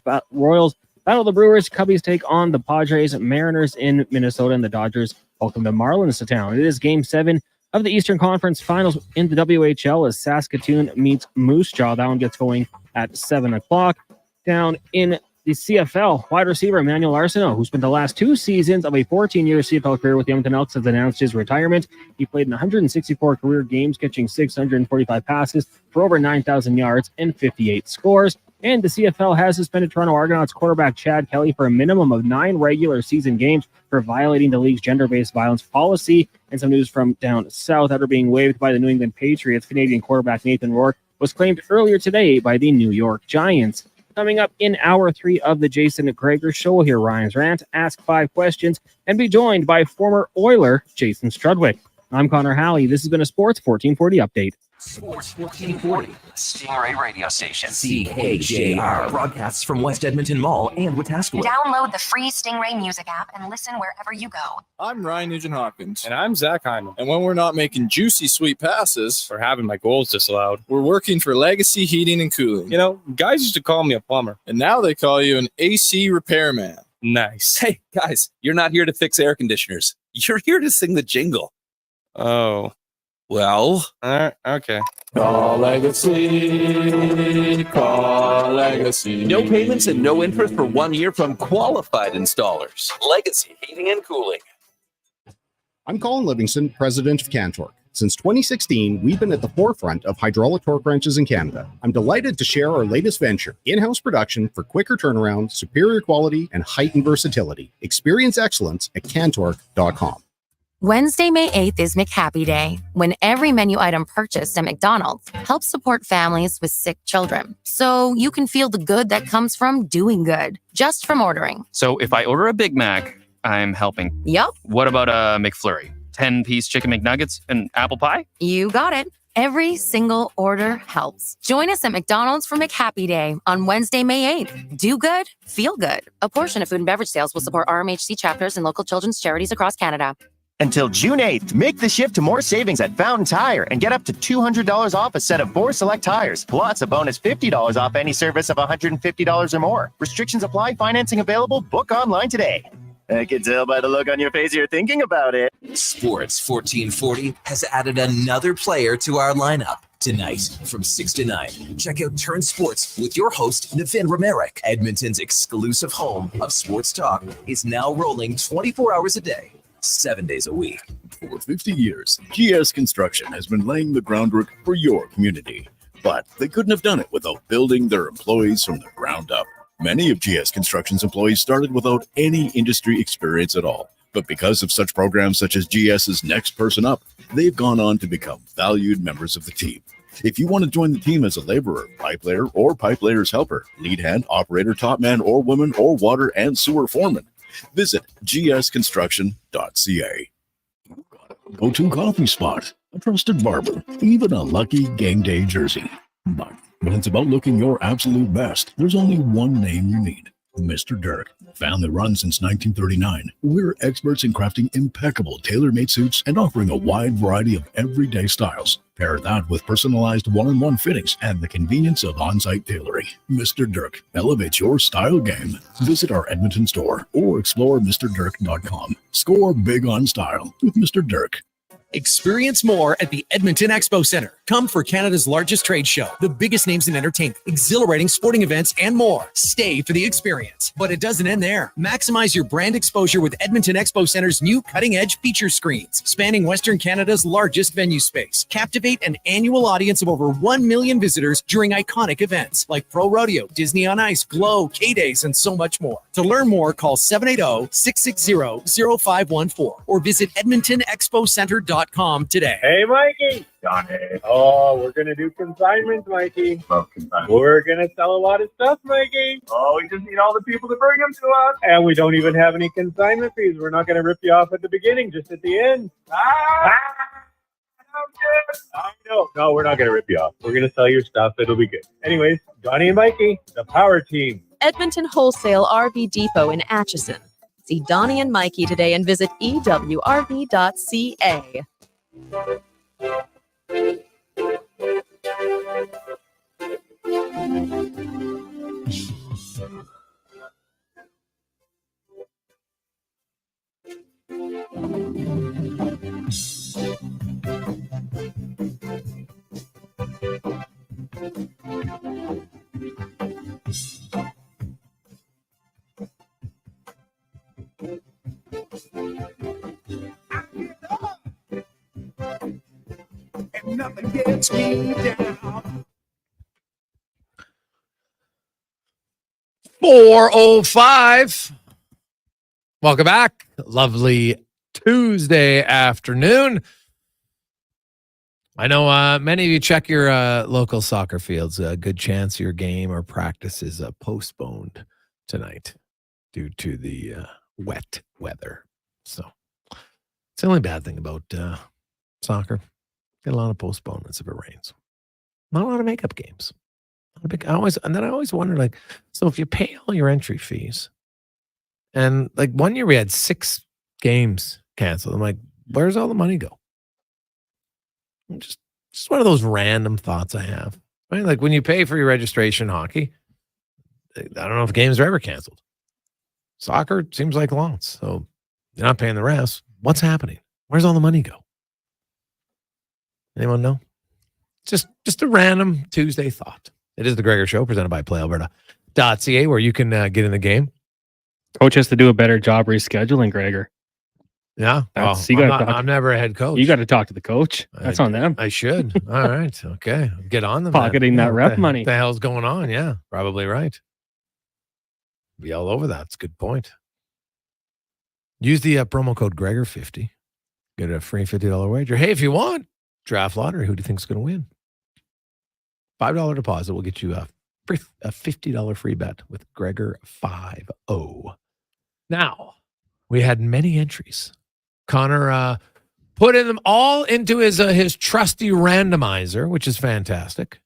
battle the Brewers. Cubbies take on the Padres. Mariners in Minnesota, and the Dodgers welcome the Marlins to town. It is Game 7 of the Eastern Conference Finals in the WHL as Saskatoon meets Moose Jaw. That one gets going at 7 o'clock. Down in the CFL, wide receiver Emmanuel Arsenault, who spent the last 2 seasons of a 14-year CFL career with the Edmonton Elks, has announced his retirement. He played in 164 career games, catching 645 passes for over 9,000 yards and 58 scores. And the CFL has suspended Toronto Argonauts quarterback Chad Kelly for a minimum of 9 regular season games for violating the league's gender-based violence policy. And some news from down south after being waived by the New England Patriots. Canadian quarterback Nathan Rourke was claimed earlier today by the New York Giants. Coming up in hour 3 of the Jason Gregor Show, we'll hear Ryan's Rant, ask 5 questions, and be joined by former Oiler Jason Strudwick. I'm Connor Halley. This has been a Sports 1440 update. Sports 1440, Stingray Radio Station. CKJR broadcasts from West Edmonton Mall and Wetaskiwin. Download the free Stingray music app and listen wherever you go. I'm Ryan Nugent-Hopkins. And I'm Zach Hyman. And when we're not making juicy sweet passes or having my goals disallowed, we're working for Legacy Heating and Cooling. You know, guys used to call me a plumber. And now they call you an AC repairman. Nice. Hey, guys, you're not here to fix air conditioners. You're here to sing the jingle. Oh. Well, okay. Call Legacy, call Legacy. No payments and no interest for 1 year from qualified installers. Legacy Heating and Cooling. I'm Colin Livingston, president of Cantork. Since 2016, we've been at the forefront of hydraulic torque wrenches in Canada. I'm delighted to share our latest venture, in-house production for quicker turnaround, superior quality, and heightened versatility. Experience excellence at cantork.com. Wednesday, May 8th is McHappy Day, when every menu item purchased at McDonald's helps support families with sick children. So you can feel the good that comes from doing good, just from ordering. So if I order a Big Mac, I'm helping. Yup. What about a McFlurry? 10-piece chicken McNuggets and apple pie? You got it. Every single order helps. Join us at McDonald's for McHappy Day on Wednesday, May 8th. Do good, feel good. A portion of food and beverage sales will support RMHC chapters and local children's charities across Canada. Until June 8th, make the shift to more savings at Fountain Tire and get up to $200 off a set of 4 select tires, plus a bonus $50 off any service of $150 or more. Restrictions apply. Financing available. Book online today. I can tell by the look on your face you're thinking about it. Sports 1440 has added another player to our lineup. Tonight, from 6 to 9, check out Turn Sports with your host, Navin Romerick. Edmonton's exclusive home of sports talk is now rolling 24 hours a day, 7 days a week. For 50 years, GS Construction has been laying the groundwork for your community. But they couldn't have done it without building their employees from the ground up. Many of GS Construction's employees started without any industry experience at all. But because of such programs such as GS's Next Person Up, they've gone on to become valued members of the team. If you want to join the team as a laborer, pipe layer, or pipe layer's helper, lead hand, operator, top man, or woman, or water and sewer foreman, visit gsconstruction.ca. Go-to coffee spot, a trusted barber, even a lucky game day jersey. But when it's about looking your absolute best, there's only one name you need. Mr. Dirk. Family run since 1939, we're experts in crafting impeccable tailor-made suits and offering a wide variety of everyday styles. Pair that with personalized one-on-one fittings and the convenience of on-site tailoring. Mr. Dirk elevates your style game. Visit our Edmonton store or explore MrDirk.com. Score big on style with Mr. Dirk. Experience more at the Edmonton Expo Center. Come for Canada's largest trade show, the biggest names in entertainment, exhilarating sporting events, and more. Stay for the experience. But it doesn't end there. Maximize your brand exposure with Edmonton Expo Center's new cutting-edge feature screens, spanning Western Canada's largest venue space. Captivate an annual audience of over 1 million visitors during iconic events like Pro Rodeo, Disney on Ice, Glow, K-Days, and so much more. To learn more, call 780-660-0514 or visit EdmontonExpoCenter.com today. Hey, Mikey. Johnny. Oh, we're going to do consignments, Mikey. We're going to sell a lot of stuff, Mikey. Oh, we just need all the people to bring them to us. And we don't even have any consignment fees. We're not going to rip you off at the beginning, just at the end. No, we're not going to rip you off. We're going to sell your stuff. It'll be good. Anyways, Johnny and Mikey, the power team. Edmonton Wholesale RV Depot in Atchison. See Donnie and Mikey today and visit ewrv.ca. And nothing gets me down. 4:05. Welcome back. Lovely Tuesday afternoon. I know many of you check your local soccer fields. A good chance your game or practice is postponed tonight due to the wet weather. So it's the only bad thing about soccer. Get a lot of postponements if it rains. Not a lot of makeup games. I always wonder, like, so if you pay all your entry fees, and like one year we had 6 games canceled. I'm like, where's all the money go? Just one of those random thoughts I have. Right? Like when you pay for your registration hockey, I don't know if games are ever canceled. Soccer seems like loans. So you're not paying the rest. What's happening? Where's all the money go? Anyone know? Just a random Tuesday thought. It is the Gregor Show presented by PlayAlberta.ca where you can get in the game. Coach has to do a better job rescheduling, Gregor. Yeah. I'm never a head coach. You got to talk to the coach. That's on them. I should. All right. Okay. Get on them. Pocketing that rep money. What the hell's going on? Yeah. Probably right. Be all over that. It's a good point. Use the promo code Gregor50. Get a free $50 wager. Hey, if you want, draft lottery. Who do you think is going to win? $5 deposit will get you a $50 free bet with Gregor 50. Now, we had many entries. Connor put in them all into his trusty randomizer, which is fantastic,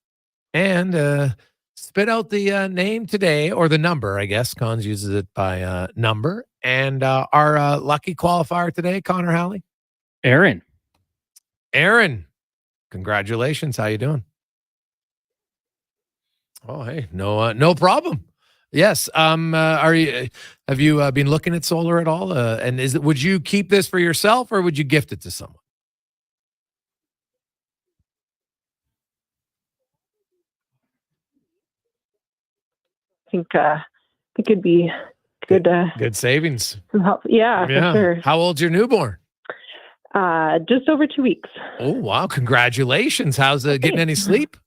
and spit out the name today, or the number, I guess. Cons uses it by number. And our lucky qualifier today, Connor Halley? Aaron, congratulations. How you doing? Oh, hey, no problem. Yes. Have you been looking at solar at all? And would you keep this for yourself or would you gift it to someone? I think it'd be good. Good savings. Some help. Yeah, for sure. How old's your newborn? Just over 2 weeks. Oh, wow. Congratulations. How's getting any sleep?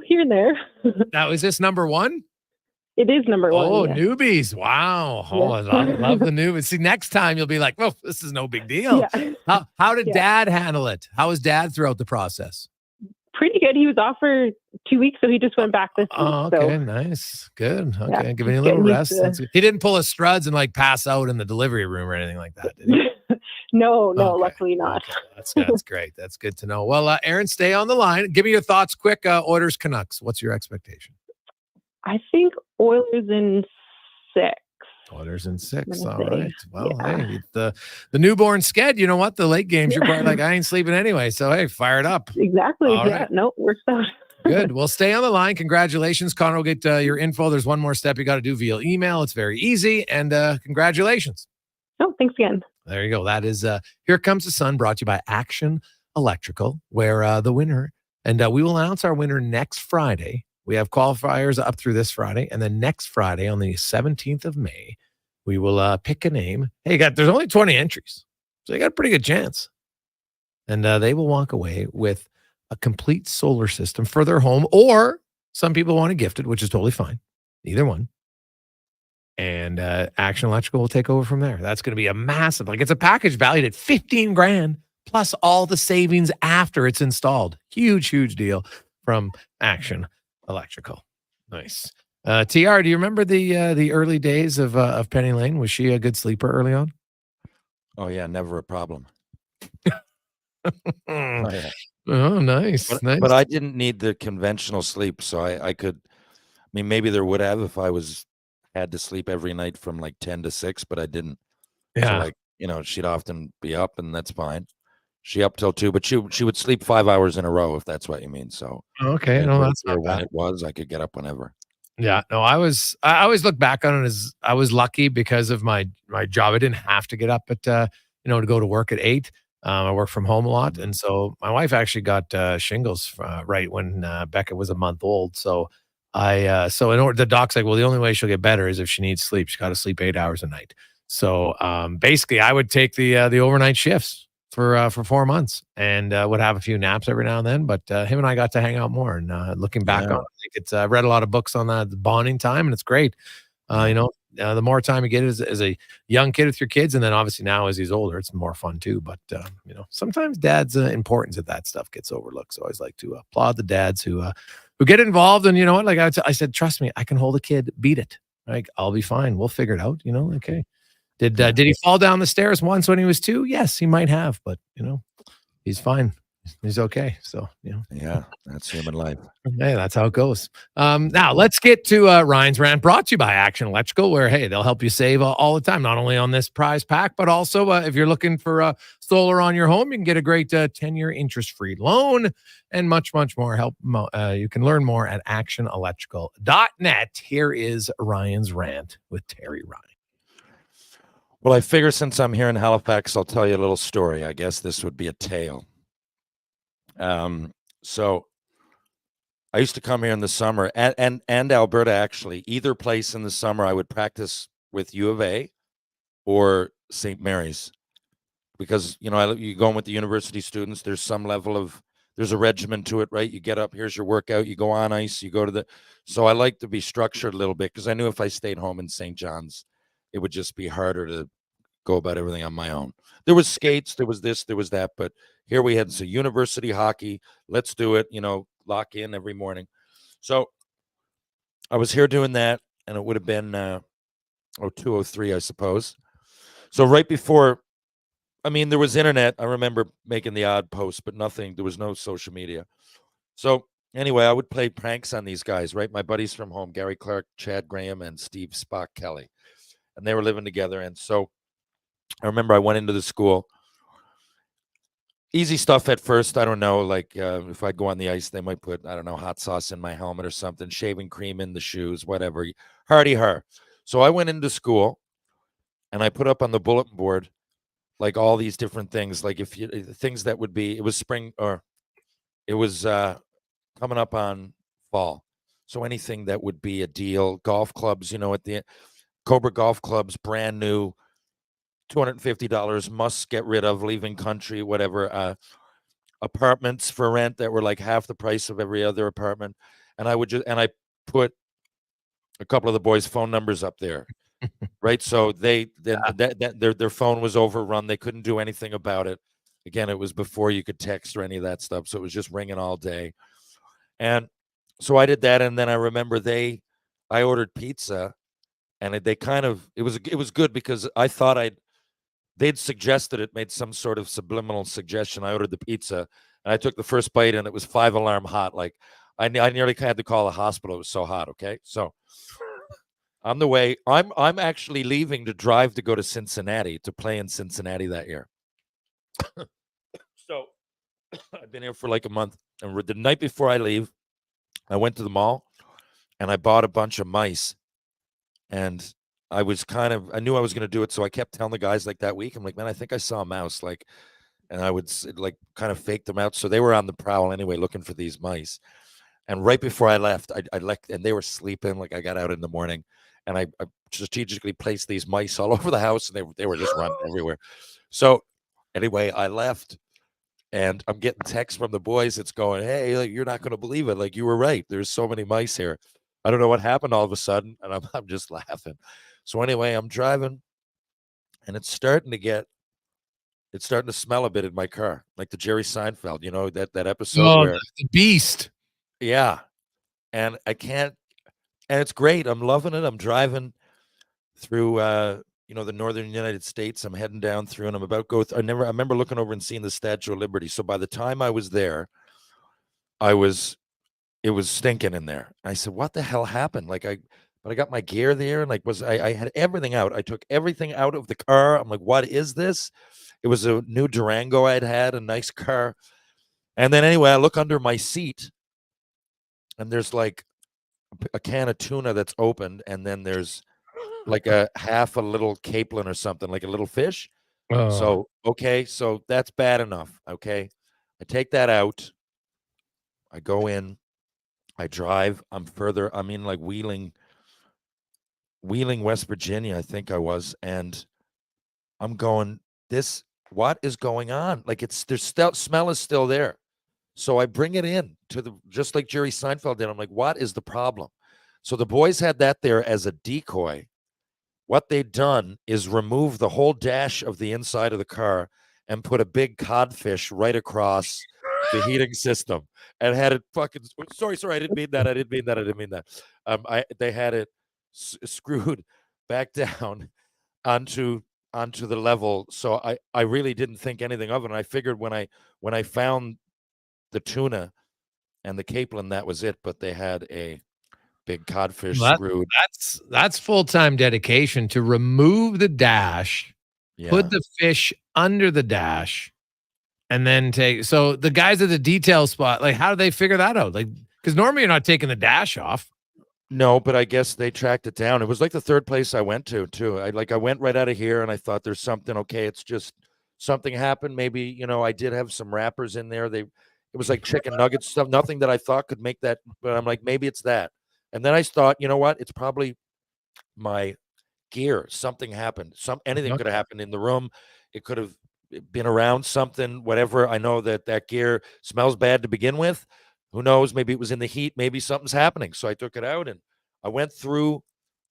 Here and there. Now, is this number 1? It is number 1. Oh, yeah. Newbies. Wow. Oh, Yeah. I love the newbies. See, next time you'll be like, well, this is no big deal. Yeah. How did Dad handle it? How was Dad throughout the process? Pretty good. He was off for 2 weeks, so he just went back this week. Oh, okay. So. Nice. Good. Okay. Yeah, Giving you a little getting rest. used to- He didn't pull his struds and like pass out in the delivery room or anything like that, did he? No, luckily not. Okay. That's great. That's good to know. Well, Aaron, stay on the line. Give me your thoughts quick. Oilers-Canucks. What's your expectation? I think Oilers in 6. Oilers in 6. I'm All gonna say, right. Well, yeah. hey, the newborn sked. You know what? The late games, you're probably like, I ain't sleeping anyway. So, hey, fire it up. Exactly. All Yeah. right. No, works out. Good. Well, stay on the line. Congratulations. Connor will get your info. There's one more step you got to do via email. It's very easy. And congratulations. Oh, thanks again. There you go. That is Here Comes the Sun, brought to you by Action Electrical, where the winner, and we will announce our winner next Friday. We have qualifiers up through this Friday. And then next Friday on the 17th of May, we will pick a name. Hey, there's only 20 entries. So you got a pretty good chance. And they will walk away with a complete solar system for their home, or some people want to gift it, which is totally fine. Either one. And Action Electrical will take over from there. That's going to be a massive, it's a package valued at $15,000 plus all the savings after it's installed. Huge, huge deal from Action Electrical. Nice. TR, do you remember the early days of Penny Lane? Was she a good sleeper early on? Oh yeah, never a problem. Oh, yeah. Oh, nice. But I didn't need the conventional sleep, so I could. I mean, maybe there would have if I had to sleep every night from like 10 to 6, but I didn't. Yeah. So she'd often be up, and that's fine. She up till 2, but she would sleep 5 hours in a row, if that's what you mean. So okay, no, that's not when bad. it was. I could get up whenever. Yeah, no, I always look back on it as I was lucky because of my job. I didn't have to get up at to go to work at 8. I work from home a lot, and so my wife actually got shingles right when Becca was a month old. So the doc's like, well, the only way she'll get better is if she needs sleep. She's got to sleep 8 hours a night. So basically, I would take the overnight shifts. for 4 months, and would have a few naps every now and then. But him and I got to hang out more. And looking back on it, I think it's read a lot of books on the bonding time, and it's great. The more time you get as a young kid with your kids, and then obviously now as he's older, it's more fun too. But sometimes dad's importance of that stuff gets overlooked. So I always like to applaud the dads who get involved. And you know what? Like I said, trust me, I can hold a kid, beat it. Like, I'll be fine. We'll figure it out. Okay. Did he fall down the stairs once when he was 2? Yes, he might have, but he's fine. He's okay. So, Yeah, that's human life. Hey, that's how it goes. Now let's get to Ryan's rant, brought to you by Action Electrical, where, hey, they'll help you save all the time, not only on this prize pack, but also if you're looking for solar on your home, you can get a great 10-year interest-free loan and much, much more help. You can learn more at actionelectrical.net. Here is Ryan's rant with Terry Ryan. Well, I figure since I'm here in Halifax, I'll tell you a little story. I guess this would be a tale. So I used to come here in the summer and Alberta, actually. Either place in the summer, I would practice with U of A or St. Mary's, because, you go in with the university students. There's some level of, there's a regimen to it, right? You get up, here's your workout, you go on ice, you go to so I like to be structured a little bit, because I knew if I stayed home in St. John's, it would just be harder to go about everything on my own. There was skates, there was this, there was that, but here we had university hockey. Let's do it, lock in every morning. So I was here doing that, and it would have been 203, I suppose. So right before, there was internet. I remember making the odd post, but nothing. There was no social media. So anyway, I would play pranks on these guys, right? My buddies from home, Gary Clark, Chad Graham, and Steve Spock Kelly. And they were living together. And so I remember I went into the school. Easy stuff at first. I don't know, like if I go on the ice, they might put, I don't know, hot sauce in my helmet or something, shaving cream in the shoes, whatever. Hardy-har. So I went into school, and I put up on the bulletin board, like, all these different things, like things that would be, it was spring, or it was coming up on fall. So anything that would be a deal, golf clubs, at the Cobra golf clubs, brand new, $250, must get rid of, leaving country, whatever. Apartments for rent that were like half the price of every other apartment. And I put a couple of the boys' phone numbers up there, right? So their phone was overrun. They couldn't do anything about it. Again, it was before you could text or any of that stuff. So it was just ringing all day. And so I did that. And then I remember I ordered pizza, and it was good, because I thought they'd suggested it, made some sort of subliminal suggestion. I ordered the pizza, and I took the first bite, and it was 5-alarm hot. Like, I nearly had to call a hospital. It was so hot. Okay. So on the way, I'm actually leaving to drive to go to Cincinnati to play in Cincinnati that year. So I've been here for like a month, and the night before I leave, I went to the mall, and I bought a bunch of mice, and I knew I was going to do it. So I kept telling the guys, like, that week, I'm like, man, I think I saw a mouse, like, and I would like kind of fake them out. So they were on the prowl anyway, looking for these mice. And right before I left, I left, and they were sleeping. Like, I got out in the morning, and I strategically placed these mice all over the house, and they were just running everywhere. So anyway, I left, and I'm getting texts from the boys. It's going, hey, like, you're not going to believe it. Like, you were right. There's so many mice here. I don't know what happened all of a sudden, and I'm just laughing. So anyway, I'm driving, and it's starting to smell a bit in my car, like the Jerry Seinfeld, that episode where the beast. Yeah. And I can't, and it's great. I'm loving it. I'm driving through, the northern United States. I'm heading down through, and I'm about to go. I remember looking over and seeing the Statue of Liberty. So by the time I was there, it was stinking in there. I said, what the hell happened? But I got my gear there, and I had everything out. I took everything out of the car. I'm like, what is this? It was a new Durango I'd had, a nice car. And then anyway, I look under my seat, and there's like a can of tuna that's opened, and then there's like a half a little capelin or something, like a little fish. Oh. So, okay, so that's bad enough. Okay. I take that out. I go in. I drive. I'm in like Wheeling, West Virginia, I think I was. And I'm going, what is going on? Like smell is still there. So I bring it in just like Jerry Seinfeld did. I'm like, what is the problem? So the boys had that there as a decoy. What they'd done is remove the whole dash of the inside of the car and put a big codfish right across the heating system and had it fucking. Sorry, I didn't mean that. They had it screwed back down onto the level. So I really didn't think anything of it. And I figured when I found the tuna and the capelin, that was it. But they had a big codfish screwed. That's full-time dedication to remove the dash, put the fish under the dash, and then take. So the guys at the detail spot, like, how do they figure that out? Like, because normally you're not taking the dash off. No, but I guess they tracked it down. It was like the third place I went to too. I went right out of here and I thought there's something. Okay, it's just something happened. Maybe, I did have some wrappers in there. It was like chicken nuggets stuff. Nothing that I thought could make that. But I'm like, maybe it's that. And then I thought, you know what? It's probably my gear. Something happened. Anything could have happened in the room. It could have been around something, whatever. I know that gear smells bad to begin with. Who knows? Maybe it was in the heat. Maybe something's happening. So I took it out and I went through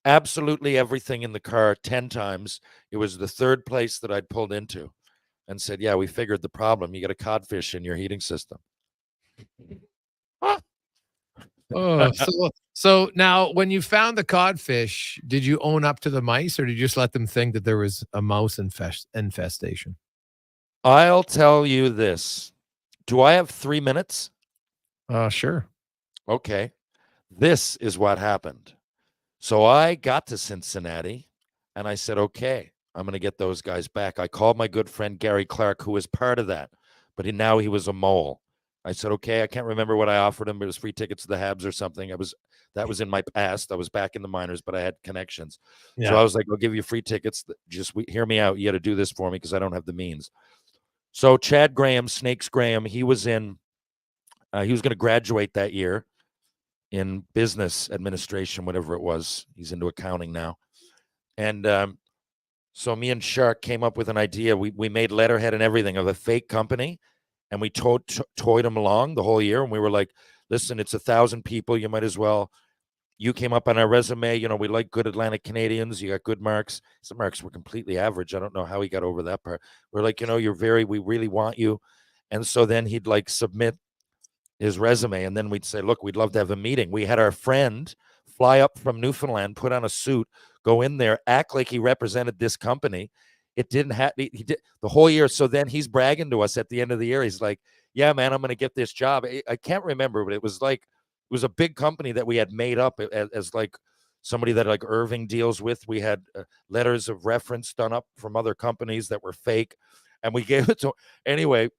absolutely everything in the car 10 times. It was the third place that I'd pulled into and said, yeah, we figured the problem. You got a codfish in your heating system. Oh, so now when you found the codfish, did you own up to the mice or did you just let them think that there was a mouse infestation? I'll tell you this. Do I have 3 minutes? Sure. Okay. This is what happened. So I got to Cincinnati and I said, okay, I'm going to get those guys back. I called my good friend Gary Clark, who was part of that, but now he was a mole. I said, okay, I can't remember what I offered him. It was free tickets to the Habs or something. That was in my past. I was back in the minors, but I had connections. Yeah. So I was like, I'll give you free tickets. Just hear me out. You got to do this for me because I don't have the means. So Chad Graham, Snakes Graham, he was going to graduate that year in business administration, whatever it was. He's into accounting now. And so me and Shark came up with an idea. We made letterhead and everything of a fake company. And we toyed them along the whole year. And we were like, listen, it's 1,000 people. You might as well. You came up on our resume. We like good Atlantic Canadians. You got good marks. Some marks were completely average. I don't know how he got over that part. We're like, we really want you. And so then he'd like submit his resume. And then we'd say, look, we'd love to have a meeting. We had our friend fly up from Newfoundland, put on a suit, go in there, act like he represented this company. It didn't have, he did the whole year. So then he's bragging to us at the end of the year. He's like, yeah, man, I'm going to get this job. I can't remember, but it was a big company that we had made up as like somebody that like Irving deals with. We had letters of reference done up from other companies that were fake. And we gave it to, anyway.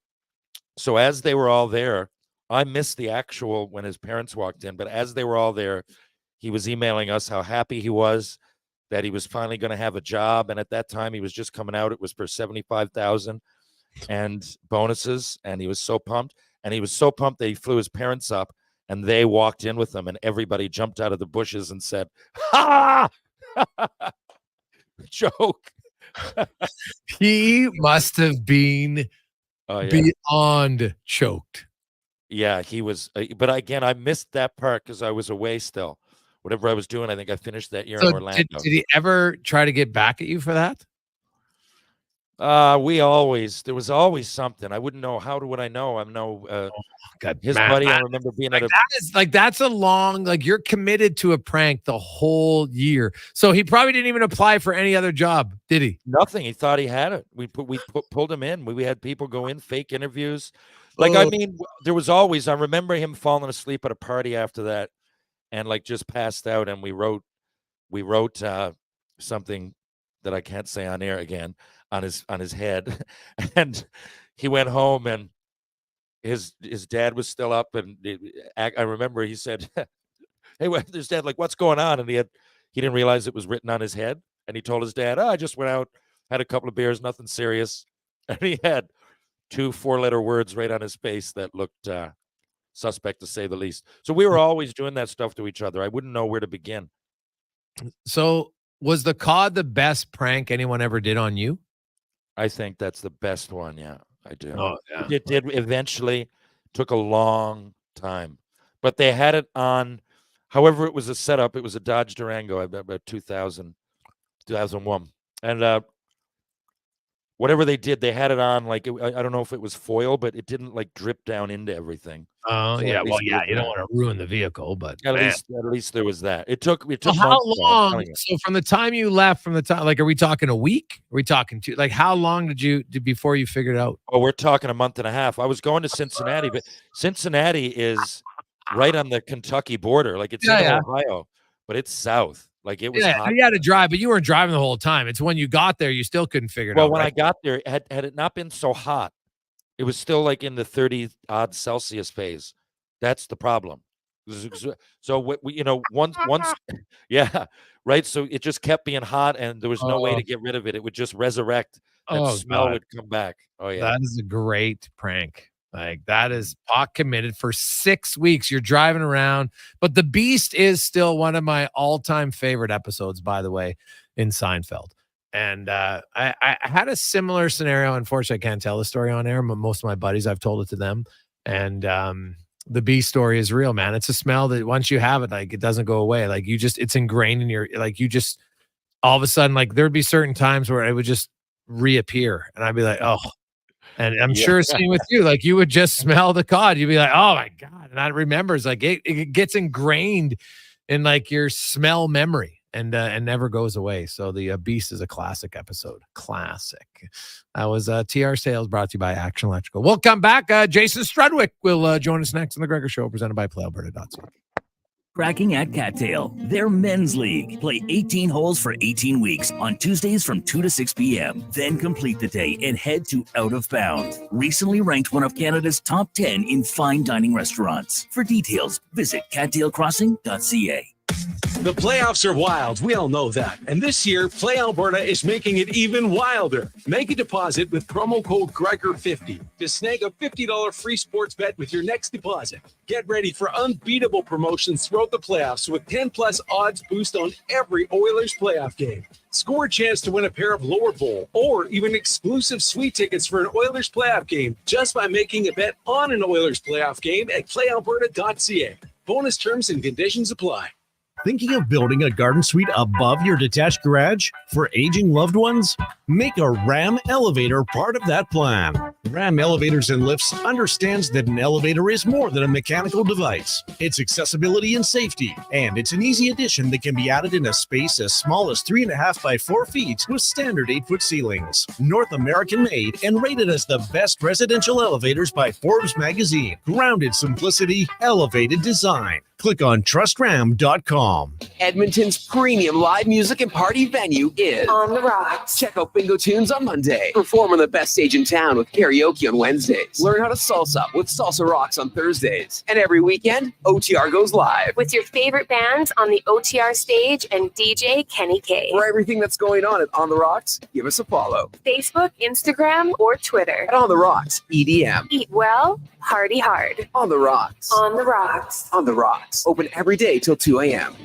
So as they were all there, I missed the actual when his parents walked in, but as they were all there, he was emailing us how happy he was that he was finally going to have a job. And at that time, he was just coming out. It was for $75,000 and bonuses. And he was so pumped. And he was so pumped that he flew his parents up and they walked in with him. And everybody jumped out of the bushes and said, ha! Joke. He must have been beyond choked. Yeah, he was. But again, I missed that part because I was away still. Whatever I was doing, I think I finished that year in Orlando. Did he ever try to get back at you for that? There was always something. I wouldn't know. How would I know? I'm his buddy. I remember being at that's a long, you're committed to a prank the whole year. So he probably didn't even apply for any other job, did he? Nothing. He thought he had it. We pulled him in. We had people go in, fake interviews. I mean, there was always, I remember him falling asleep at a party after that and just passed out. And we wrote something that I can't say on air again on his head. And he went home and his dad was still up. And I remember he said, hey, his dad, what's going on? And he didn't realize it was written on his head. And he told his dad, I just went out, had a couple of beers, nothing serious. And he had 2 4-letter words right on his face that looked suspect, to say the least. So we were always doing that stuff to each other. I wouldn't know where to begin. So was the COD the best prank anyone ever did on you? I think that's the best one. Yeah, I do. Oh, yeah. It did eventually. Took a long time, but they had it on. However, it was a setup. It was a Dodge Durango about 2001, and whatever they did, they had it on like I don't know if it was foil, but it didn't like drip down into everything. Oh, So yeah. at Well, least yeah, you don't want to ruin the vehicle, but At man. least there was that. It took So how months, though, I'm long? telling you. So from the time you left, from the time, like, are we talking a week? Are we talking two? Like, how long did before you figured out? Oh, we're talking a month and a half. I was going to Cincinnati, but Cincinnati is right on the Kentucky border. Like it's in Ohio, but it's south. Like it was hot. You had to drive, but you weren't driving the whole time. It's when you got there, you still couldn't figure it out. Well, when right? I got there, had it not been so hot, it was still like in the 30-odd Celsius phase. That's the problem. So once, yeah, right. So it just kept being hot, and there was no way to get rid of it. It would just resurrect. That smell God. would come back. Oh yeah, That is a great prank. Like that is Puck committed for 6 weeks. You're driving around, but the Beast is still one of my all-time favorite episodes, by the way, in Seinfeld. And I had a similar scenario. Unfortunately, I can't tell the story on air. But most of my buddies, I've told it to them. And the Beast story is real, man. It's a smell that once you have it, like it doesn't go away. Like it's ingrained in your, like you just all of a sudden, like there'd be certain times where it would just reappear, and I'd be like, oh. And I'm sure same with you. Like you would just smell the cod. You'd be like, oh my God. And I remember it's like it gets ingrained in like your smell memory and never goes away. So the Beast is a classic episode. Classic. That was TR Sales brought to you by Action Electrical. We'll come back. Jason Strudwick will join us next on the Gregor Show presented by PlayAlberta.ca. Cracking at Cattail, their men's league. Play 18 holes for 18 weeks on Tuesdays from 2 to 6 p.m. Then complete the day and head to Out of Bounds. Recently ranked one of Canada's top 10 in fine dining restaurants. For details, visit cattailcrossing.ca. The playoffs are wild. We all know that. And this year, Play Alberta is making it even wilder. Make a deposit with promo code Gregor50 to snag a $50 free sports bet with your next deposit. Get ready for unbeatable promotions throughout the playoffs with 10+ odds boost on every Oilers playoff game. Score a chance to win a pair of lower bowl or even exclusive sweet tickets for an Oilers playoff game just by making a bet on an Oilers playoff game at playalberta.ca. Bonus terms and conditions apply. Thinking of building a garden suite above your detached garage for aging loved ones? Make a RAM elevator part of that plan. RAM Elevators and Lifts understands that an elevator is more than a mechanical device. It's accessibility and safety, and it's an easy addition that can be added in a space as small as 3.5 by 4 feet with standard 8-foot ceilings. North American made and rated as the best residential elevators by Forbes magazine. Grounded simplicity, elevated design. Click on trustram.com. Edmonton's premium live music and party venue is On the Rocks. Check out Bingo Tunes on Monday. Perform on the best stage in town with karaoke on Wednesdays. Learn how to salsa with Salsa Rocks on Thursdays. And every weekend, OTR goes live. With your favorite bands on the OTR stage and DJ Kenny K. For everything that's going on at On the Rocks, give us a follow. Facebook, Instagram, or Twitter. At On the Rocks, EDM. Eat well, party hard. On the Rocks. On the Rocks. On the Rocks. Open every day till 2 a.m.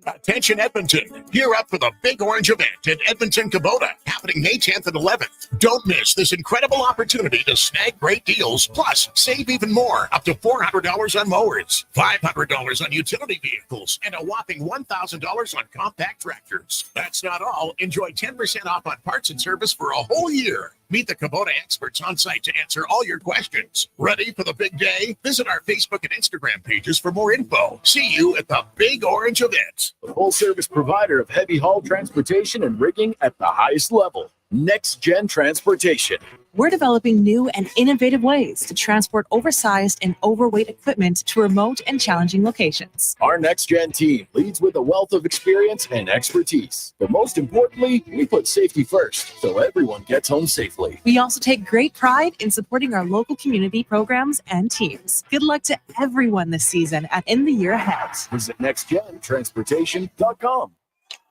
Attention Edmonton, gear up for the Big Orange event at Edmonton Kubota, happening May 10th and 11th. Don't miss this incredible opportunity to snag great deals, plus save even more, up to $400 on mowers, $500 on utility vehicles, and a whopping $1,000 on compact tractors. That's not all. Enjoy 10% off on parts and service for a whole year. Meet the Kubota experts on site to answer all your questions. Ready for the big day? Visit our Facebook and Instagram pages for more info. See you at the Big Orange event. The full-service provider of heavy haul transportation and rigging at the highest level. Next Gen Transportation. We're developing new and innovative ways to transport oversized and overweight equipment to remote and challenging locations. Our Next Gen team leads with a wealth of experience and expertise. But most importantly, we put safety first, so everyone gets home safely. We also take great pride in supporting our local community programs and teams. Good luck to everyone this season and in the year ahead. Visit nextgentransportation.com.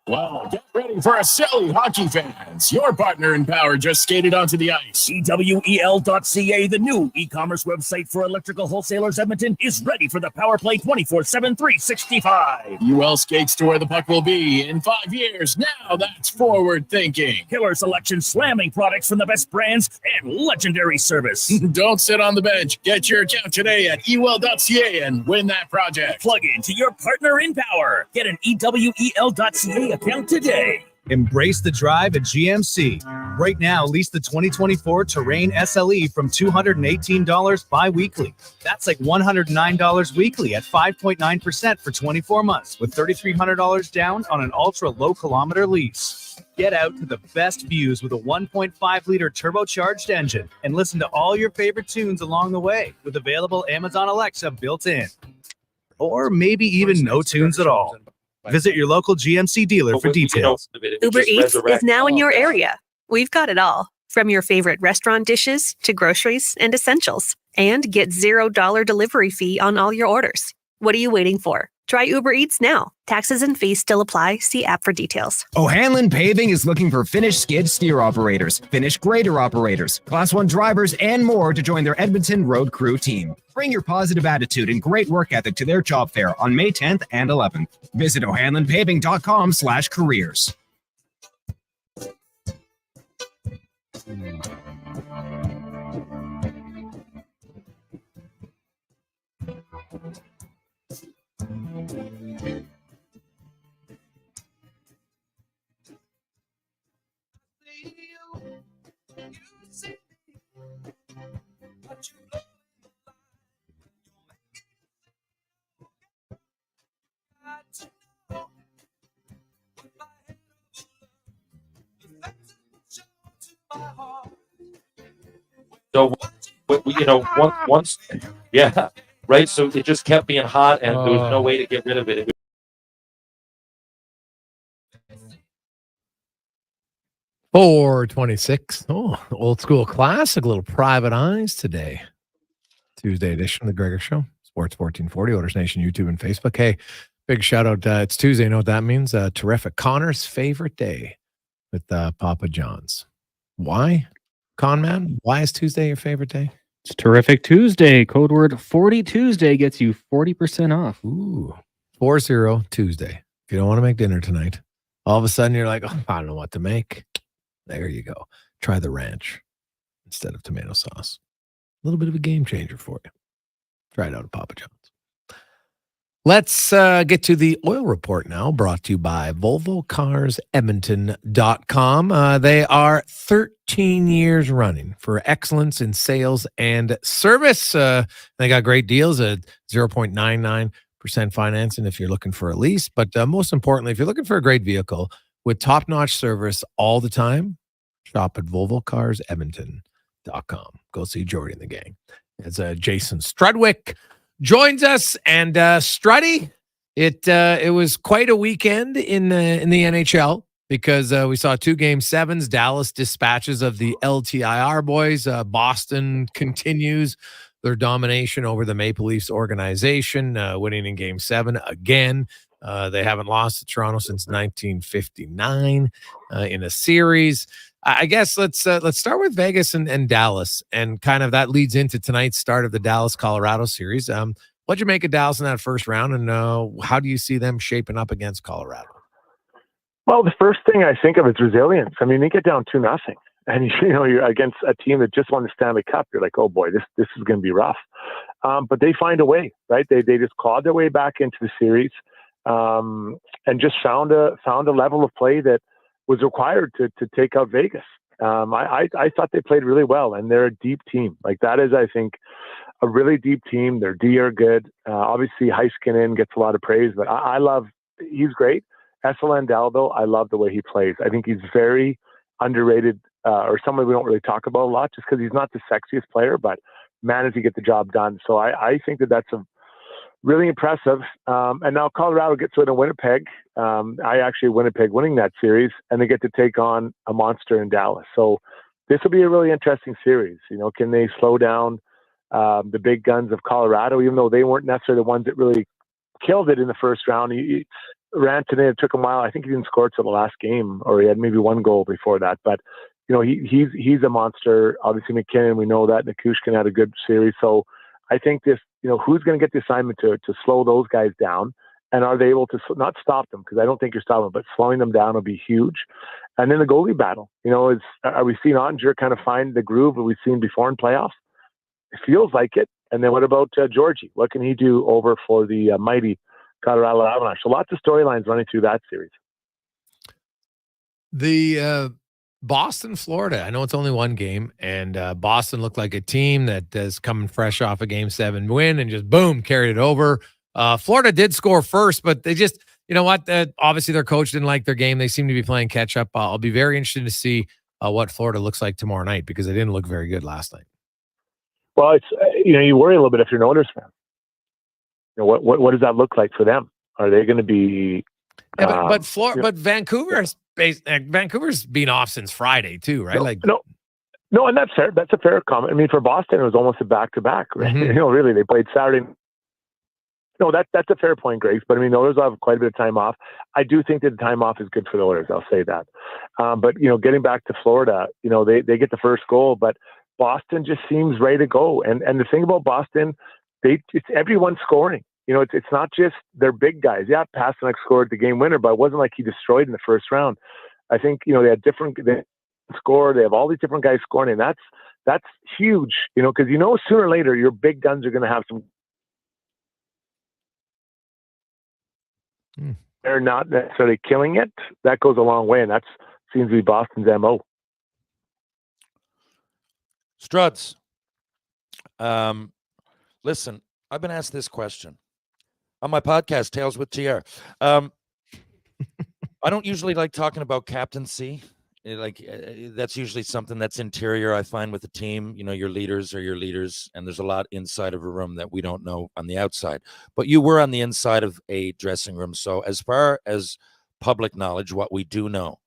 Well, get ready for a silly hockey fans. Your partner in power just skated onto the ice. EWEL.ca, the new e-commerce website for electrical wholesalers Edmonton, is ready for the power play 24/7, 365. UL skates to where the puck will be in 5 years. Now that's forward thinking. Killer selection, slamming products from the best brands, and legendary service. Don't sit on the bench. Get your account today at ewell.ca and win that project. Plug into your partner in power. Get an EWEL.ca account today. Embrace the drive at GMC. Right now, lease the 2024 Terrain SLE from $218 bi-weekly. That's like $109 weekly at 5.9% for 24 months with $3,300 down on an ultra-low-kilometer lease. Get out to the best views with a 1.5-liter turbocharged engine and listen to all your favorite tunes along the way with available Amazon Alexa built in. Or maybe even no tunes at all. Visit your local GMC dealer for details. Uber Eats is now in your area. We've got it all, from your favorite restaurant dishes to groceries and essentials. And get $0 delivery fee on all your orders. What are you waiting for? Try Uber Eats now. Taxes and fees still apply. See app for details. O'Hanlon Paving is looking for finished skid steer operators, finished grader operators, Class 1 drivers, and more to join their Edmonton road crew team. Bring your positive attitude and great work ethic to their job fair on May 10th and 11th. Visit o'hanlonpaving.com/careers. So, once, yeah, right. So it just kept being hot, and there was no way to get rid of it. 426. Oh, old school classic, little private eyes today. Tuesday edition of the Gregor Show, Sports 1440, Oilers Nation, YouTube and Facebook. Hey, big shout out. It's Tuesday. You know what that means? Terrific. Connor's favorite day with Papa John's. Why? Con man, why is Tuesday your favorite day? It's Terrific Tuesday. Code word 40 Tuesday gets you 40% off. Ooh, 40 Tuesday. If you don't want to make dinner tonight, all of a sudden you're like, oh, I don't know what to make. There you go. Try the ranch instead of tomato sauce. A little bit of a game changer for you. Try it out at Papa John's. Let's get to the oil report now, brought to you by VolvoCarsEdmonton.com. They are 13 years running for excellence in sales and service. They got great deals at 0.99% financing if you're looking for a lease. But most importantly, if you're looking for a great vehicle with top-notch service all the time, shop at VolvoCarsEdmonton.com. Go see Jordy and the gang. As Jason Strudwick joins us, and Struddy, it was quite a weekend in the NHL because we saw 2 Game 7s. Dallas dispatches of the LTIR boys. Boston continues their domination over the Maple Leafs organization, winning in Game 7 again. They haven't lost to Toronto since 1959 in a series. I guess let's start with Vegas and Dallas, and kind of that leads into tonight's start of the Dallas-Colorado series. What'd you make of Dallas in that first round, and how do you see them shaping up against Colorado? Well, the first thing I think of is resilience. I mean, they get down 2-0, and you're against a team that just won the Stanley Cup. You're like, oh boy, this is going to be rough. But they find a way, right? They just clawed their way back into the series, and just found a level of play that was required to take out Vegas. I thought they played really well, and they're a deep team. Like, that is, I think, a really deep team. Their D are good. Obviously, Heiskanen gets a lot of praise, but he's great. Esa Lindell, though, I love the way he plays. I think he's very underrated, or someone we don't really talk about a lot, just because he's not the sexiest player, but man, does he get the job done. So I think that's a really impressive. And now Colorado gets rid of Winnipeg. Winnipeg winning that series, and they get to take on a monster in Dallas. So this will be a really interesting series. Can they slow down the big guns of Colorado, even though they weren't necessarily the ones that really killed it in the first round? ran today. It took him a while. I think he didn't score till the last game, or he had maybe one goal before that. But he's a monster. Obviously, McKinnon, we know that. Nikushkin had a good series. So I think this, who's going to get the assignment to slow those guys down, and are they able to not stop them? Because I don't think you're stopping them, but slowing them down will be huge. And then the goalie battle. Are we seeing Ottinger kind of find the groove that we've seen before in playoffs? It feels like it. And then what about Georgie? What can he do over for the mighty Colorado Avalanche? So lots of storylines running through that series. The Boston, Florida. I know it's only one game, and Boston looked like a team that is coming fresh off a Game 7 win and just boom, carried it over. Florida did score first, but they just, obviously their coach didn't like their game. They seem to be playing catch up. I'll be very interested to see what Florida looks like tomorrow night, because they didn't look very good last night. Well, it's you worry a little bit if you're an Oilers fan. What does that look like for them? Are they going to be? Yeah, but Vancouver's been off since Friday too, right? No, and that's fair. That's a fair comment. I mean, for Boston, it was almost a back-to-back. Right? Mm-hmm. Really, they played Saturday. No, that's a fair point, Grace. But I mean, the Oilers have quite a bit of time off. I do think that the time off is good for the Oilers. I'll say that. But getting back to Florida, they get the first goal, but Boston just seems ready to go. And the thing about Boston, it's everyone scoring. It's not just their big guys. Yeah, Pasternak scored the game winner, but it wasn't like he destroyed in the first round. I think they had they score. They have all these different guys scoring, and that's huge. Because sooner or later your big guns are going to have some. They're not necessarily killing it. That goes a long way, and that seems to be Boston's MO. Struds, listen, I've been asked this question on my podcast, Tales with TR. I don't usually like talking about captaincy. That's usually something that's interior, I find, with the team. Your leaders are your leaders, and there's a lot inside of a room that we don't know on the outside. But you were on the inside of a dressing room. So as far as public knowledge, what we do know,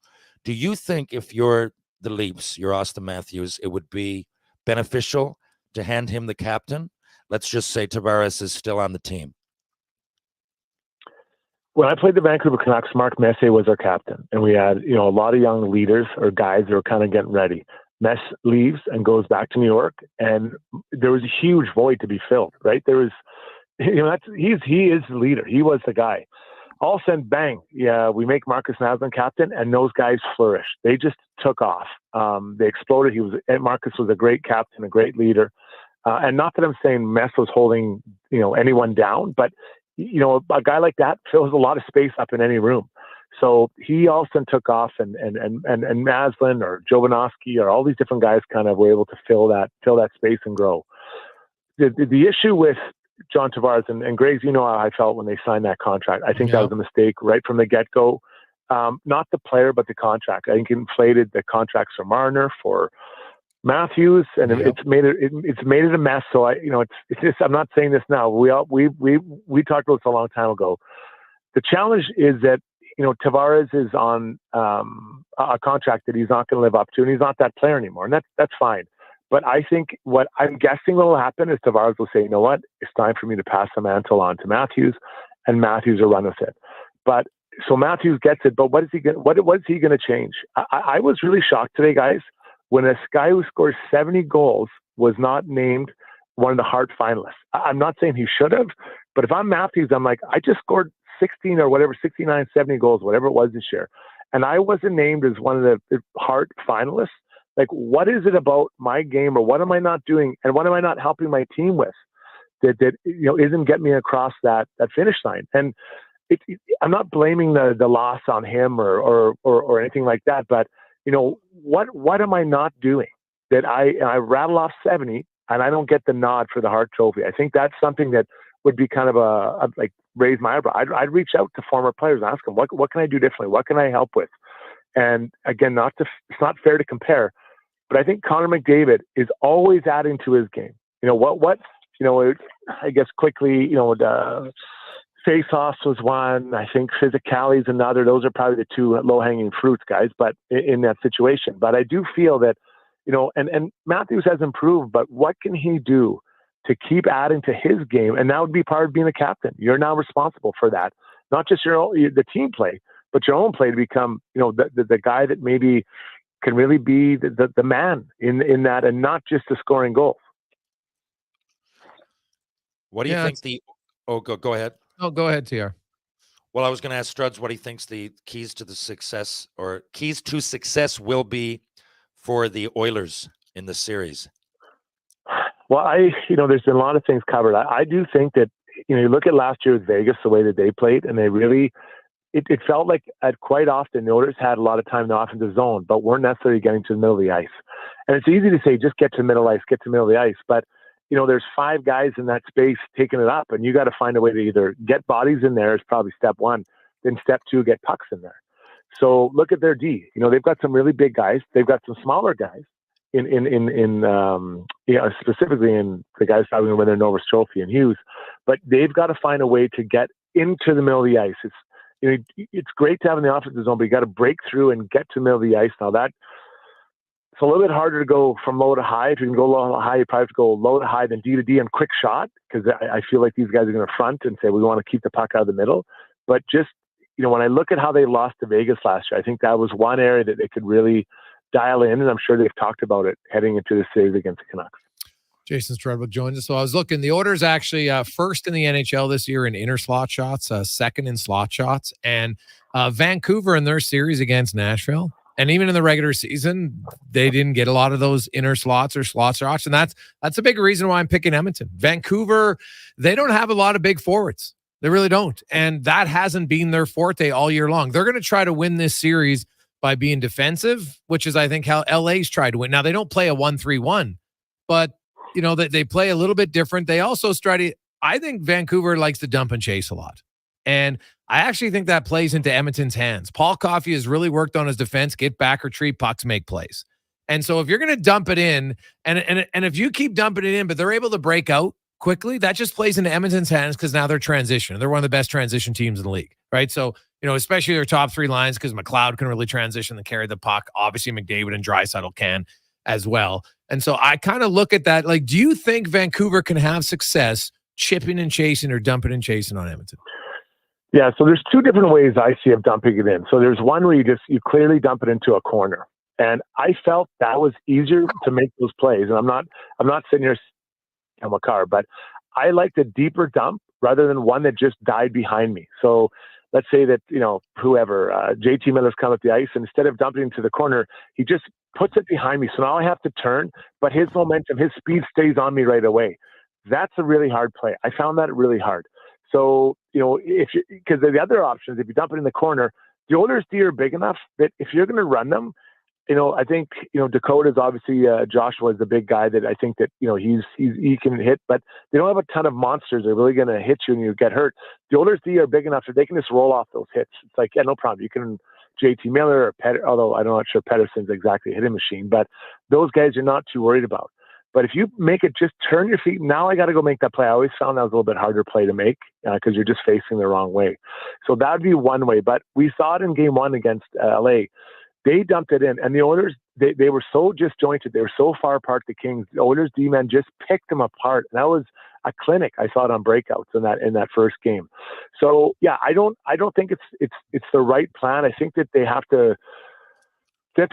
do you think if you're the Leafs, you're Austin Matthews, it would be beneficial to hand him the captain? Let's just say Tavares is still on the team. When I played the Vancouver Canucks, Mark Messier was our captain, and we had a lot of young leaders or guys that were kind of getting ready. Mess leaves and goes back to New York, and there was a huge void to be filled. Right there was, he is the leader. He was the guy. All of a sudden, bang! Yeah, we make Marcus Naslund captain, and those guys flourished. They just took off. They exploded. Marcus was a great captain, a great leader, and not that I'm saying Mess was holding anyone down, but a guy like that fills a lot of space up in any room. So he all of a sudden took off, and Naslund or Jovanovski or all these different guys kind of were able to fill that space and grow. The issue with John Tavares and Graves, how I felt when they signed that contract. I think that was a mistake right from the get-go. Not the player, but the contract. I think it inflated the contracts for Marner, for Matthews, and it's made it a mess. So it's just, I'm not saying this now. We talked about this a long time ago. The challenge is that Tavares is on a contract that he's not going to live up to, and he's not that player anymore, and that's fine. But I think what I'm guessing will happen is Tavares will say, you know what, it's time for me to pass the mantle on to Matthews, and Matthews will run with it. But so Matthews gets it, but what is he going to change? I was really shocked today, guys, when a guy who scores 70 goals was not named one of the Hart finalists. I'm not saying he should have, but if I'm Matthews, I'm like, I just scored 16 or whatever, 69, 70 goals, whatever it was this year, and I wasn't named as one of the Hart finalists. Like, what is it about my game, or what am I not doing, and what am I not helping my team with that isn't getting me across that finish line? And I'm not blaming the loss on him or anything like that, but what am I not doing that I rattle off 70 and I don't get the nod for the Hart Trophy? I think that's something that would be kind of a raise my eyebrow. I'd reach out to former players and ask them, what can I do differently? What can I help with? And again, it's not fair to compare, but I think Connor McDavid is always adding to his game. I guess quickly, the face-offs was one. I think physicality is another. Those are probably the two low-hanging fruits, guys, but in that situation. But I do feel that, and Matthews has improved, but what can he do to keep adding to his game? And that would be part of being a captain. You're now responsible for that. not just the team play, but your own play to become, the guy that maybe can really be the man in that, and not just the scoring goals. What do you think go ahead. Oh, go ahead, TR. Well, I was going to ask Struds what he thinks the keys to success will be for the Oilers in the series. Well, there's been a lot of things covered. I do think that, you look at last year with Vegas, the way that they played, and they really, it felt like quite often the Oilers had a lot of time in the offensive zone, but weren't necessarily getting to the middle of the ice. And it's easy to say, just get to the middle of the ice. But, there's 5 guys in that space taking it up, and you got to find a way to either get bodies in there is probably step 1, then step 2, get pucks in there. So look at their D. They've got some really big guys. They've got some smaller guys specifically in the guys probably going to win their Norris Trophy and Hughes, but they've got to find a way to get into the middle of the ice. It's great to have in the offensive zone, but you got to break through and get to the middle of the ice. Now it's a little bit harder to go from low to high. If you can go low to high, you probably have to go low to high, then D to D and quick shot, because I feel like these guys are going to front and say, we want to keep the puck out of the middle. But just, when I look at how they lost to Vegas last year, I think that was one area that they could really dial in, and I'm sure they've talked about it heading into the series against the Canucks. Jason Strudwick joins us. So I was looking, the Oilers actually first in the NHL this year in inner slot shots, second in slot shots, and Vancouver in their series against Nashville. And even in the regular season, they didn't get a lot of those inner slots or slot shots. And that's a big reason why I'm picking Edmonton. Vancouver, they don't have a lot of big forwards. They really don't. And that hasn't been their forte all year long. They're going to try to win this series by being defensive, which is, I think, how LA's tried to win. Now, they don't play a 1-3-1, but, they play a little bit different. They also I think Vancouver likes to dump and chase a lot. And I actually think that plays into Edmonton's hands. Paul Coffey has really worked on his defense, get back, retreat, pucks, make plays. And so if you're going to dump it in, and if you keep dumping it in, but they're able to break out quickly, that just plays into Edmonton's hands because now they're transition. They're one of the best transition teams in the league, right? So, especially their top 3 lines, because McLeod can really transition and carry the puck. Obviously, McDavid and Draisaitl can as well. And so I kind of look at that. Like, do you think Vancouver can have success chipping and chasing or dumping and chasing on Edmonton? Yeah, so there's 2 different ways I see of dumping it in. So there's one where you clearly dump it into a corner. And I felt that was easier to make those plays. And I'm not sitting here in my car, but I like the deeper dump rather than one that just died behind me. So let's say that, whoever, JT Miller's come up the ice, and instead of dumping into the corner, he just puts it behind me. So now I have to turn, but his momentum, his speed stays on me right away. That's a really hard play. I found that really hard. So, because the other options, if you dump it in the corner, the Oilers D are big enough that if you're going to run them, I think, Dakota's obviously, Joshua is the big guy that I think that, he can hit, but they don't have a ton of monsters that are really going to hit you and you get hurt. The Oilers D are big enough that they can just roll off those hits. It's like, yeah, no problem. You can JT Miller or Petter, although I'm not sure Pettersson's exactly a hitting machine, but those guys you're not too worried about. But if you make it just turn your feet, now I got to go make that play. I always found that was a little bit harder play to make because you're just facing the wrong way. So that would be one way. But we saw it in game 1 against LA. They dumped it in, and the Oilers, they were so disjointed. They were so far apart, the Kings. The Oilers D-men just picked them apart. And that was a clinic. I saw it on breakouts in that first game. So yeah, I don't think it's the right plan. I think that they have to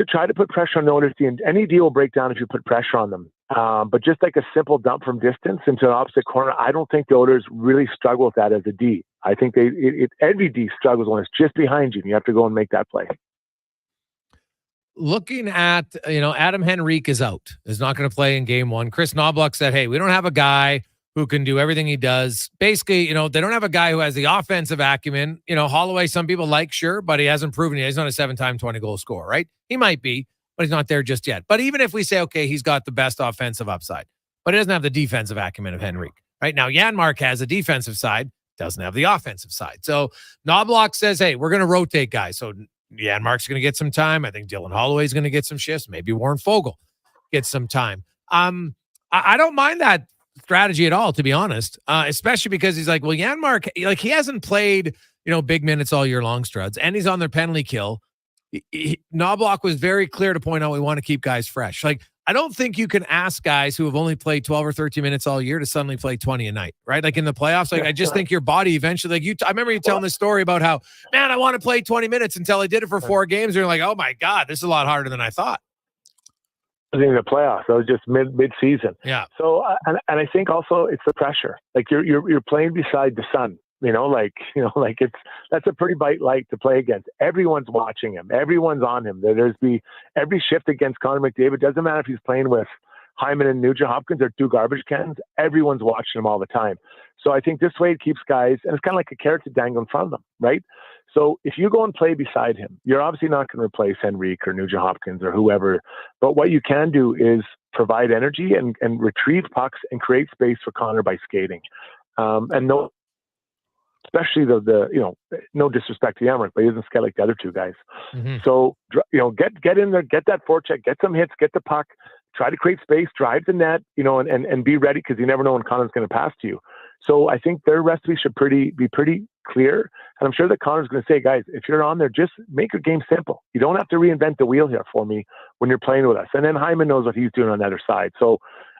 try to put pressure on the Oilers D, and any D will break down if you put pressure on them. But just like a simple dump from distance into an opposite corner, I don't think the Oilers really struggle with that as a D. I think every D struggles when it's just behind you and you have to go and make that play. Looking at, Adam Henrique is out. Is not going to play in game 1. Chris Knobloch said, hey, we don't have a guy who can do everything he does. Basically, they don't have a guy who has the offensive acumen. Holloway, some people like, sure, but he hasn't proven it. He's not a 7-time 20-goal scorer, right? He might be, but he's not there just yet. But even if we say, okay, he's got the best offensive upside, but he doesn't have the defensive acumen of Henrique, right? Now, Janmark has a defensive side, doesn't have the offensive side. So Knobloch says, hey, we're going to rotate guys. So Janmark's going to get some time. I think Dylan Holloway's going to get some shifts. Maybe Warren Foegele gets some time. I don't mind that strategy at all, to be honest, especially because he's like, well, Janmark, he hasn't played, big minutes all year long, Struds, and he's on their penalty kill. Knobloch was very clear to point out we want to keep guys fresh. Like, I don't think you can ask guys who have only played 12 or 13 minutes all year to suddenly play 20 a night, right? Like in the playoffs, like I just think your body eventually, like I remember you telling this story about how, man, I want to play 20 minutes until I did it for 4 games. And you're like, oh my God, this is a lot harder than I thought. I think the playoffs, that was just mid-season. Yeah. So, and I think also it's the pressure. Like you're playing beside the sun. That's a pretty bright light to play against. Everyone's watching him. Everyone's on him. Every shift against Connor McDavid. Doesn't matter if he's playing with Hyman and Nugent Hopkins or 2 garbage cans. Everyone's watching him all the time. So I think this way it keeps guys, and it's kind of like a carrot to dangle in front of them, right? So if you go and play beside him, you're obviously not going to replace Henrique or Nugent Hopkins or whoever. But what you can do is provide energy and retrieve pucks and create space for Connor by skating. Especially no disrespect to Yammer, but he doesn't skate like the other 2 guys. Mm-hmm. So, get in there, get that forecheck, get some hits, get the puck, try to create space, drive the net, and be ready because you never know when Connor's going to pass to you. So I think their recipe should be pretty clear. And I'm sure that Connor's going to say, guys, if you're on there, just make your game simple. You don't have to reinvent the wheel here for me when you're playing with us. And then Hyman knows what he's doing on the other side. So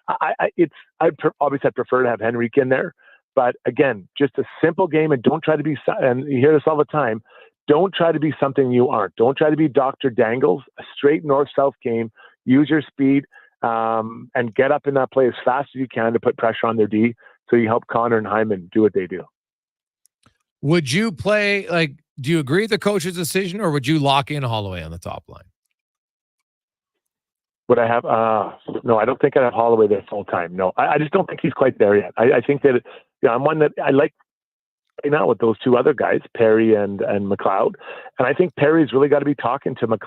obviously I'd prefer to have Henrique in there. But again, just a simple game, and don't try to be, and you hear this all the time, don't try to be something you aren't. Don't try to be Dr. Dangles, a straight north-south game. Use your speed and get up in that play as fast as you can to put pressure on their D so you help Connor and Hyman do what they do. Would you play, do you agree with the coach's decision, or would you lock in Holloway on the top line? Would I have? No, I don't think I'd have Holloway there full time. No, I just don't think he's quite there yet. I think that I'm one that I like right now with those 2 other guys, Perry and McLeod. And I think Perry's really got to be talking to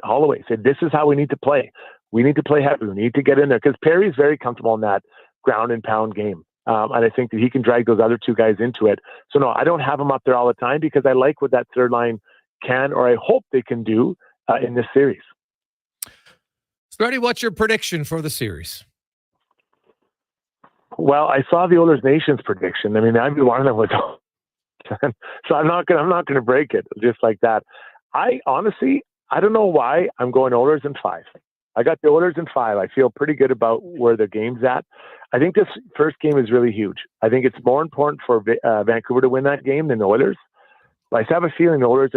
Holloway. Said, this is how we need to play. We need to play heavy. We need to get in there because Perry's very comfortable in that ground and pound game. And I think that he can drag those other 2 guys into it. So no, I don't have him up there all the time because I like what that third line can, or I hope they can do in this series. Freddie, what's your prediction for the series? Well, I saw the Oilers Nation's prediction. I mean, I'd be one of them was, so I'm not gonna break it just like that. I honestly, I don't know why I'm going Oilers in 5. I got the Oilers in 5. I feel pretty good about where the game's at. I think this first game is really huge. I think it's more important for Vancouver to win that game than the Oilers. But I have a feeling the Oilers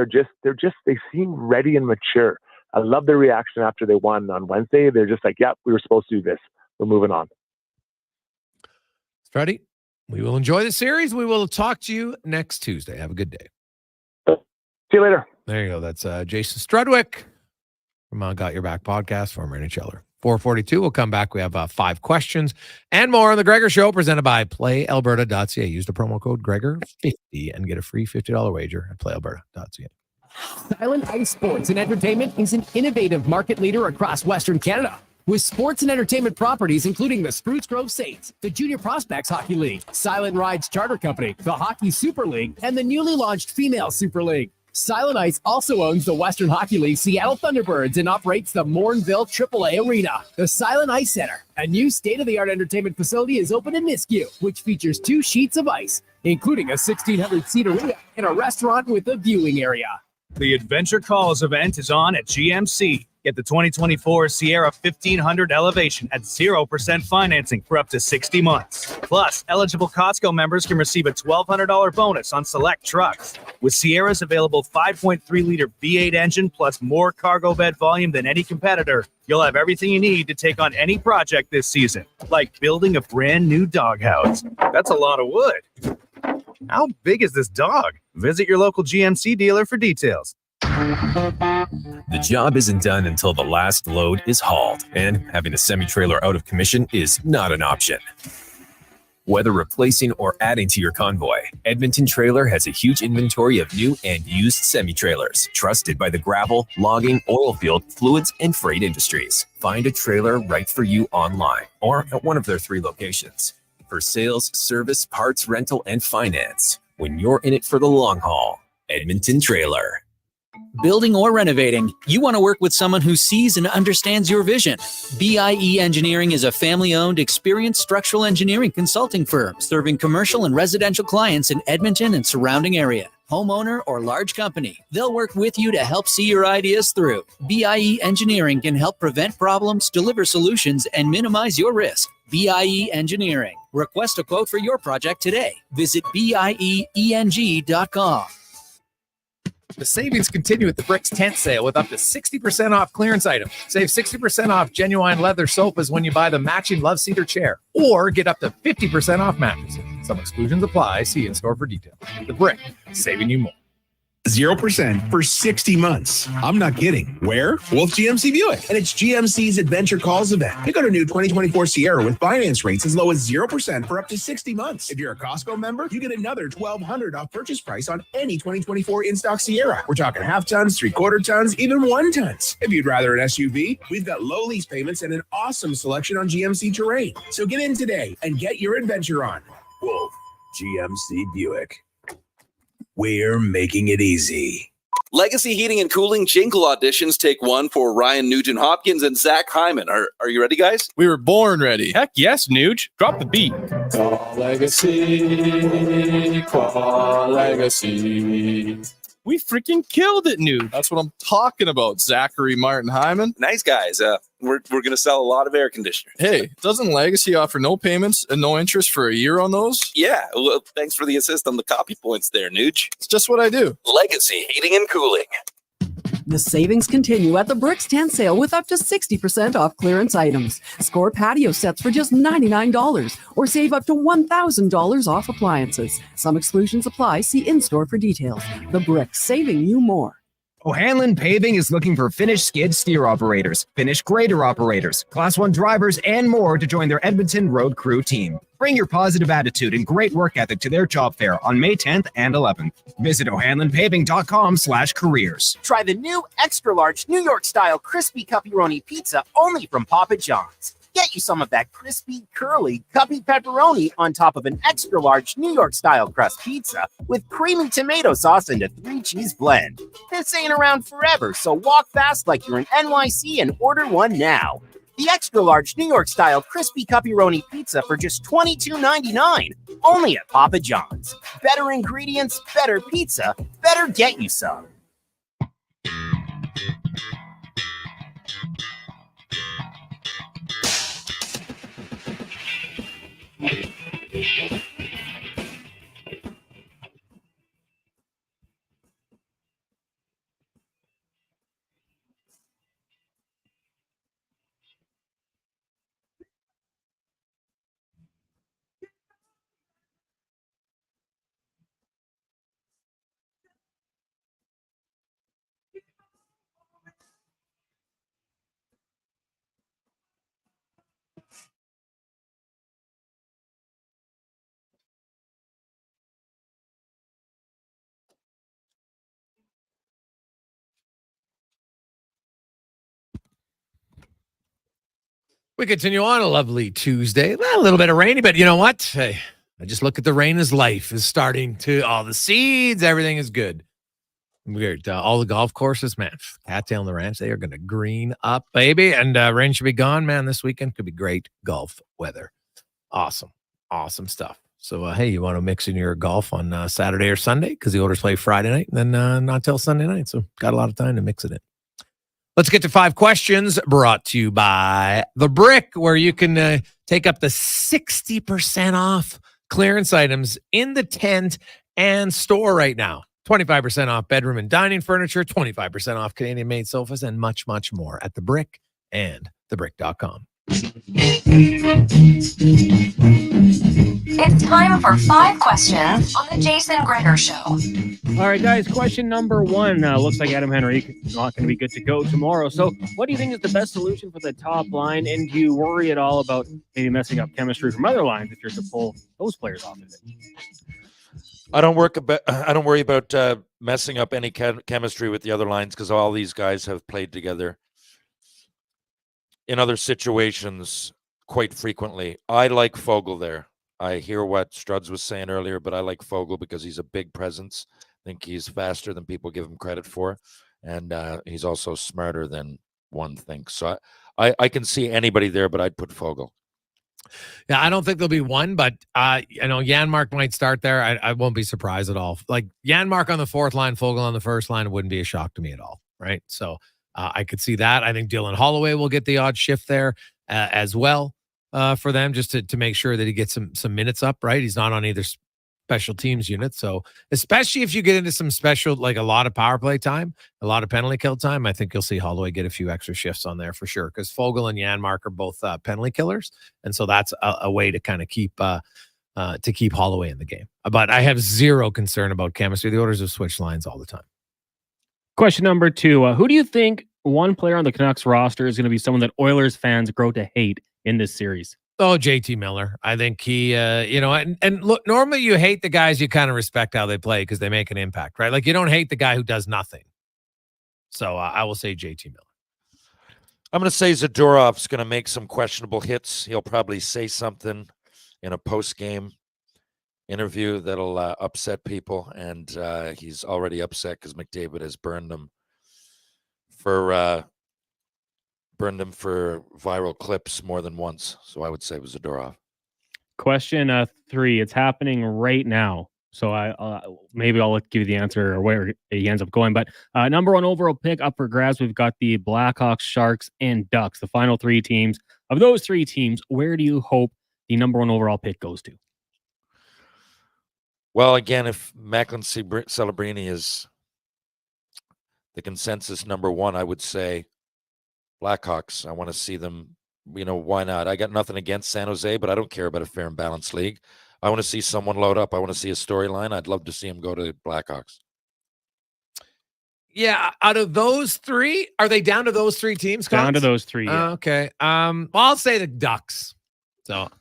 they seem ready and mature. I love their reaction after they won on Wednesday. They're just like, we were supposed to do this. We're moving on. Freddie, we will enjoy the series. We will talk to you next Tuesday. Have a good day. See you later. There you go. That's Jason Strudwick from Got Your Back podcast, former NHLer. 4:42. We'll come back. We have 5 questions and more on the Gregor Show, presented by PlayAlberta.ca. Use the promo code Gregor50 and get a free $50 wager at PlayAlberta.ca. Silent Ice Sports and Entertainment is an innovative market leader across Western Canada. With sports and entertainment properties including the Spruce Grove Saints, the Junior Prospects Hockey League, Silent Rides Charter Company, the Hockey Super League, and the newly launched Female Super League. Silent Ice also owns the Western Hockey League Seattle Thunderbirds and operates the Morinville AAA Arena. The Silent Ice Center, a new state-of-the-art entertainment facility, is open in Nisku, which features 2 sheets of ice, including a 1,600-seat arena and a restaurant with a viewing area. The Adventure Calls event is on at GMC. Get the 2024 Sierra 1500 Elevation at 0% financing for up to 60 months. Plus, eligible Costco members can receive a $1,200 bonus on select trucks. With Sierra's available 5.3-liter V8 engine plus more cargo bed volume than any competitor, you'll have everything you need to take on any project this season, like building a brand new doghouse. That's a lot of wood. How big is this dog? Visit your local GMC dealer for details. The job isn't done until the last load is hauled, and having a semi-trailer out of commission is not an option. Whether replacing or adding to your convoy, Edmonton Trailer has a huge inventory of new and used semi-trailers, trusted by the gravel, logging, oil field, fluids, and freight industries. Find a trailer right for you online or at one of their 3 locations. For sales, service, parts, rental, and finance, when you're in it for the long haul, Edmonton Trailer. Building or renovating, you want to work with someone who sees and understands your vision. BIE Engineering is a family-owned, experienced structural engineering consulting firm serving commercial and residential clients in Edmonton and surrounding area. homeowner, or large company, they'll work with you to help see your ideas through. BIE Engineering can help prevent problems, deliver solutions, and minimize your risk. BIE Engineering. Request a quote for your project today. Visit BIEENG.com. The savings continue at the Bricks tent sale with up to 60% off clearance items. Save 60% off genuine leather sofas when you buy the matching love seater chair, or get up to 50% off mattresses. Some exclusions apply. See in-store for details. The Brick, saving you more. 0% for 60 months. I'm not kidding. Where? Well, it's GMC Buick, and it's GMC's Adventure Calls event. Pick out a new 2024 Sierra with finance rates as low as 0% for up to 60 months. If you're a Costco member, you get another $1,200 off purchase price on any 2024 in-stock Sierra. We're talking half tons, 3/4 tons, even 1 tons. If you'd rather an SUV, we've got low lease payments and an awesome selection on GMC Terrain. So get in today and get your adventure on. Wolf, GMC Buick. We're making it easy. Legacy Heating and Cooling Jingle auditions take one for Ryan Nugent-Hopkins and Zach Hyman. Are you ready, guys? We were born ready. Heck yes, Nuge. Drop the beat. Legacy, Legacy. We freaking killed it, Nuge. That's what I'm talking about, Zachary Martin Hyman. Nice guys. We're going to sell a lot of air conditioners. Hey, doesn't Legacy offer no payments and no interest for a year on those? Yeah. Well, thanks for the assist on the copy points there, Nuge. It's just what I do. Legacy Heating and Cooling. The savings continue at the Bricks tent sale with up to 60% off clearance items. Score patio sets for just $99 or save up to $1,000 off appliances. Some exclusions apply. See in-store for details. The Bricks, saving you more. O'Hanlon Paving is looking for finished skid steer operators, finished grader operators, Class 1 drivers, and more to join their Edmonton road crew team. Bring your positive attitude and great work ethic to their job fair on May 10th and 11th. Visit O'HanlonPaving.com/careers. Try the new extra large New York style crispy pepperoni pizza only from Papa John's. Get you some of that crispy, curly, cuppy pepperoni on top of an extra large New York style crust pizza with creamy tomato sauce and a 3-cheese blend. This ain't around forever, so walk fast like you're in NYC and order one now. The extra large New York style crispy pepperoni pizza for just $22.99. Only at Papa John's. Better ingredients, better pizza, better get you some. We continue on a lovely Tuesday. Well, a little bit of rainy, but you know what? Hey, I just look at the rain as life is starting to, all the seeds, everything is good. Weird. All the golf courses, man, Cattail and the Ranch, they are going to green up, baby. And rain should be gone, man. This weekend could be great golf weather. Awesome. Awesome stuff. So, hey, you want to mix in your golf on Saturday or Sunday? Because the Oilers play Friday night, and then not till Sunday night. So, got a lot of time to mix it in. Let's get to 5 questions brought to you by The Brick, where you can take up to 60% off clearance items in the tent and store right now. 25% off bedroom and dining furniture, 25% off Canadian-made sofas, and much, much more at The Brick and thebrick.com. It's time for 5 questions on the Jason Gregor Show. All right, guys, question number 1. Looks like Adam Henrique is not going to be good to go tomorrow. So what do you think is the best solution for the top line? And do you worry at all about maybe messing up chemistry from other lines if you're to pull those players off of it? I don't worry about messing up any chemistry with the other lines because all these guys have played together in other situations quite frequently. I like Fogle there. I hear what Struds was saying earlier, but I like Fogle because he's a big presence. I think he's faster than people give him credit for, and he's also smarter than one thinks. So I can see anybody there, but I'd put Fogle. Yeah, I don't think there'll be one, but Janmark might start there. I won't be surprised at all. Like Janmark on the fourth line, Fogle on the first line wouldn't be a shock to me at all, right? So I could see that. I think Dylan Holloway will get the odd shift there as well for them, just to make sure that he gets some minutes up, right? He's not on either special teams unit. So especially if you get into some special, like a lot of power play time, a lot of penalty kill time, I think you'll see Holloway get a few extra shifts on there for sure. Because Fogle and Janmark are both penalty killers. And so that's a way to kind of keep Holloway in the game. But I have zero concern about chemistry. The Oilers have switched lines all the time. Question number 2. Who do you think one player on the Canucks roster is going to be someone that Oilers fans grow to hate in this series? Oh, JT Miller. I think he, and look, normally you hate the guys you kind of respect how they play because they make an impact, right? Like you don't hate the guy who does nothing. So I will say JT Miller. I'm going to say Zadorov's going to make some questionable hits. He'll probably say something in a post-game interview that'll upset people, and he's already upset because McDavid has burned him for viral clips more than once. So I would say it was Zadorov. Question 3. It's happening right now. So maybe I'll give you the answer or where he ends up going. But number 1 overall pick up for grabs, we've got the Blackhawks, Sharks, and Ducks, the final 3 teams. Of those 3 teams, where do you hope the number 1 overall pick goes to? Well, again, if Macklin Celebrini is the consensus number 1, I would say Blackhawks. I want to see them, why not? I got nothing against San Jose, but I don't care about a fair and balanced league. I want to see someone load up. I want to see a storyline. I'd love to see him go to Blackhawks. Yeah, out of those 3, are they down to those 3 teams? Down to those 3. Yeah. Okay. Well, I'll say the Ducks. So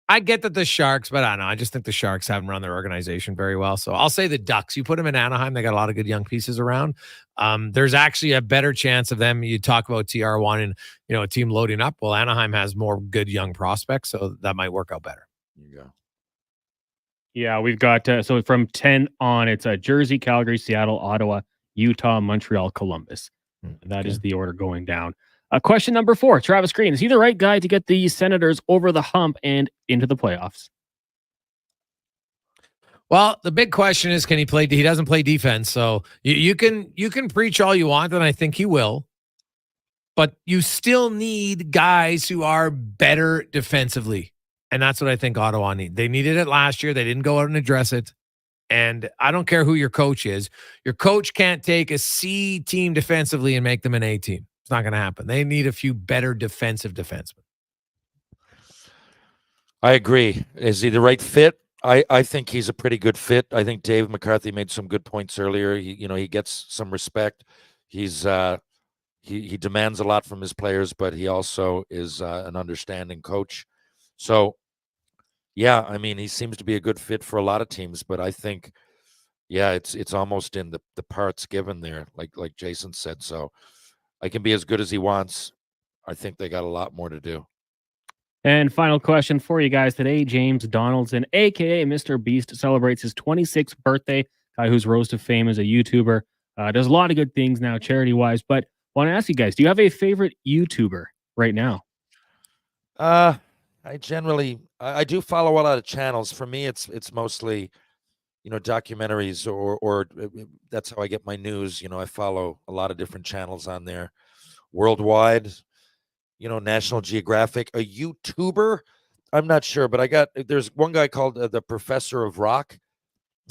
I get that the Sharks, but I don't know. I just think the Sharks haven't run their organization very well. So I'll say the Ducks. You put them in Anaheim, they got a lot of good young pieces around. There's actually a better chance of them. You talk about TR1 and, a team loading up. Well, Anaheim has more good young prospects, so that might work out better. There you go. Yeah, we've got, so from 10 on, it's Jersey, Calgary, Seattle, Ottawa, Utah, Montreal, Columbus. And that is the order going down. Question number 4, Travis Green. Is he the right guy to get the Senators over the hump and into the playoffs? Well, the big question is, can he play? He doesn't play defense. So you can preach all you want, and I think he will. But you still need guys who are better defensively. And that's what I think Ottawa need. They needed it last year. They didn't go out and address it. And I don't care who your coach is. Your coach can't take a C team defensively and make them an A team. It's not going to happen. They need a few better defensive defensemen. I agree. Is he the right fit? I think he's a pretty good fit. I think Dave McCarthy made some good points earlier. He gets some respect. He's he demands a lot from his players, but he also is an understanding coach. So, yeah, I mean, he seems to be a good fit for a lot of teams, but I think, yeah, it's almost in the parts given there, like Jason said. So I can be as good as he wants. I think they got a lot more to do. And final question for you guys today. James Donaldson, a.k.a. Mr. Beast, celebrates his 26th birthday. Guy who's rose to fame as a YouTuber. Does a lot of good things now, charity-wise. But want to ask you guys, do you have a favorite YouTuber right now? I do follow a lot of channels. For me, it's mostly, documentaries or that's how I get my news. I follow a lot of different channels on there worldwide, National Geographic. A YouTuber, I'm not sure, but there's one guy called the Professor of Rock.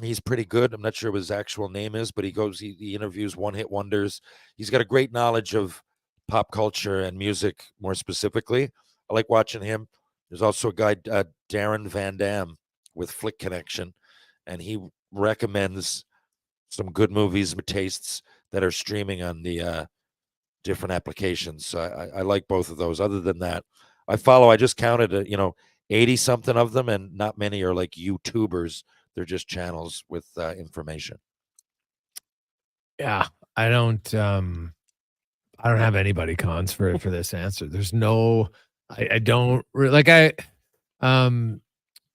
He's pretty good. I'm not sure what his actual name is, but he interviews one-hit wonders. He's got a great knowledge of pop culture and music more specifically. I like watching him. There's also a guy, Darren Van Dam with Flick Connection, and he recommends some good movies with tastes that are streaming on the different applications. So I like both of those. Other than that, I just counted, 80-something of them, and not many are like YouTubers. They're just channels with information. Yeah, I don't have anybody cons for this answer. There's no, I don't really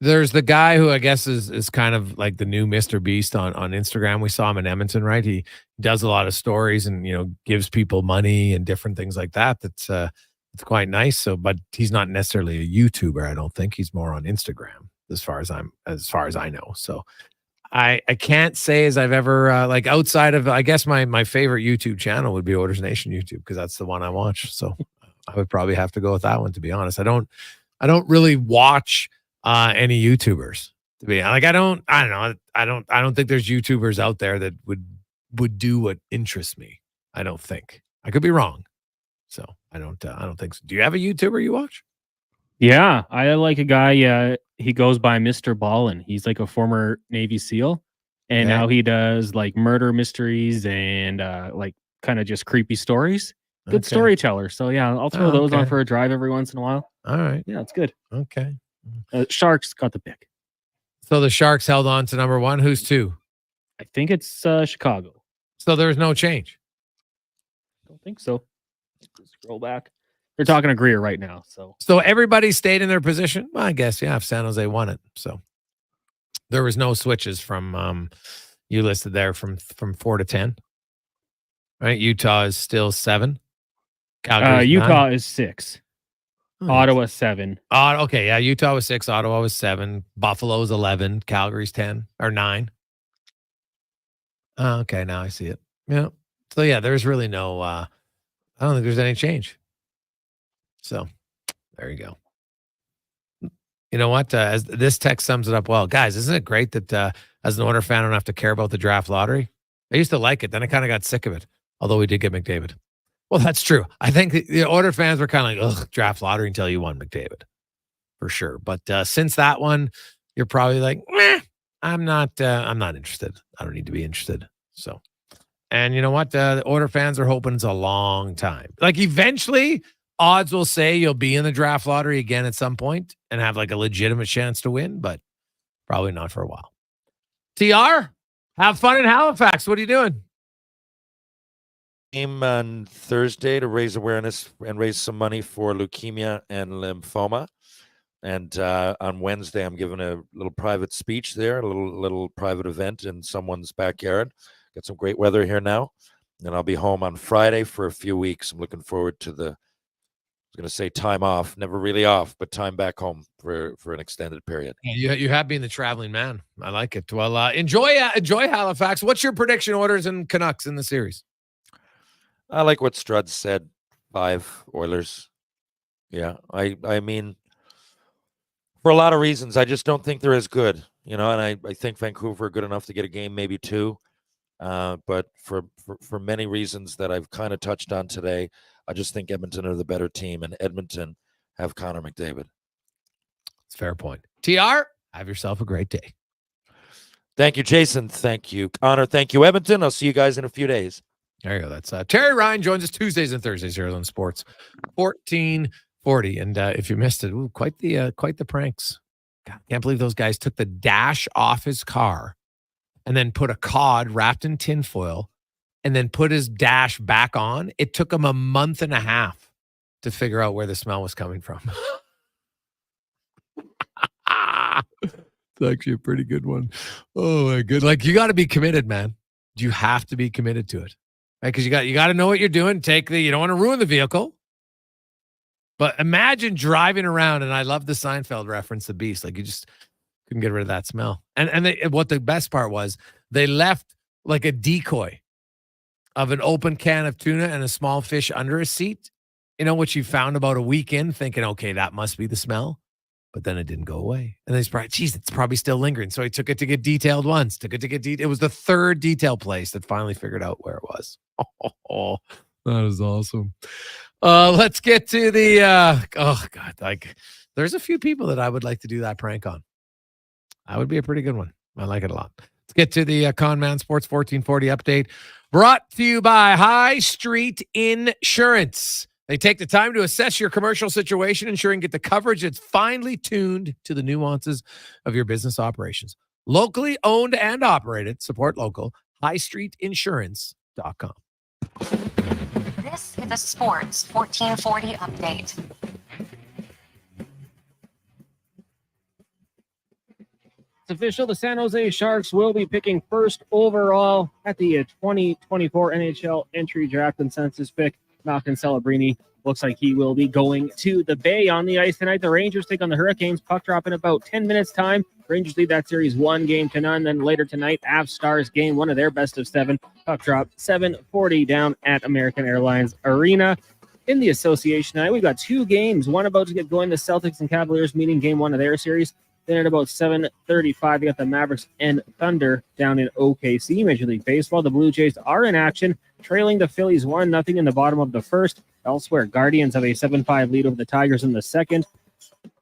there's the guy who I guess is kind of like the new Mr. Beast on Instagram. We saw him in Edmonton, right? He does a lot of stories and, gives people money and different things like that. That's it's quite nice. So, but he's not necessarily a YouTuber. I don't think he's more on Instagram as far as I know. So I can't say as I've ever like outside of, I guess my favorite YouTube channel would be Oilers Nation YouTube, because that's the one I watch. So I would probably have to go with that one, to be honest. I don't really watch any YouTubers, to be like, I don't think there's YouTubers out there that would do what interests me. I don't think. I could be wrong. So I don't think so. Do you have a YouTuber you watch? Yeah, I like a guy. He goes by Mr. Ballin. He's like a former Navy SEAL, and now he does like murder mysteries and like kind of just creepy stories. Good storyteller. So yeah, I'll throw those on for a drive every once in a while. All right. Yeah, it's good. Okay. Sharks got the pick. So the Sharks held on to number 1. Who's 2? I think it's Chicago. So there's no change. I don't think so. Scroll back. They're talking to Greer right now. So everybody stayed in their position. Well, I guess, yeah, if San Jose won it. So there was no switches from you listed there from 4 to 10. Right? Utah is still 7. Utah is 6. Ottawa 7. Okay, yeah. Utah was 6. Ottawa was 7. Buffalo's 11. Calgary's 10 or 9. Okay, now I see it. Yeah. So yeah, there's really no. I don't think there's any change. So there you go. You know what? As this text sums it up well, guys. Isn't it great that as an Oilers fan, I don't have to care about the draft lottery? I used to like it. Then I kind of got sick of it. Although we did get McDavid. Well, that's true. I think the Oilers fans were kind of like, ugh, draft lottery until you won McDavid. For sure. But since that one, you're probably like, meh, I'm not interested. I don't need to be interested. So, and you know what? The Oilers fans are hoping it's a long time. Like eventually, odds will say you'll be in the draft lottery again at some point and have like a legitimate chance to win, but probably not for a while. TR, have fun in Halifax. What are you doing? Game on Thursday to raise awareness and raise some money for leukemia and lymphoma. And on Wednesday, I'm giving a little private speech there, a little private event in someone's backyard. Got some great weather here now. And I'll be home on Friday for a few weeks. I'm looking forward to I was going to say time off, never really off, but time back home for an extended period. You have been the traveling man. I like it. Well, enjoy Halifax. What's your prediction, Oilers and Canucks in the series? I like what Strud said. 5 Oilers. Yeah, I mean, for a lot of reasons, I just don't think they're as good, and I think Vancouver are good enough to get a game, maybe 2. But for many reasons that I've kind of touched on today, I just think Edmonton are the better team, and Edmonton have Connor McDavid. It's a fair point. TR, have yourself a great day. Thank you, Jason. Thank you, Connor. Thank you, Edmonton. I'll see you guys in a few days. There you go. That's Terry Ryan joins us Tuesdays and Thursdays here on Sports 1440. And if you missed it, quite the pranks. God, can't believe those guys took the dash off his car and then put a cod wrapped in tinfoil and then put his dash back on. It took him a month and a half to figure out where the smell was coming from. It's actually a pretty good one. Oh my good. Like, you got to be committed, man. You have to be committed to it. Right? Because you got to know what you're doing. You don't want to ruin the vehicle. But imagine driving around, and I love the Seinfeld reference, the Beast. Like, you just couldn't get rid of that smell. And what the best part was, they left like a decoy of an open can of tuna and a small fish under a seat, which you found about a week in, thinking, okay, that must be the smell. But then it didn't go away. And then he's probably, geez, it's probably still lingering. So he took it to get detailed once, It was the third detail place that finally figured out where it was. Oh, that is awesome. Let's get to the, like, there's a few people that I would like to do that prank on. That would be a pretty good one. I like it a lot. Let's get to the Con Man Sports 1440 update, brought to you by High Street Insurance. They take the time to assess your commercial situation, ensuring you get the coverage that's finely tuned to the nuances of your business operations. Locally owned and operated. Support local. HighStreetInsurance.com. This is the Sports 1440 update. It's official. The San Jose Sharks will be picking first overall at the 2024 NHL entry draft and census pick. Malcolm Celebrini looks like he will be going to the Bay. On the ice tonight, the Rangers take on the Hurricanes. Puck drop in about 10 minutes time. Rangers lead that series 1-0. Then later tonight, Avs Stars game, one of their best of 7. Puck drop 7:40 down at American Airlines Arena. In the association tonight, we've got 2 games. One about to get going, the Celtics and Cavaliers meeting game 1 of their series. Then at about 7:35, you got the Mavericks and Thunder down in OKC. Major League Baseball, the Blue Jays are in action, trailing the Phillies 1-0 in the bottom of the first. Elsewhere, Guardians have a 7-5 lead over the Tigers in the second.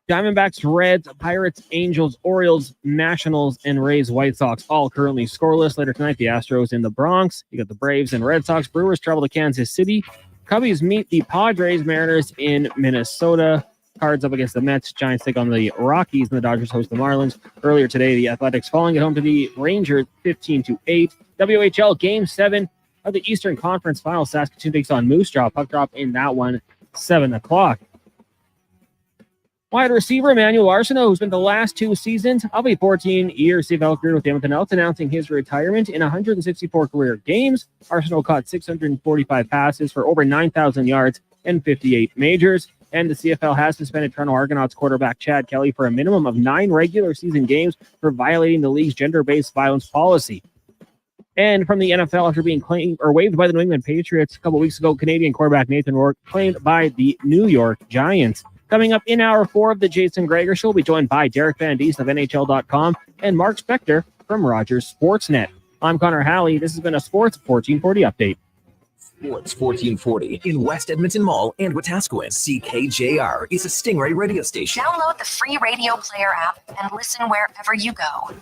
Diamondbacks, Reds, Pirates, Angels, Orioles, Nationals, and Rays, White Sox all currently scoreless. Later tonight, the Astros in the Bronx. You got the Braves and Red Sox. Brewers travel to Kansas City. Cubbies meet the Padres. Mariners in Minnesota. Cards up against the Mets. Giants take on the Rockies, and the Dodgers host the Marlins. Earlier today, the Athletics falling at home to the Rangers 15-8. WHL Game 7 of the Eastern Conference Final. Saskatoon takes on Moose Jaw. Puck drop in that one, 7 o'clock. Wide receiver Emmanuel Arsenault, who spent the last 2 seasons of a 14-year CFL career with the Edmonton Elks, announcing his retirement in 164 career games. Arsenault caught 645 passes for over 9,000 yards and 58 majors. And the CFL has suspended Toronto Argonauts quarterback Chad Kelly for a minimum of 9 regular season games for violating the league's gender-based violence policy. And from the NFL, after being claimed or waived by the New England Patriots a couple weeks ago, Canadian quarterback Nathan Rourke claimed by the New York Giants. Coming up in hour 4 of the Jason Gregor Show, we'll be joined by Derek Van Diest of NHL.com and Mark Spector from Rogers Sportsnet. I'm Connor Halley. This has been a Sports 1440 update. Sports 1440 in West Edmonton Mall and Wetaskiwin. CKJR is a Stingray radio station. Download the free radio player app and listen wherever you go.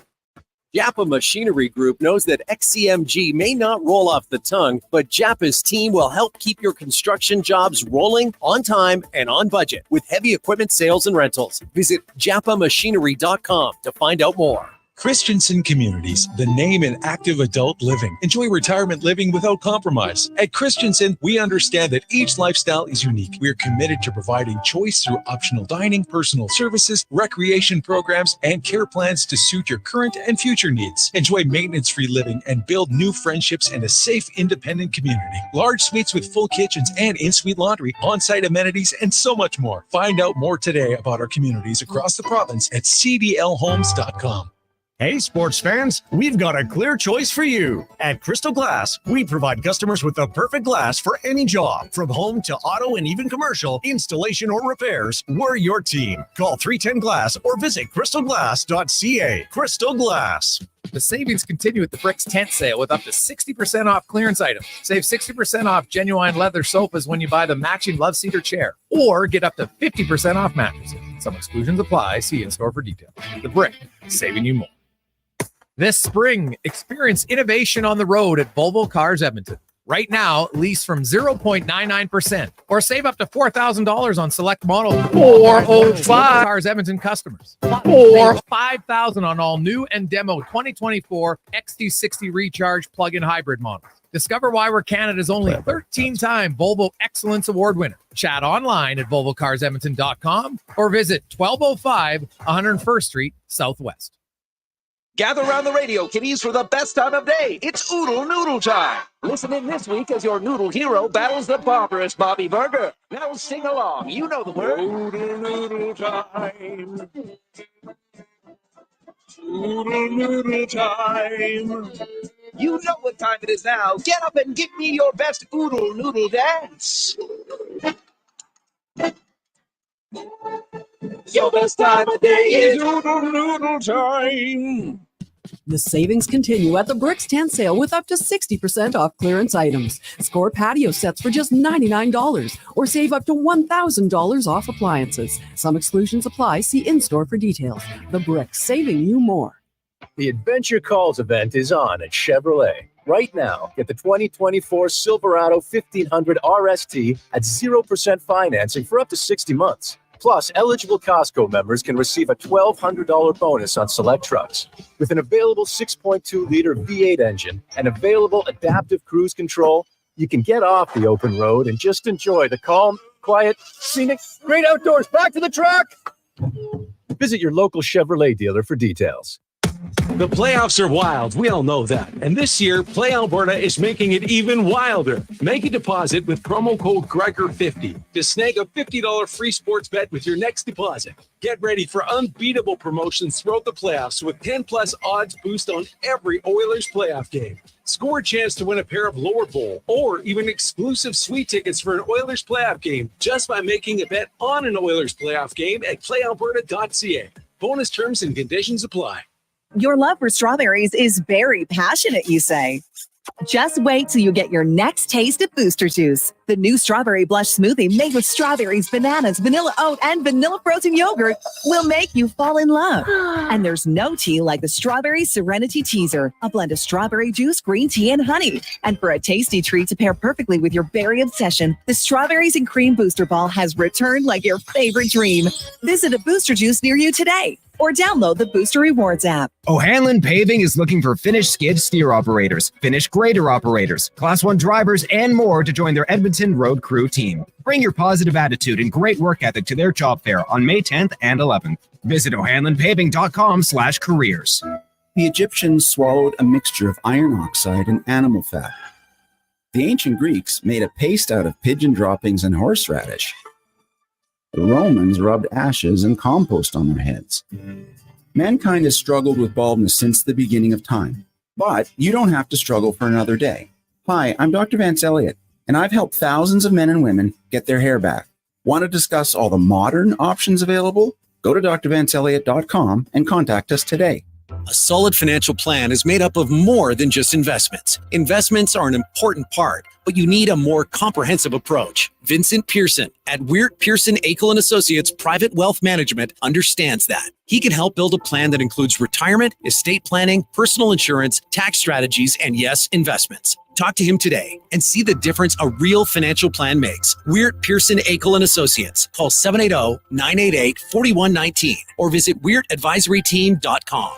Japa Machinery Group knows that XCMG may not roll off the tongue, but Japa's team will help keep your construction jobs rolling on time and on budget with heavy equipment sales and rentals. Visit japamachinery.com to find out more. Christensen Communities, the name in active adult living. Enjoy retirement living without compromise. At Christensen, we understand that each lifestyle is unique. We are committed to providing choice through optional dining, personal services, recreation programs, and care plans to suit your current and future needs. Enjoy maintenance-free living and build new friendships in a safe, independent community. Large suites with full kitchens and in-suite laundry, on-site amenities, and so much more. Find out more today about our communities across the province at cdlhomes.com. Hey, sports fans, we've got a clear choice for you. At Crystal Glass, we provide customers with the perfect glass for any job. From home to auto and even commercial, installation or repairs, we're your team. Call 310 Glass or visit crystalglass.ca. Crystal Glass. The savings continue at the Bricks tent sale with up to 60% off clearance items. Save 60% off genuine leather sofas when you buy the matching love seater chair, or get up to 50% off mattresses. Some exclusions apply. See in-store for details. The Brick, saving you more. This spring, experience innovation on the road at Volvo Cars Edmonton. Right now, lease from 0.99% or save up to $4,000 on select models. 405 Cars Edmonton customers. Or $5,000 on all new and demo 2024 XT60 Recharge plug-in hybrid models. Discover why we're Canada's only 13-time Volvo Excellence Award winner. Chat online at volvocarsedmonton.com or visit 1205 101st Street Southwest. Gather around the radio, kiddies, for the best time of day. It's Oodle Noodle time. Listen in this week as your noodle hero battles the barbarous Bobby Burger. Now sing along. You know the word. Oodle Noodle time. Oodle Noodle time. You know what time it is now. Get up and give me your best Oodle Noodle dance. Your best time of day is Oodle Noodle time. The savings continue at the Bricks tent sale with up to 60% off clearance items. Score patio sets for just $99 or save up to $1,000 off appliances. Some exclusions apply. See in-store for details. The Bricks, saving you more. The Adventure Calls event is on at Chevrolet. Right now, get the 2024 Silverado 1500 RST at 0% financing for up to 60 months. Plus, eligible Costco members can receive a $1,200 bonus on select trucks. With an available 6.2-liter V8 engine and available adaptive cruise control, you can get off the open road and just enjoy the calm, quiet, scenic, great outdoors. Back to the truck! Visit your local Chevrolet dealer for details. The playoffs are wild. We all know that. And this year, Play Alberta is making it even wilder. Make a deposit with promo code Gregor50 to snag a $50 free sports bet with your next deposit. Get ready for unbeatable promotions throughout the playoffs with 10-plus odds boost on every Oilers playoff game. Score a chance to win a pair of lower bowl or even exclusive suite tickets for an Oilers playoff game just by making a bet on an Oilers playoff game at playalberta.ca. Bonus terms and conditions apply. Your love for strawberries is very passionate, you say. Just wait till you get your next taste of Booster Juice. The new strawberry blush smoothie made with strawberries, bananas, vanilla oat, and vanilla frozen yogurt will make you fall in love. And there's no tea like the Strawberry Serenity Teaser, a blend of strawberry juice, green tea, and honey. And for a tasty treat to pair perfectly with your berry obsession, the Strawberries and Cream Booster Ball has returned like your favorite dream. Visit a Booster Juice near you today or download the Booster Rewards app. O'Hanlon Paving is looking for finished skid steer operators, finished grader operators, Class 1 drivers, and more to join their Edmonton road crew team. Bring your positive attitude and great work ethic to their job fair on May 10th and 11th. Visit o'hanlonpaving.com/careers. The Egyptians swallowed a mixture of iron oxide and animal fat. The ancient Greeks made a paste out of pigeon droppings and horseradish. The Romans rubbed ashes and compost on their heads. Mankind has struggled with baldness since the beginning of time, but you don't have to struggle for another day. Hi, I'm Dr. Vance Elliott, and I've helped thousands of men and women get their hair back. Want to discuss all the modern options available? Go to drvanceelliott.com and contact us today. A solid financial plan is made up of more than just investments. Investments are an important part, but you need a more comprehensive approach. Vincent Pearson at Weird Pearson Akel & Associates Private Wealth Management understands that. He can help build a plan that includes retirement, estate planning, personal insurance, tax strategies, and yes, investments. Talk to him today and see the difference a real financial plan makes. Weird Pearson Akel & Associates. Call 780-988-4119 or visit weirdadvisoryteam.com.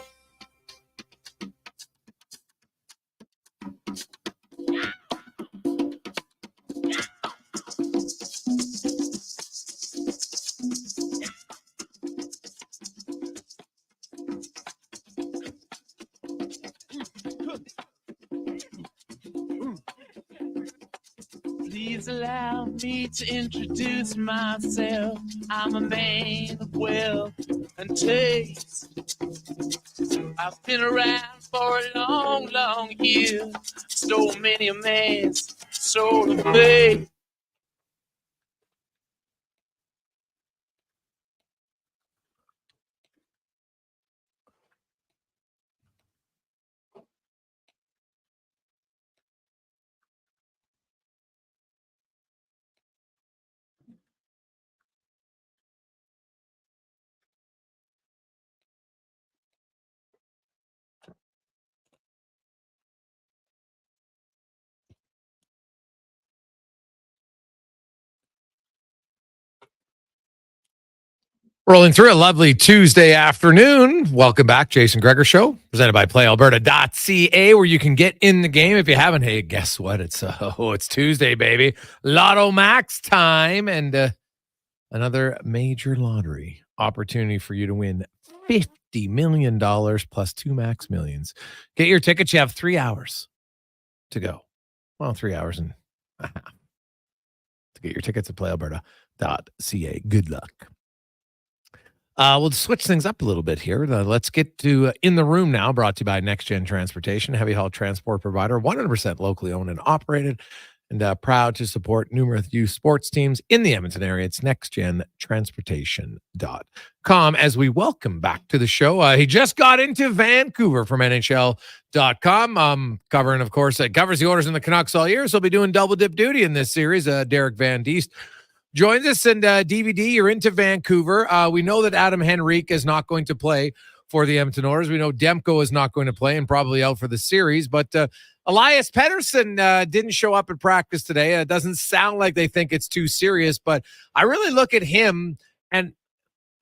Please allow me to introduce myself. I'm a man of wealth and taste. I've been around for a long, long year. Stole many a man's soul of faith. Rolling through a lovely Tuesday afternoon. Welcome back, Jason Gregor Show, presented by PlayAlberta.ca, where you can get in the game. If you haven't, hey, guess what? It's Tuesday, baby. Lotto Max time, and another major lottery opportunity for you to win $50 million plus 2 Max Millions. Get your tickets. You have 3 hours to go. Well, 3 hours and a half to get your tickets at PlayAlberta.ca. Good luck. We'll switch things up a little bit here. Let's get to In the Room now, brought to you by Next Gen Transportation, heavy haul transport provider, 100% locally owned and operated, and proud to support numerous youth sports teams in the Edmonton area. It's nextgentransportation.com. As we welcome back to the show, he just got into Vancouver from NHL.com, covering, of course, covers the Oilers and the Canucks all year, so he'll be doing double dip duty in this series. Derek Van Diest joins us, and DVD, you're into Vancouver. We know that Adam Henrique is not going to play for the Edmonton Oilers. We know Demko is not going to play and probably out for the series, but Elias Pettersson didn't show up at practice today. It doesn't sound like they think it's too serious, but I really look at him, and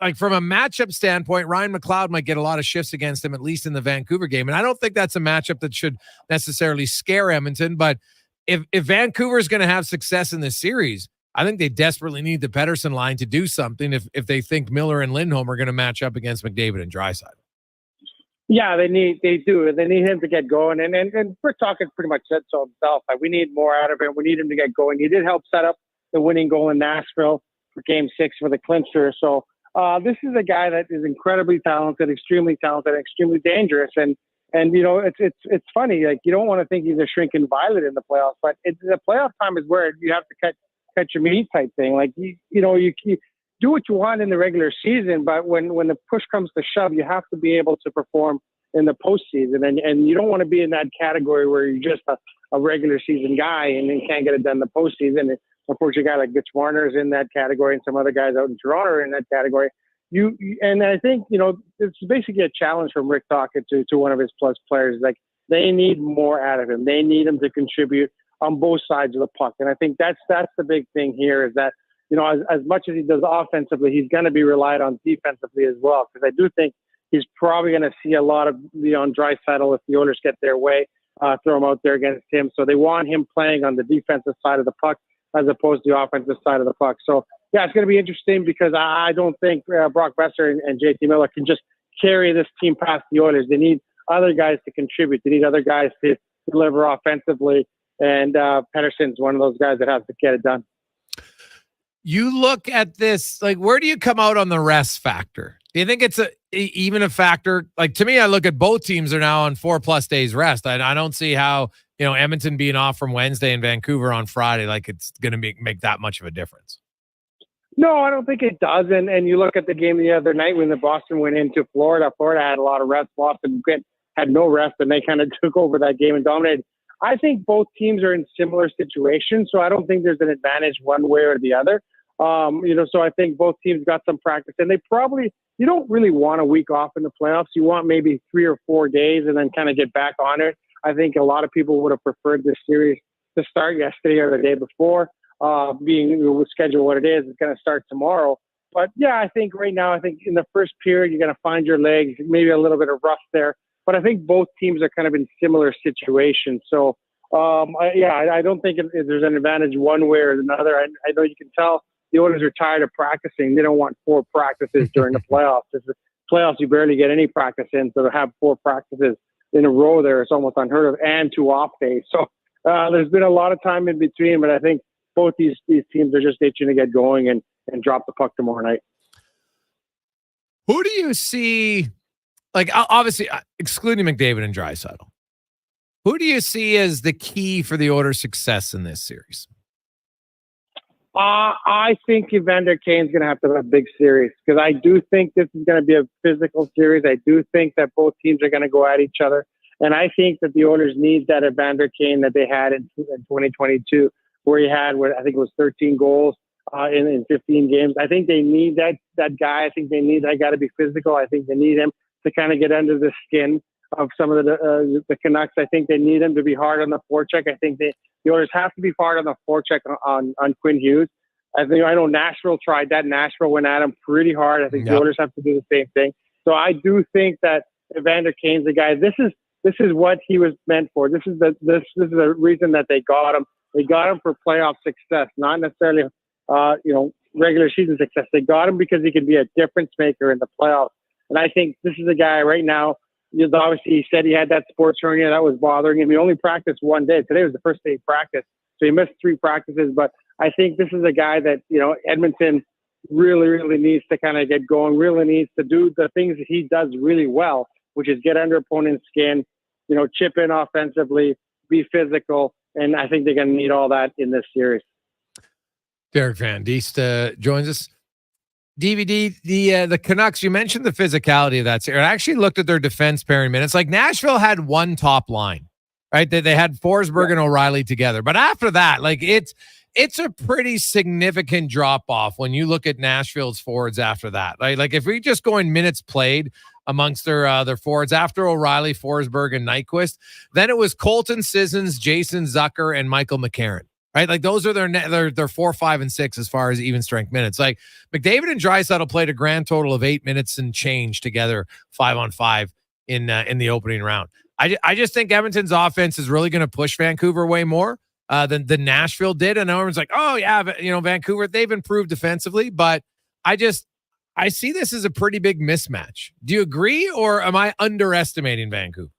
like from a matchup standpoint, Ryan McLeod might get a lot of shifts against him, at least in the Vancouver game, and I don't think that's a matchup that should necessarily scare Edmonton, but if Vancouver is going to have success in this series, I think they desperately need the Pettersson line to do something if they think Miller and Lindholm are going to match up against McDavid and Draisaitl. Yeah, they do. They need him to get going. And Rick Tocchet pretty much said so himself. Like, we need more out of him. We need him to get going. He did help set up the winning goal in Nashville for Game 6 for the clincher. So this is a guy that is incredibly talented, extremely dangerous. And it's funny. Like, you don't want to think he's a shrinking violet in the playoffs, but the playoff time is where you have to cut your meat type thing. Like, you do what you want in the regular season, but when the push comes to shove, you have to be able to perform in the postseason. And you don't want to be in that category where you're just a regular season guy and then can't get it done in the postseason. And unfortunately, a guy like Mitch Marner is in that category, and some other guys out in Toronto are in that category. And I think, it's basically a challenge from Rick Tocchet to one of his plus players. Like, they need more out of him. They need him to contribute on both sides of the puck. And I think that's the big thing here, is that, as much as he does offensively, he's going to be relied on defensively as well. Because I do think he's probably going to see a lot of Leon Draisaitl if the Oilers get their way, throw him out there against him. So they want him playing on the defensive side of the puck as opposed to the offensive side of the puck. So, yeah, it's going to be interesting because I don't think Brock Besser and JT Miller can just carry this team past the Oilers. They need other guys to contribute. They need other guys to deliver offensively. And Pettersson's one of those guys that has to get it done. You look at this, like, where do you come out on the rest factor? Do you think it's even a factor? Like, to me, I look at both teams are now on 4+ days rest. I don't see how, Edmonton being off from Wednesday and Vancouver on Friday, like, it's going to make that much of a difference. No, I don't think it does. And you look at the game the other night when the Boston went into Florida. Florida had a lot of rest. Boston had no rest, and they kind of took over that game and dominated. I think both teams are in similar situations, so I don't think there's an advantage one way or the other. So I think both teams got some practice, and you don't really want a week off in the playoffs. You want maybe 3 or 4 days and then kind of get back on it. I think a lot of people would have preferred this series to start yesterday or the day before, being scheduled what it is. It's going to start tomorrow. But yeah, I think right now, in the first period, you're going to find your legs, maybe a little bit of rust there. But I think both teams are kind of in similar situations. So, I don't think there's an advantage one way or another. I know you can tell the Oilers are tired of practicing. They don't want 4 practices during the playoffs. The playoffs, you barely get any practice in. So to have 4 practices in a row there is almost unheard of, and 2 off days. So there's been a lot of time in between, but I think both these teams are just itching to get going and drop the puck tomorrow night. Who do you see, like, obviously, excluding McDavid and Draisaitl, who do you see as the key for the Oilers' success in this series? I think Evander Kane's going to have a big series, because I do think this is going to be a physical series. I do think that both teams are going to go at each other. And I think that the Oilers need that Evander Kane that they had in 2022, where he had, I think it was 13 goals in 15 games. I think they need that guy. I think they need that guy to be physical. I think they need him to kind of get under the skin of some of the Canucks. I think they need him to be hard on the forecheck. I think the Oilers have to be hard on the forecheck on Quinn Hughes. I know Nashville tried that. Nashville went at him pretty hard. I think the Oilers have to do the same thing. So I do think that Evander Kane's the guy. This is what he was meant for. This is the reason that they got him. They got him for playoff success, not necessarily regular season success. They got him because he could be a difference maker in the playoffs. And I think this is a guy right now. Obviously, he said he had that sports hernia that was bothering him. He only practiced 1 day. Today was the first day he practiced, so he missed 3 practices. But I think this is a guy that Edmonton really, really needs to kind of get going. Really needs to do the things that he does really well, which is get under opponent's skin, chip in offensively, be physical, and I think they're going to need all that in this series. Derek Van Diest joins us. DVD, the Canucks, you mentioned the physicality of that series. I actually looked at their defense pairing minutes. Like, Nashville had 1 top line, right? They had Forsberg and O'Reilly together. But after that, like, it's a pretty significant drop-off when you look at Nashville's forwards after that. Like if we just go in minutes played amongst their forwards after O'Reilly, Forsberg, and Nyquist, then it was Colton Sissons, Jason Zucker, and Michael McCarron. Right, like those are their 4, 5, and 6 as far as even strength minutes. Like McDavid and Draisaitl played a grand total of 8 minutes and change together, 5-on-5 in the opening round. I just think Edmonton's offense is really going to push Vancouver way more than Nashville did. And everyone's like, oh yeah, Vancouver, they've improved defensively, but I I see this as a pretty big mismatch. Do you agree, or am I underestimating Vancouver?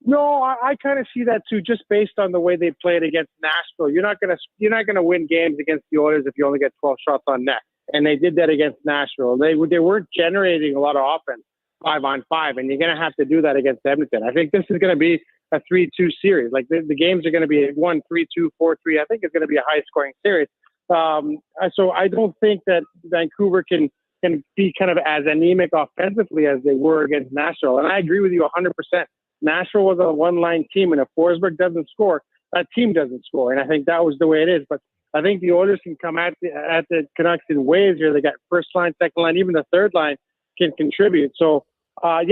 No, I kind of see that too, just based on the way they played against Nashville. You're not gonna win games against the Oilers if you only get 12 shots on net, and they did that against Nashville. They weren't generating a lot of offense 5-on-5, and you're gonna have to do that against Edmonton. I think this is gonna be a 3-2 series. Like the games are gonna be 1-3-2, 4-3. I think it's gonna be a high scoring series. So I don't think that Vancouver can be kind of as anemic offensively as they were against Nashville. And I agree with you 100%. Nashville was a one-line team, and if Forsberg doesn't score, that team doesn't score. And I think that was the way it is. But I think the Oilers can come at the Canucks in ways here. They got first line, second line, even the third line can contribute. So, I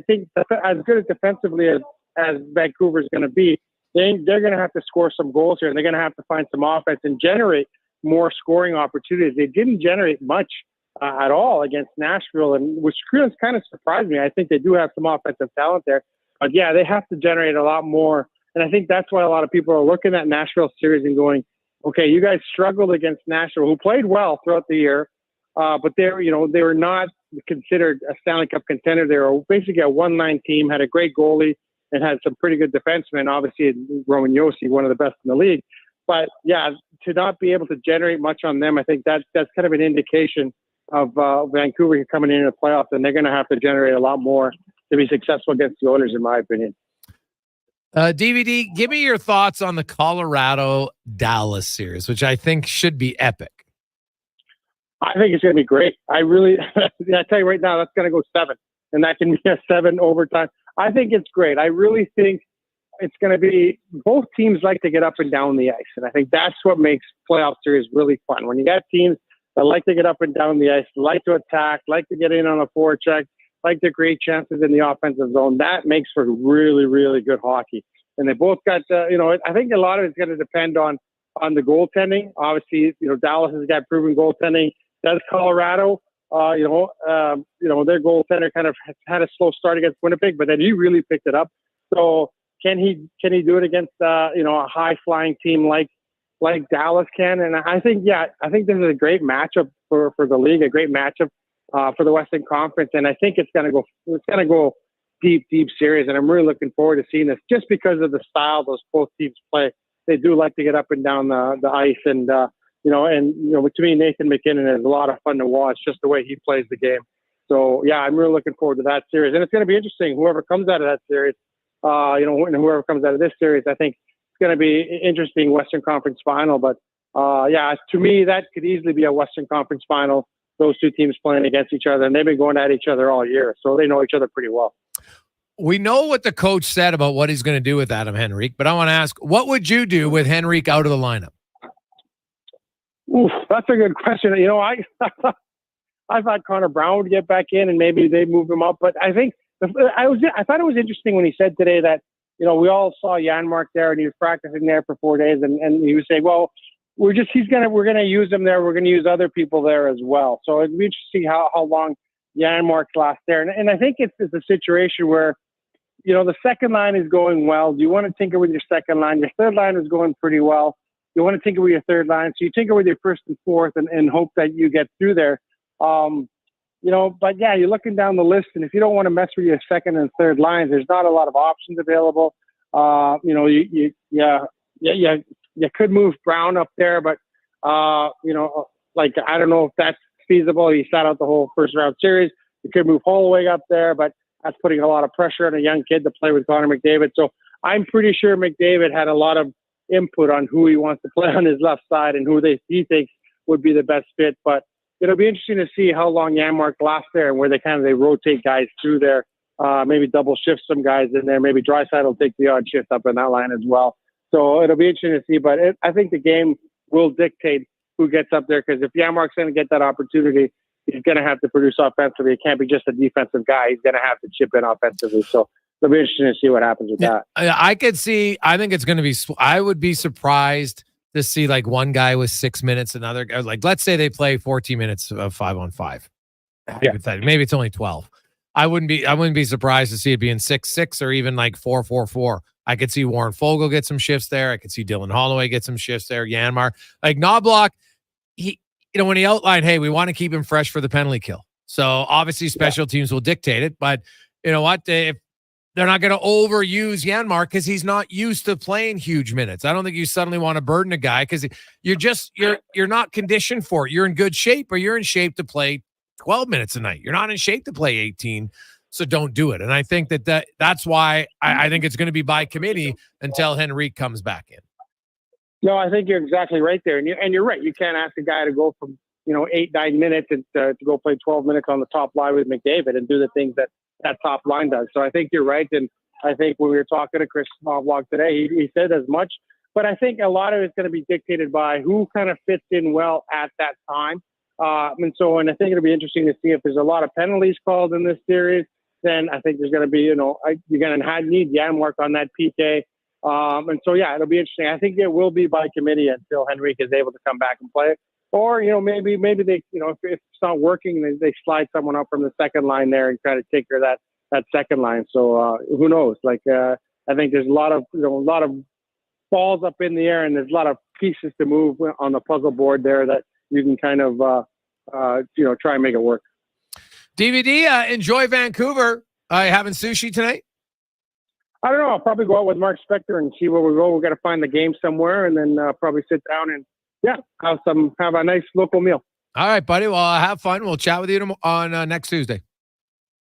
think as good as defensively as Vancouver is going to be, they're going to have to score some goals here, and they're going to have to find some offense and generate more scoring opportunities. They didn't generate much at all against Nashville, and which kind of surprised me. I think they do have some offensive talent there. But yeah, they have to generate a lot more. And I think that's why a lot of people are looking at Nashville series and going, okay, you guys struggled against Nashville, who played well throughout the year. But they were not considered a Stanley Cup contender. They were basically a one-line team, had a great goalie, and had some pretty good defensemen. Obviously, Roman Josi, one of the best in the league. But yeah, to not be able to generate much on them, I think that's kind of an indication of Vancouver coming into the playoffs, and they're going to have to generate a lot more to be successful against the Oilers, in my opinion. DVD, give me your thoughts on the Colorado-Dallas series, which I think should be epic. I think it's going to be great. I tell you right now, that's going to go 7, and that can be a 7 overtime. I think it's great. I really think it's going to be, both teams like to get up and down the ice, and I think that's what makes playoff series really fun. When you got teams that like to get up and down the ice, like to attack, like to get in on a forecheck, like to create chances in the offensive zone, that makes for really, really good hockey. And they both got, I think a lot of it's going to depend on the goaltending. Obviously, Dallas has got proven goaltending. Does Colorado, their goaltender kind of had a slow start against Winnipeg, but then he really picked it up. So can he do it against, a high flying team like Dallas can? And I think this is a great matchup for the league, a great matchup for the Western Conference, and I think it's going to go deep series, and I'm really looking forward to seeing this just because of the style those both teams play. They do like to get up and down the ice, and to me, Nathan McKinnon is a lot of fun to watch, just the way he plays the game. So yeah, I'm really looking forward to that series, and it's going to be interesting. Whoever comes out of that series, and whoever comes out of this series, I think it's going to be interesting Western Conference final. But to me, that could easily be a Western Conference final. Those two teams playing against each other, and they've been going at each other all year, so they know each other pretty well. We know what the coach said about what he's going to do with Adam Henrique, but I want to ask, what would you do with Henrique out of the lineup? Oof, that's a good question. I thought Connor Brown would get back in, and maybe they move him up, but I think I thought it was interesting when he said today that we all saw Janmark there, and he was practicing there for 4 days, and he was saying, well, we're going to use him there. We're going to use other people there as well. So it'd be interesting how long Janmark lasts there. And I think it's a situation where, the second line is going well. Do you want to tinker with your second line? Your third line is going pretty well. You want to tinker with your third line. So you tinker with your first and fourth and hope that you get through there. But yeah, you're looking down the list, and if you don't want to mess with your second and third lines, there's not a lot of options available. You could move Brown up there, but, I don't know if that's feasible. He sat out the whole first round series. You could move Holloway up there, but that's putting a lot of pressure on a young kid to play with Connor McDavid. So I'm pretty sure McDavid had a lot of input on who he wants to play on his left side and who he thinks would be the best fit. But it'll be interesting to see how long Janmark lasts there and where they rotate guys through there. Maybe double shift some guys in there. Maybe Draisaitl will take the odd shift up in that line as well. So it'll be interesting to see, but I think the game will dictate who gets up there, because if Janmark's going to get that opportunity, he's going to have to produce offensively. It can't be just a defensive guy. He's going to have to chip in offensively. So it'll be interesting to see what happens with that. I think it's going to be, I would be surprised to see like one guy with 6 minutes, another guy, like let's say they play 14 minutes of 5-on-5. Yeah. Maybe it's only 12. I wouldn't be surprised to see it being 6-6 or even like 4-4-4. I could see Warren Fogle get some shifts there. I could see Dylan Holloway get some shifts there. Janmark, like Knobloch, when he outlined, hey, we want to keep him fresh for the penalty kill. So obviously special teams will dictate it, but you know what? If they're not going to overuse Janmark because he's not used to playing huge minutes. I don't think you suddenly want to burden a guy because you're not conditioned for it. You're in good shape, or you're in shape to play 12 minutes a night. You're not in shape to play 18, so don't do it. And I think that's why I think it's going to be by committee until Henrique comes back in. No, I think you're exactly right there, and you're right. You can't ask a guy to go from 8-9 minutes and to go play 12 minutes on the top line with McDavid and do the things that top line does. So I think you're right. And I think when we were talking to Chris Hovlog today, he said as much. But I think a lot of it's going to be dictated by who kind of fits in well at that time. And I think it'll be interesting to see if there's a lot of penalties called in this series. Then I think there's going to be, you're going to need Janmark on that PK. It'll be interesting. I think it will be by committee until Henrique is able to come back and play it. Or, maybe they, if it's not working, they slide someone up from the second line there and try to take care of that second line. So who knows? I think there's a lot of balls up in the air, and there's a lot of pieces to move on the puzzle board there that you can kind of, try and make it work. DVD, enjoy Vancouver. Having sushi tonight? I don't know. I'll probably go out with Mark Spector and see where we go. We're going to find the game somewhere, and then probably sit down and have a nice local meal. All right, buddy. Well, have fun. We'll chat with you on next Tuesday.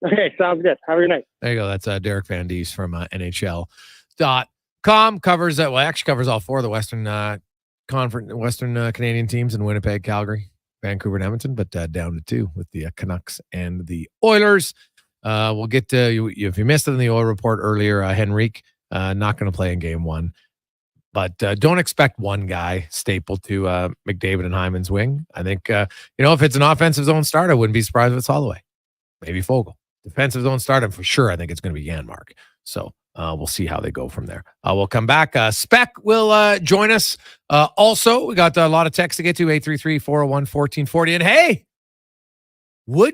Okay, sounds good. Have a good night. There you go. That's Derek Van Dies from NHL.com. Covers all four of the Western Canadian teams in Winnipeg, Calgary, Vancouver, and Edmonton, but down to 2 with the Canucks and the Oilers. We'll get to you if you missed it in the Oil report earlier. Henrique not going to play in Game 1. But don't expect one guy stapled to McDavid and Hyman's wing. I think, if it's an offensive zone start, I wouldn't be surprised if it's Holloway. Maybe Fogle. Defensive zone start, and for sure, I think it's going to be Janmark. So we'll see how they go from there. We'll come back. Spec will join us. Also, we got a lot of text to get to, 833-401-1440. And hey, do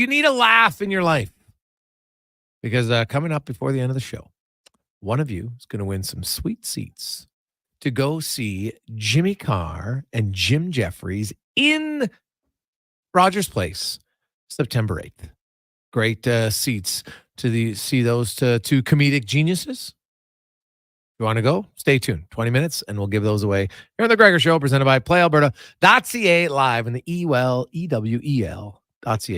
you need a laugh in your life? Because coming up before the end of the show, one of you is going to win some sweet seats to go see Jimmy Carr and Jim Jeffries in Rogers Place, September 8th. Great seats to see those two comedic geniuses. If you want to go, stay tuned. 20 minutes, and we'll give those away here on The Gregor Show, presented by PlayAlberta.ca, live in the EWEL.ca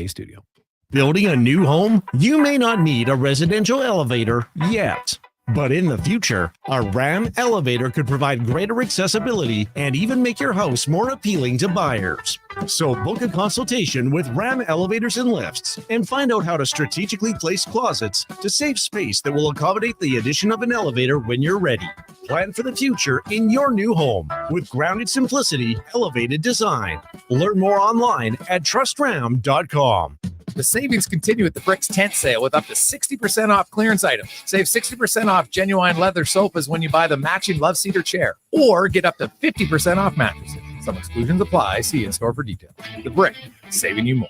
studio. Building a new home? You may not need a residential elevator yet. But in the future, a RAM elevator could provide greater accessibility and even make your house more appealing to buyers. So book a consultation with RAM Elevators and Lifts and find out how to strategically place closets to save space that will accommodate the addition of an elevator when you're ready. Plan for the future in your new home with grounded simplicity, elevated design. Learn more online at trustram.com. The savings continue at the Bricks tent sale with up to 60% off clearance items. Save 60% off genuine leather sofas when you buy the matching love seater chair, or get up to 50% off mattresses. Some exclusions apply. See in-store for details. The Brick, saving you more.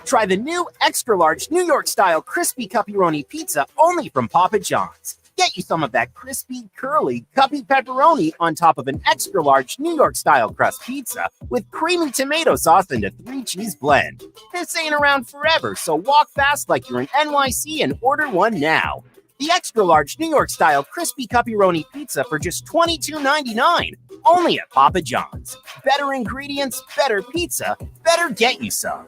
Try the new extra-large New York-style crispy pepperoni pizza only from Papa John's. Get you some of that crispy, curly, cuppy pepperoni on top of an extra-large New York-style crust pizza with creamy tomato sauce and a 3-cheese blend. This ain't around forever, so walk fast like you're in NYC and order one now. The extra-large New York-style crispy pepperoni pizza for just $22.99, only at Papa John's. Better ingredients, better pizza, better get you some.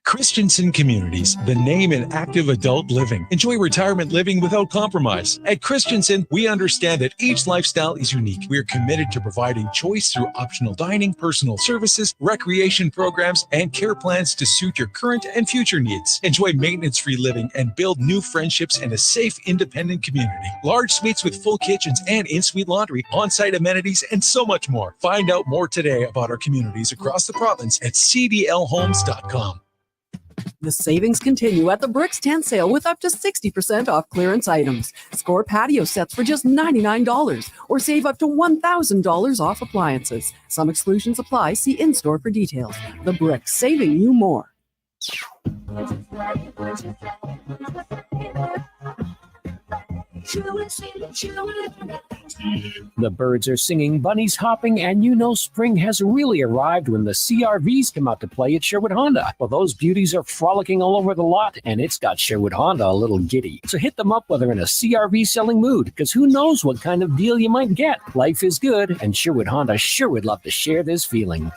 Christensen Communities, the name in active adult living. Enjoy retirement living without compromise. At Christensen, we understand that each lifestyle is unique. We are committed to providing choice through optional dining, personal services, recreation programs, and care plans to suit your current and future needs. Enjoy maintenance-free living and build new friendships in a safe, independent community. Large suites with full kitchens and in-suite laundry, on-site amenities, and so much more. Find out more today about our communities across the province at cdlhomes.com. The savings continue at the Bricks tent sale with up to 60% off clearance items. Score patio sets for just $99 or save up to $1,000 off appliances. Some exclusions apply. See in-store for details. The Bricks, saving you more. The birds are singing, bunnies hopping, and you know spring has really arrived when the CRVs come out to play at Sherwood Honda. Well, those beauties are frolicking all over the lot, and it's got Sherwood Honda a little giddy. So hit them up while they're in a CRV selling mood, because who knows what kind of deal you might get. Life is good, and Sherwood Honda sure would love to share this feeling.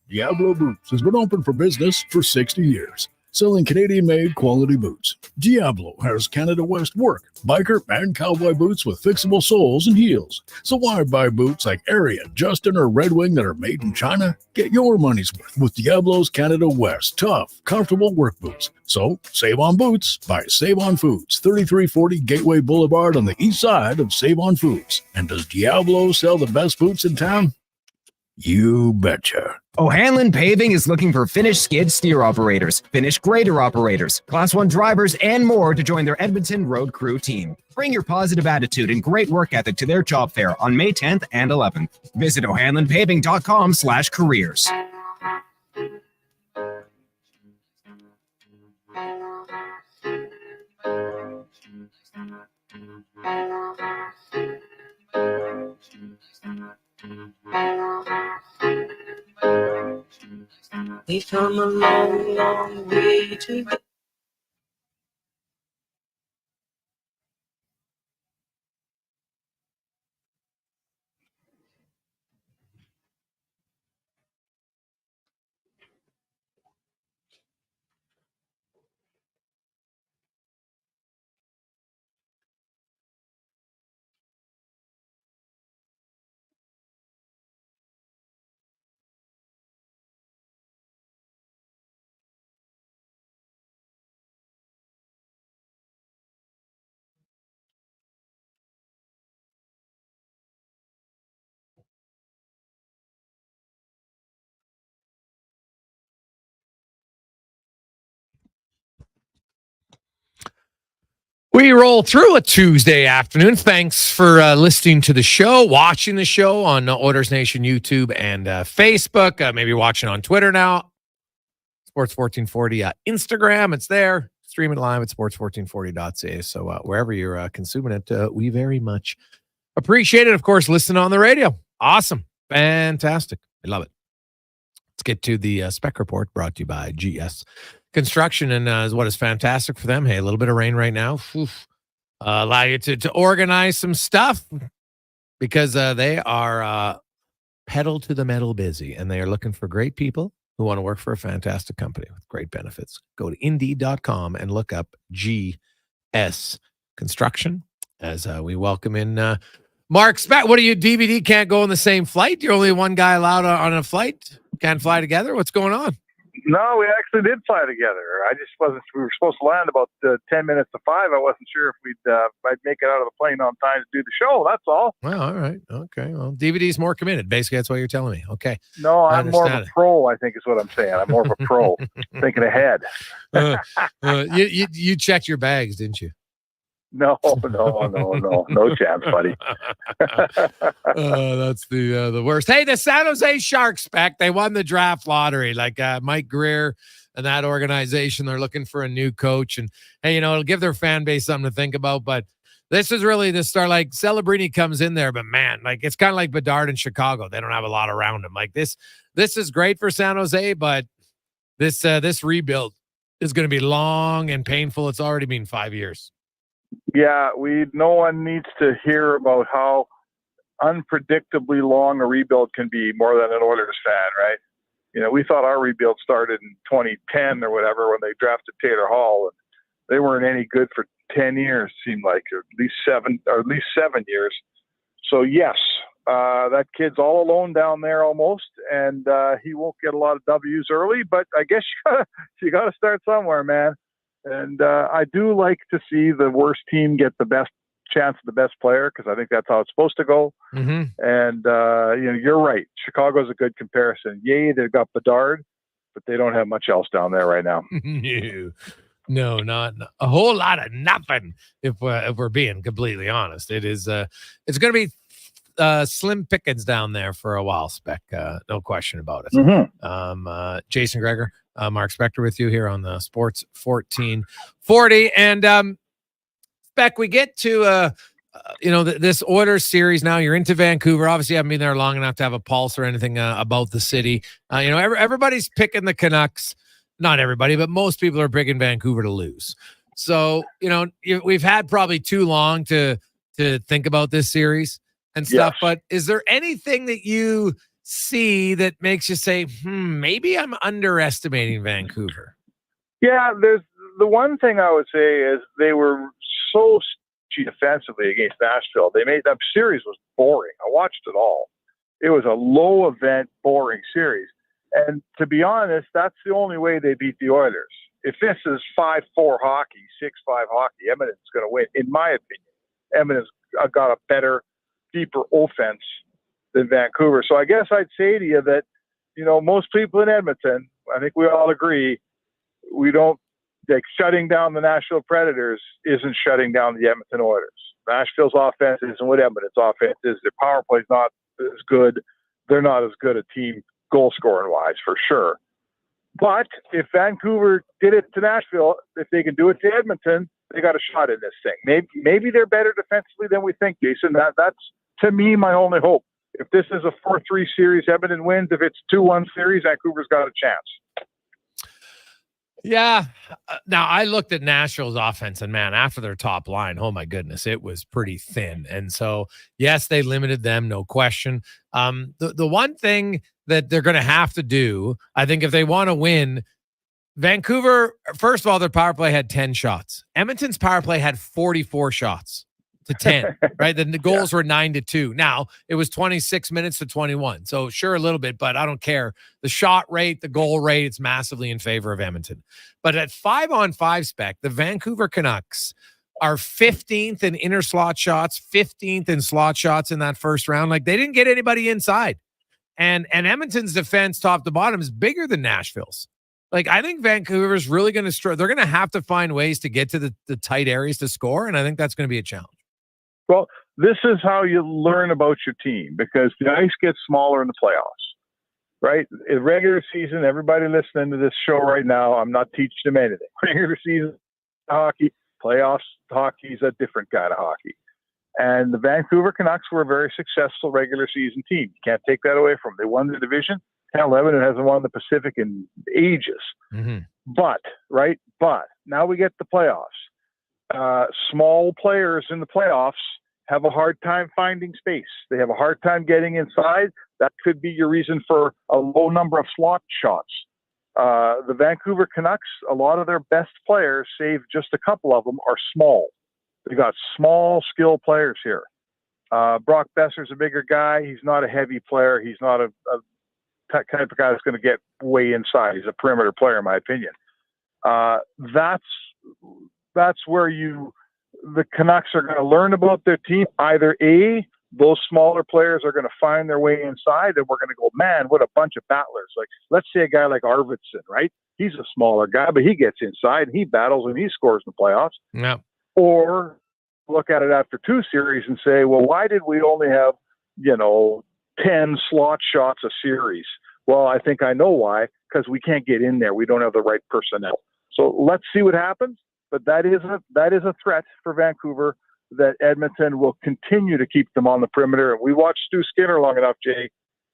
Diablo Boots has been open for business for 60 years, selling Canadian-made quality boots. Diablo has Canada West work, biker, and cowboy boots with fixable soles and heels. So why buy boots like Ariat, Justin, or Red Wing that are made in China? Get your money's worth with Diablo's Canada West tough, comfortable work boots. So save on boots by Save On Foods, 3340 Gateway Boulevard on the east side of Save On Foods. And does Diablo sell the best boots in town? You betcha. O'Hanlon Paving is looking for finished skid steer operators, finished grader operators, Class 1 drivers, and more to join their Edmonton road crew team. Bring your positive attitude and great work ethic to their job fair on May 10th and 11th. Visit o'hanlonpaving.com/careers. We've come a long, long way together. We roll through a Tuesday afternoon. Thanks for listening to the show, watching the show on Oilers Nation YouTube and Facebook. Maybe watching on Twitter now. Sports 1440 Instagram. It's there. Stream it live at sports1440.ca. So wherever you're consuming it, we very much appreciate it. Of course, listen on the radio. Awesome. Fantastic. I love it. Let's get to the spec report brought to you by GS Construction, and what is fantastic for them. Hey, a little bit of rain right now. Allow you to organize some stuff because they are pedal to the metal busy, and they are looking for great people who want to work for a fantastic company with great benefits. Go to Indeed.com and look up GS Construction as we welcome in Mark Speck. What are you, DVD can't go on the same flight? You're only one guy allowed on a flight? Can't fly together? What's going on? No, we actually did fly together. I just wasn't. We were supposed to land about 10 minutes to 5. I wasn't sure if I'd make it out of the plane on time to do the show. That's all. Well, all right. Okay. Well, DVD's more committed. Basically, that's what you're telling me. Okay. No, I'm more of a pro, I think is what I'm saying. I'm more of a pro, thinking ahead. You checked your bags, didn't you? No chance, buddy. That's the worst. Hey, the San Jose Sharks spec, they won the draft lottery. Like Mike Greer and that organization, they're looking for a new coach. And hey, it'll give their fan base something to think about. But this is really the start. Like Celebrini comes in there, but man, like it's kind of like Bedard in Chicago. They don't have a lot around him. Like this is great for San Jose, but this rebuild is going to be long and painful. It's already been 5 years. Yeah, no one needs to hear about how unpredictably long a rebuild can be more than an Oilers fan, right? We thought our rebuild started in 2010 or whatever when they drafted Taylor Hall, and they weren't any good for 10 years, seemed like, or at least 7 years. So yes, that kid's all alone down there almost, and he won't get a lot of W's early, but I guess you got to start somewhere, man. And I do like to see the worst team get the best chance of the best player because I think that's how it's supposed to go. Mm-hmm. And, you're right. Chicago's a good comparison. Yay, they've got Bedard, but they don't have much else down there right now. No, not a whole lot of nothing. If we're being completely honest, it's going to be slim pickings down there for a while, Spec. No question about it. Jason Gregor, Mark Spector with you here on the Sports 1440. And Spec, we get to this Oilers series now. You're into Vancouver. Obviously, you haven't been there long enough to have a pulse or anything about the city. Everybody's picking the Canucks. Not everybody, but most people are picking Vancouver to lose. So, we've had probably too long to think about this series and stuff. Yes. But is there anything that you see that makes you say, maybe I'm underestimating Vancouver? Yeah, there's the one thing I would say is they were so defensively against Nashville. That series was boring. I watched it all. It was a low event, boring series. And to be honest, that's the only way they beat the Oilers. If this is 5-4 hockey, 6-5 hockey, Edmonton's going to win, in my opinion. Edmonton's got a better, deeper offense than Vancouver. So I guess I'd say to you that, most people in Edmonton, I think we all agree, we don't, shutting down the Nashville Predators isn't shutting down the Edmonton Oilers. Nashville's offense isn't what Edmonton's offense is. Their power play's not as good. They're not as good a team goal scoring wise, for sure. But if Vancouver did it to Nashville, if they can do it to Edmonton, they got a shot in this thing. Maybe they're better defensively than we think, Jason. That's, to me, my only hope. If this is a 4-3 series, Edmonton wins. If it's 2-1 series, Vancouver's got a chance. Yeah. Now, I looked at Nashville's offense, and man, after their top line, oh my goodness, it was pretty thin. And so, yes, they limited them, no question. The one thing that they're going to have to do, I think, if they want to win, Vancouver, first of all, their power play had 10 shots. Edmonton's power play had 44 shots to 10, right? Then the goals were 9-2. Now, it was 26 minutes to 21. So sure, a little bit, but I don't care. The shot rate, the goal rate, it's massively in favor of Edmonton. But at 5-on-5 Spec, the Vancouver Canucks are 15th in inner slot shots, 15th in slot shots in that first round. Like, they didn't get anybody inside. And Edmonton's defense top to bottom is bigger than Nashville's. Like, I think Vancouver's really going to struggle. They're going to have to find ways to get to the tight areas to score, and I think that's going to be a challenge. Well, this is how you learn about your team, because the ice gets smaller in the playoffs, right? In regular season, everybody listening to this show right now, I'm not teaching them anything. Regular season hockey, playoffs hockey is a different kind of hockey. And the Vancouver Canucks were a very successful regular season team. You can't take that away from them. They won the division. 10-11 and hasn't won the Pacific in ages. Mm-hmm. But now we get the playoffs. Small players in the playoffs have a hard time finding space. They have a hard time getting inside. That could be your reason for a low number of slot shots. The Vancouver Canucks, a lot of their best players, save just a couple of them, are small. They got small, skilled players here. Brock Besser's a bigger guy. He's not a heavy player. He's not a type of guy that's going to get way inside. He's a perimeter player, in my opinion. That's where the Canucks are going to learn about their team. Either A, those smaller players are going to find their way inside, and we're going to go, man, what a bunch of battlers. Like, let's say a guy like Arvidsson, right? He's a smaller guy, but he gets inside, and he battles, and he scores in the playoffs. Yeah. Or look at it after 2 series and say, well, why did we only have, 10 slot shots a series? Well, I think I know why, because we can't get in there. We don't have the right personnel. So let's see what happens. But that is a threat for Vancouver, that Edmonton will continue to keep them on the perimeter. And we watched Stu Skinner long enough, Jay.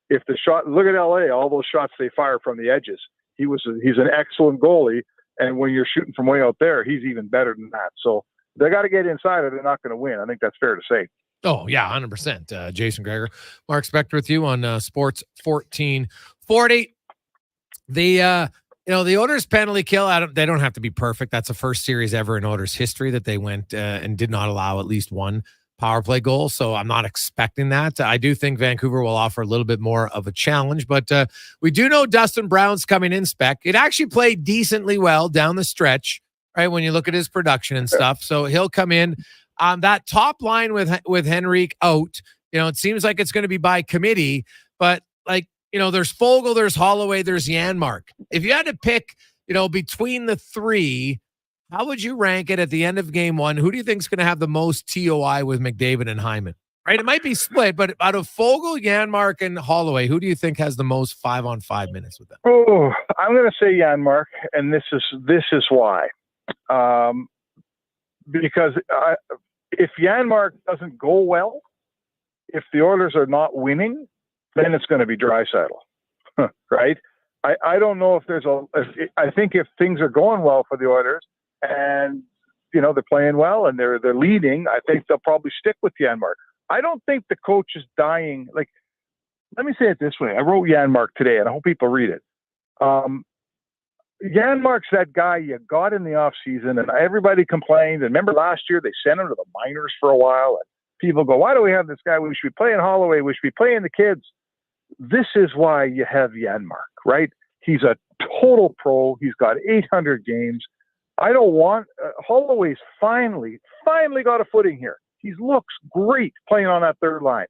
If the shot, look at LA, all those shots they fire from the edges. He's an excellent goalie. And when you're shooting from way out there, he's even better than that. So they got to get inside or they're not going to win. I think that's fair to say. Oh, yeah, 100%. Jason Gregor, Mark Spector with you on Sports 1440. The Oilers penalty kill, they don't have to be perfect. That's the first series ever in Oilers history that they went and did not allow at least one power play goal. So I'm not expecting that. I do think Vancouver will offer a little bit more of a challenge, but we do know Dustin Brown's coming in, Spec. It actually played decently well down the stretch, right, when you look at his production and stuff. So he'll come in. That top line with Henrique out, it seems like it's going to be by committee, but there's Fogle, there's Holloway, there's Janmark. If you had to pick, between the three, how would you rank it at the end of game one? Who do you think is going to have the most TOI with McDavid and Hyman? right? It might be split, but out of Fogle, Janmark, and Holloway, who do you think has the most 5-on-5 minutes with them? Oh, I'm going to say Janmark, and this is why. Because if Janmark doesn't go well, if the Oilers are not winning, then it's going to be Draisaitl, right? I don't know if I think if things are going well for the Oilers and, they're playing well and they're leading, I think they'll probably stick with Janmark. I don't think the coach is dying. Like, let me say it this way. I wrote Janmark today, and I hope people read it. Janmark's that guy you got in the offseason, and everybody complained. And remember last year, they sent him to the minors for a while, and people go, why do we have this guy? We should be playing Holloway. We should be playing the kids. This is why you have Janmark, right? He's a total pro. He's got 800 games. I don't want Holloway's finally got a footing here. He looks great playing on that third line.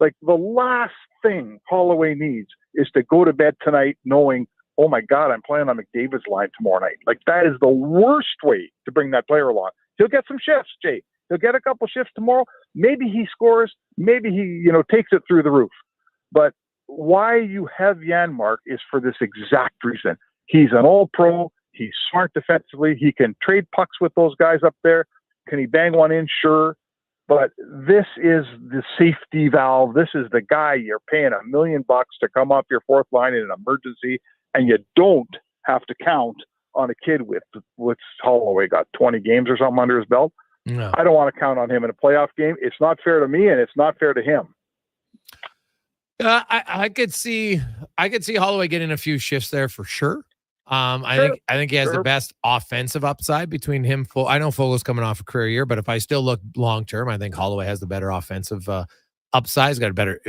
Like, the last thing Holloway needs is to go to bed tonight knowing, oh my God, I'm playing on McDavid's line tomorrow night. Like, that is the worst way to bring that player along. He'll get some shifts, Jay. He'll get a couple shifts tomorrow. Maybe he scores. Maybe he, takes it through the roof. But why you have Janmark is for this exact reason. He's an all-pro. He's smart defensively. He can trade pucks with those guys up there. Can he bang one in? Sure. But this is the safety valve. This is the guy you're paying $1 million to come off your fourth line in an emergency, and you don't have to count on a kid with Holloway got 20 games or something under his belt. No. I don't want to count on him in a playoff game. It's not fair to me, and it's not fair to him. I could see Holloway getting a few shifts there for sure. I think he has the best offensive upside between him. I know Fogel's coming off a career year, but if I still look long term, I think Holloway has the better offensive upside. He's got a better.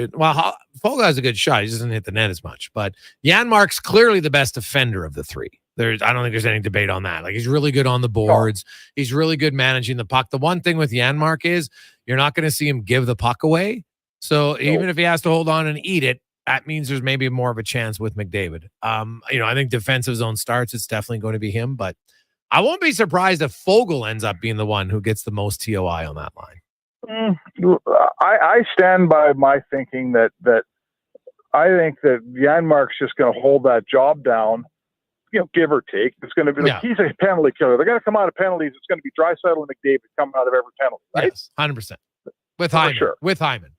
Fogel has a good shot. He doesn't hit the net as much, but Janmark's clearly the best defender of the three. I don't think there's any debate on that. Like, he's really good on the boards. He's really good managing the puck. The one thing with Janmark is you're not going to see him give the puck away. So even if he has to hold on and eat it, that means there's maybe more of a chance with McDavid. I think defensive zone starts, it's definitely going to be him, but I won't be surprised if Fogle ends up being the one who gets the most TOI on that line. I stand by my thinking that I think that Janmark's just going to hold that job down, give or take. It's going to be he's a penalty killer. They're going to come out of penalties. It's going to be Draisaitl and McDavid coming out of every penalty, right? Yes, 100%. With Hyman. Sure. With Hyman.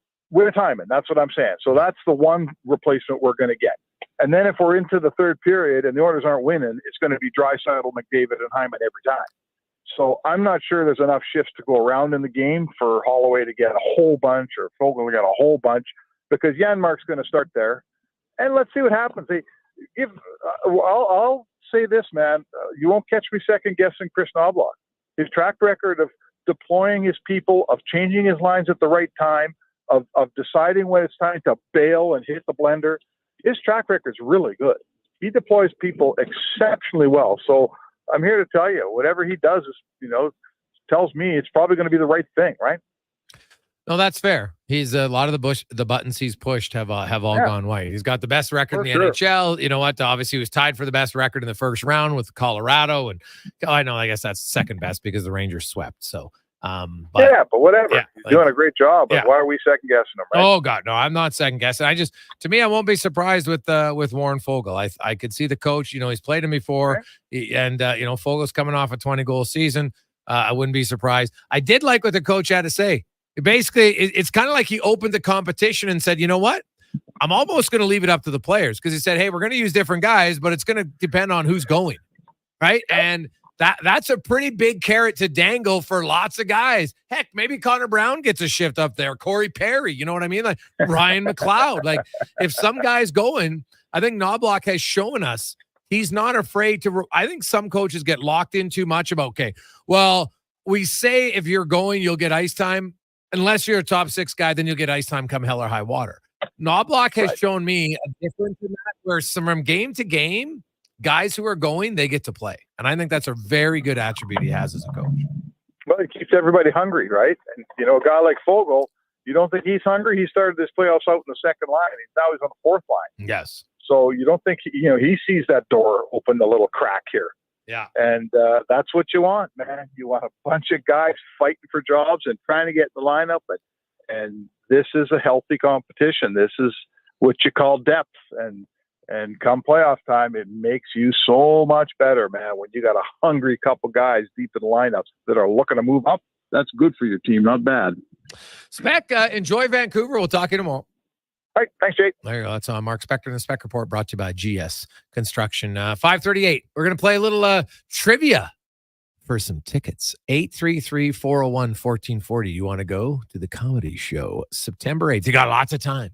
That's what I'm saying. So that's the one replacement we're going to get. And then if we're into the third period and the Oilers aren't winning, it's going to be Draisaitl, McDavid, and Hyman every time. So I'm not sure there's enough shifts to go around in the game for Holloway to get a whole bunch or Fogle to get a whole bunch, because Janmark's going to start there. And let's see what happens. I'll say this, man. You won't catch me second-guessing Chris Knobloch. His track record of deploying his people, of changing his lines at the right time, of deciding when it's time to bail and hit the blender. His track record's really good. He deploys people exceptionally well. So I'm here to tell you, whatever he does is, tells me it's probably going to be the right thing, right? No, that's fair. He's a lot of the buttons he's pushed have all gone white. He's got the best record in the NHL. You know what? Obviously, he was tied for the best record in the first round with Colorado, and I guess that's second best because the Rangers swept. So. But whatever. Yeah, he's doing a great job. But why are we second guessing him? Right? Oh God, no, I'm not second guessing. To me, I won't be surprised with Warren Fogle. I could see the coach. He's played him before, and Fogel's coming off a 20-goal season. I wouldn't be surprised. I did like what the coach had to say. Basically, it's kind of like he opened the competition and said, you know what? I'm almost going to leave it up to the players, because he said, hey, we're going to use different guys, but it's going to depend on who's going, right? And that's a pretty big carrot to dangle for lots of guys. Heck, maybe Connor Brown gets a shift up there. Corey Perry, you know what I mean? Like Ryan McLeod. Like, if some guy's going, I think Knobloch has shown us he's not afraid to. I think some coaches get locked in too much about, okay, well, we say if you're going, you'll get ice time. Unless you're a top six guy, then you'll get ice time come hell or high water. Knobloch has shown me a difference in that, where from game to game, guys who are going, they get to play. And I think that's a very good attribute he has as a coach. Well, it keeps everybody hungry, right? And, a guy like Fogle, you don't think he's hungry? He started this playoffs out in the second line, and now he's on the fourth line. Yes. So you don't think, he sees that door open a little crack here. Yeah. And that's what you want, man. You want a bunch of guys fighting for jobs and trying to get in the lineup. And this is a healthy competition. This is what you call depth. And come playoff time, it makes you so much better, man. When you got a hungry couple guys deep in the lineups that are looking to move up, that's good for your team. Not bad. Spec, enjoy Vancouver. We'll talk to you tomorrow. All right. Thanks, Jake. There you go. That's on Mark Spector and the Spec Report, brought to you by GS Construction. 5:38. We're going to play a little trivia for some tickets. 833-401-1440. You want to go to the comedy show September 8th? You got lots of time.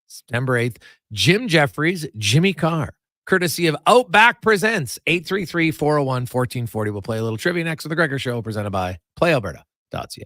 September 8th. Jim Jeffries, Jimmy Carr, courtesy of Outback Presents. 833-401-1440. We'll play a little trivia next with the Gregor Show, presented by PlayAlberta.ca.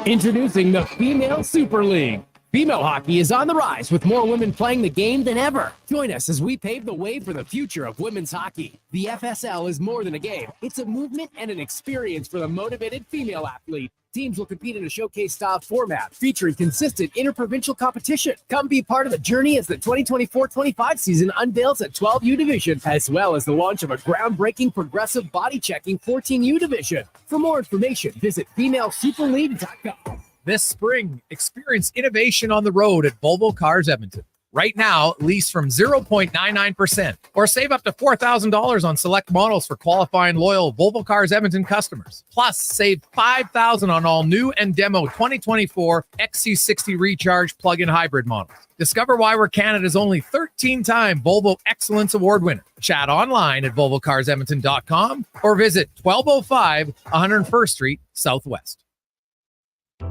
Introducing the Female Super League. Female hockey is on the rise with more women playing the game than ever. Join us as we pave the way for the future of women's hockey. The FSL is more than a game. It's a movement and an experience for the motivated female athlete. Teams will compete in a showcase-style format featuring consistent interprovincial competition. Come be part of the journey as the 2024-25 season unveils a 12U division, as well as the launch of a groundbreaking progressive body-checking 14U division. For more information, visit femalesuperleague.com. This spring, experience innovation on the road at Volvo Cars Edmonton. Right now, lease from 0.99% or save up to $4,000 on select models for qualifying loyal Volvo Cars Edmonton customers. Plus, save $5,000 on all new and demo 2024 XC60 Recharge plug-in hybrid models. Discover why we're Canada's only 13-time Volvo Excellence Award winner. Chat online at volvocarsedmonton.com or visit 1205 101st Street Southwest.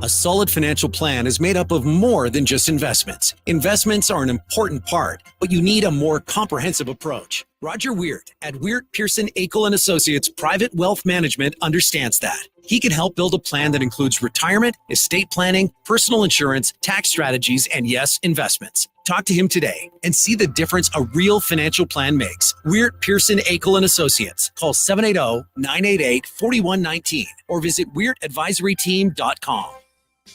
A solid financial plan is made up of more than just investments. Investments are an important part, but you need a more comprehensive approach. Roger Weir at Weir Pearson Akel & Associates Private Wealth Management understands that. He can help build a plan that includes retirement, estate planning, personal insurance, tax strategies, and yes, investments. Talk to him today and see the difference a real financial plan makes. Weir Pearson Akel & Associates. Call 780-988-4119 or visit weirdadvisoryteam.com.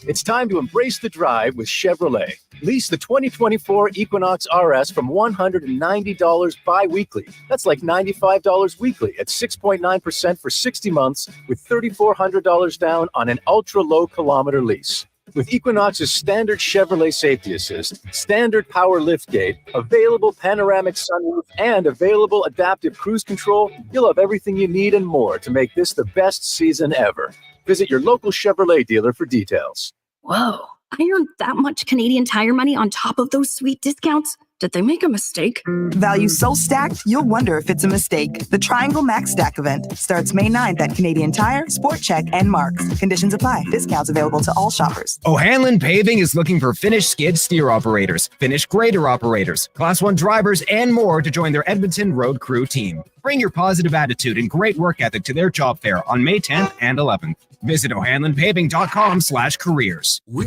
It's time to embrace the drive with Chevrolet. Lease the 2024 Equinox RS from $190 bi-weekly. That's like $95 weekly at 6.9% for 60 months with $3,400 down on an ultra-low kilometer lease. With Equinox's standard Chevrolet safety assist, standard power liftgate, available panoramic sunroof, and available adaptive cruise control, you'll have everything you need and more to make this the best season ever. Visit your local Chevrolet dealer for details. Whoa, I earned that much Canadian Tire money on top of those sweet discounts? Did they make a mistake? Value so stacked, you'll wonder if it's a mistake. The Triangle Max Stack event starts May 9th at Canadian Tire, Sport Chek, and Marks. Conditions apply. Discounts available to all shoppers. O'Hanlon Paving is looking for finished skid steer operators, finished grader operators, Class 1 drivers, and more to join their Edmonton Road Crew team. Bring your positive attitude and great work ethic to their job fair on May 10th and 11th. Visit o'hanlonpaving.com/careers. Whoa.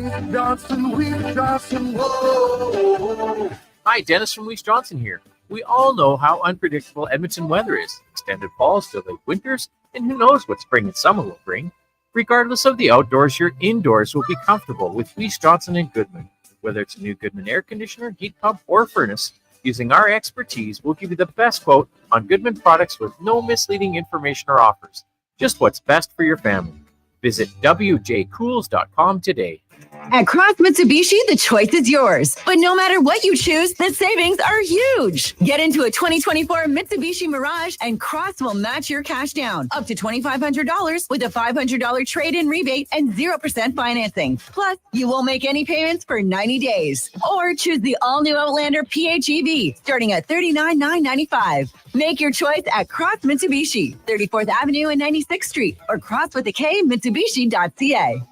Hi, Dennis from Weiss Johnson here. We all know how unpredictable Edmonton weather is. Extended falls to late winters, and who knows what spring and summer will bring. Regardless of the outdoors, your indoors will be comfortable with Weiss Johnson and Goodman. Whether it's a new Goodman air conditioner, heat pump, or furnace, using our expertise, we'll give you the best quote on Goodman products with no misleading information or offers. Just what's best for your family. Visit wjcools.com today. At Cross Mitsubishi, the choice is yours. But no matter what you choose, the savings are huge. Get into a 2024 Mitsubishi Mirage and Cross will match your cash down up to $2,500 with a $500 trade-in rebate and 0% financing. Plus, you won't make any payments for 90 days. Or choose the all-new Outlander PHEV starting at $39,995. Make your choice at Cross Mitsubishi, 34th Avenue and 96th Street, or cross with a K, Mitsubishi.ca.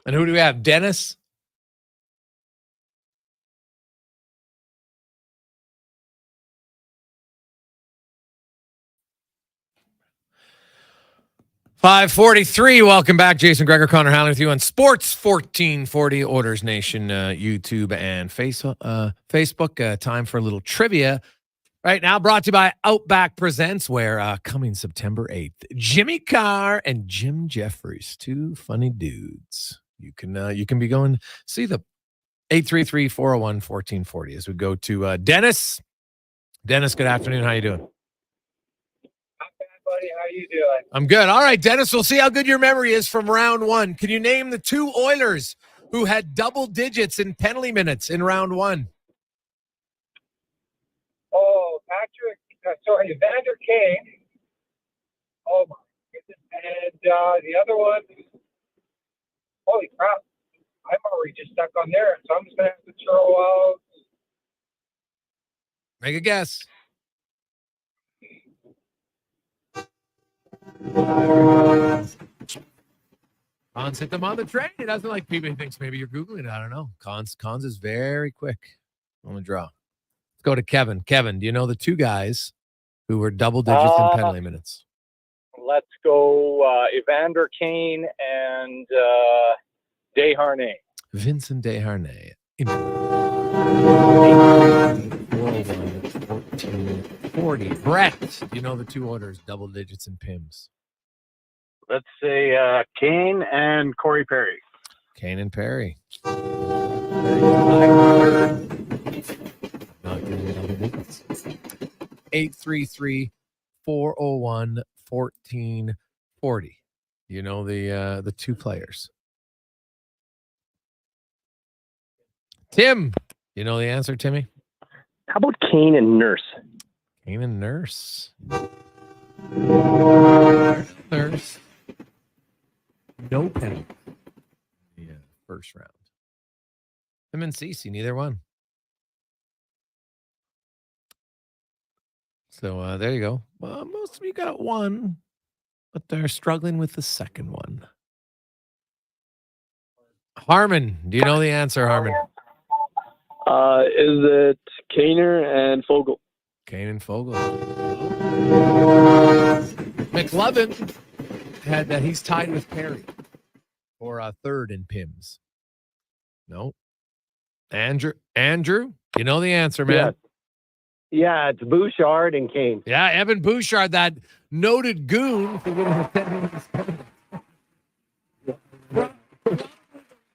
And who do we have? Dennis? $5:43. Welcome back. Jason Gregor, Connor Halley with you on Sports 1440, Oilers Nation, YouTube and Facebook. Time for a little trivia. Right now, brought to you by Outback Presents, where coming September 8th, Jimmy Carr and Jim Jeffries, two funny dudes. You can be going see the 833-401-1440 as we go to Dennis. Dennis, good afternoon. How you doing? Buddy, how you doing? I'm good. All right, Dennis, we'll see how good your memory is from round one. Can you name the two Oilers who had double digits in penalty minutes in round one? Oh, Evander Kane. Oh, my goodness. And the other one, holy crap. I'm already just stuck on there, so I'm just going to have to throw out. Make a guess. Cons hit them on the train. He doesn't like people. He thinks maybe you're Googling it. I don't know. Cons is very quick on the draw. Let's go to Kevin. Kevin, do you know the two guys who were double digits in penalty minutes? Let's go Evander Kane and Desharnais. Vincent Desharnais. 1440. Brett, do you know the two Oilers double digits in PIMS? Let's say Kane and Corey Perry. Kane and Perry. Not getting double digits. 833-401-1440. You know the two players. Tim, you know the answer, Timmy? How about Kane and Nurse? Kane and Nurse. Nurse. No penalty. Yeah, first round. Him and Cece, neither one. So there you go. Well, most of you got one, but they're struggling with the second one. Harmon, do you know the answer, Harmon? Is it Kaner and Fogel? Kane and Fogel. McLovin had that. He's tied with Perry for a third in PIMS. No. Andrew, you know the answer, man. Yeah, it's Bouchard and Kane. Yeah, Evan Bouchard, that noted goon for getting a 10-minute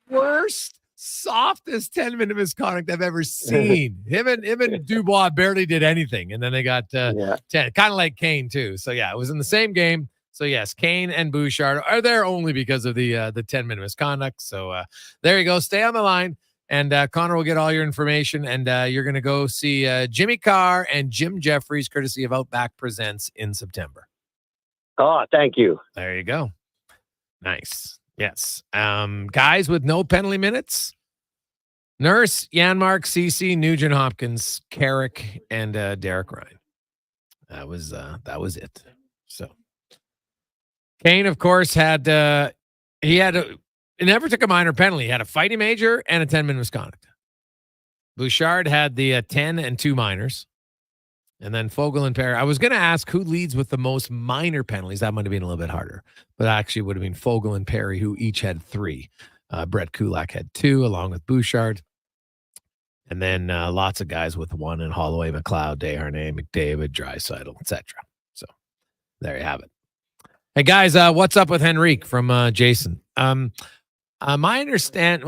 worst, softest 10-minute misconduct I've ever seen. Him and Dubois barely did anything, and then they got 10. Kind of like Kane, too. So, yeah, it was in the same game. So, yes, Kane and Bouchard are there only because of the 10-minute misconduct. So, there you go. Stay on the line. And Connor will get all your information, and you're going to go see Jimmy Carr and Jim Jeffries, courtesy of Outback Presents, in September. Oh, thank you. There you go. Nice. Yes. Guys with no penalty minutes: Nurse, Janmark, Cece, Nugent Hopkins, Carrick, and Derek Ryan. That was it. So Kane, of course, had he never took a minor penalty. He had a fighting major and a 10-minute misconduct. Bouchard had the 10 and 2 minors. And then Fogel and Perry. I was going to ask who leads with the most minor penalties. That might have been a little bit harder. But actually it would have been Fogel and Perry, who each had 3. Brett Kulak had 2, along with Bouchard. And then lots of guys with 1 in Holloway, McLeod, Desharnais, McDavid, Draisaitl, etc. So there you have it. Hey, guys, what's up with Henrique from Jason? My understanding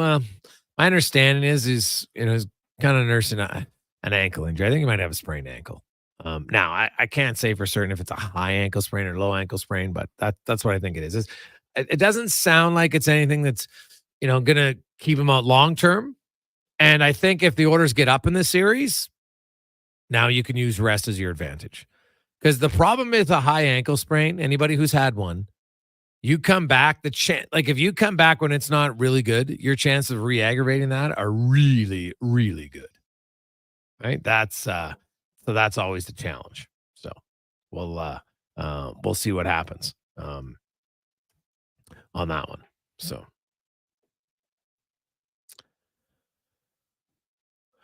is he's kind of nursing an ankle injury. I think he might have a sprained ankle. Now I can't say for certain if it's a high ankle sprain or low ankle sprain, but that's what I think it is. It doesn't sound like it's anything that's going to keep him out long term. And I think if the Oilers get up in the series, now you can use rest as your advantage. Because the problem with a high ankle sprain, anybody who's had one, you come back, if you come back when it's not really good, your chances of re-aggravating that are really, really good. Right? So that's always the challenge. So we'll see what happens on that one. So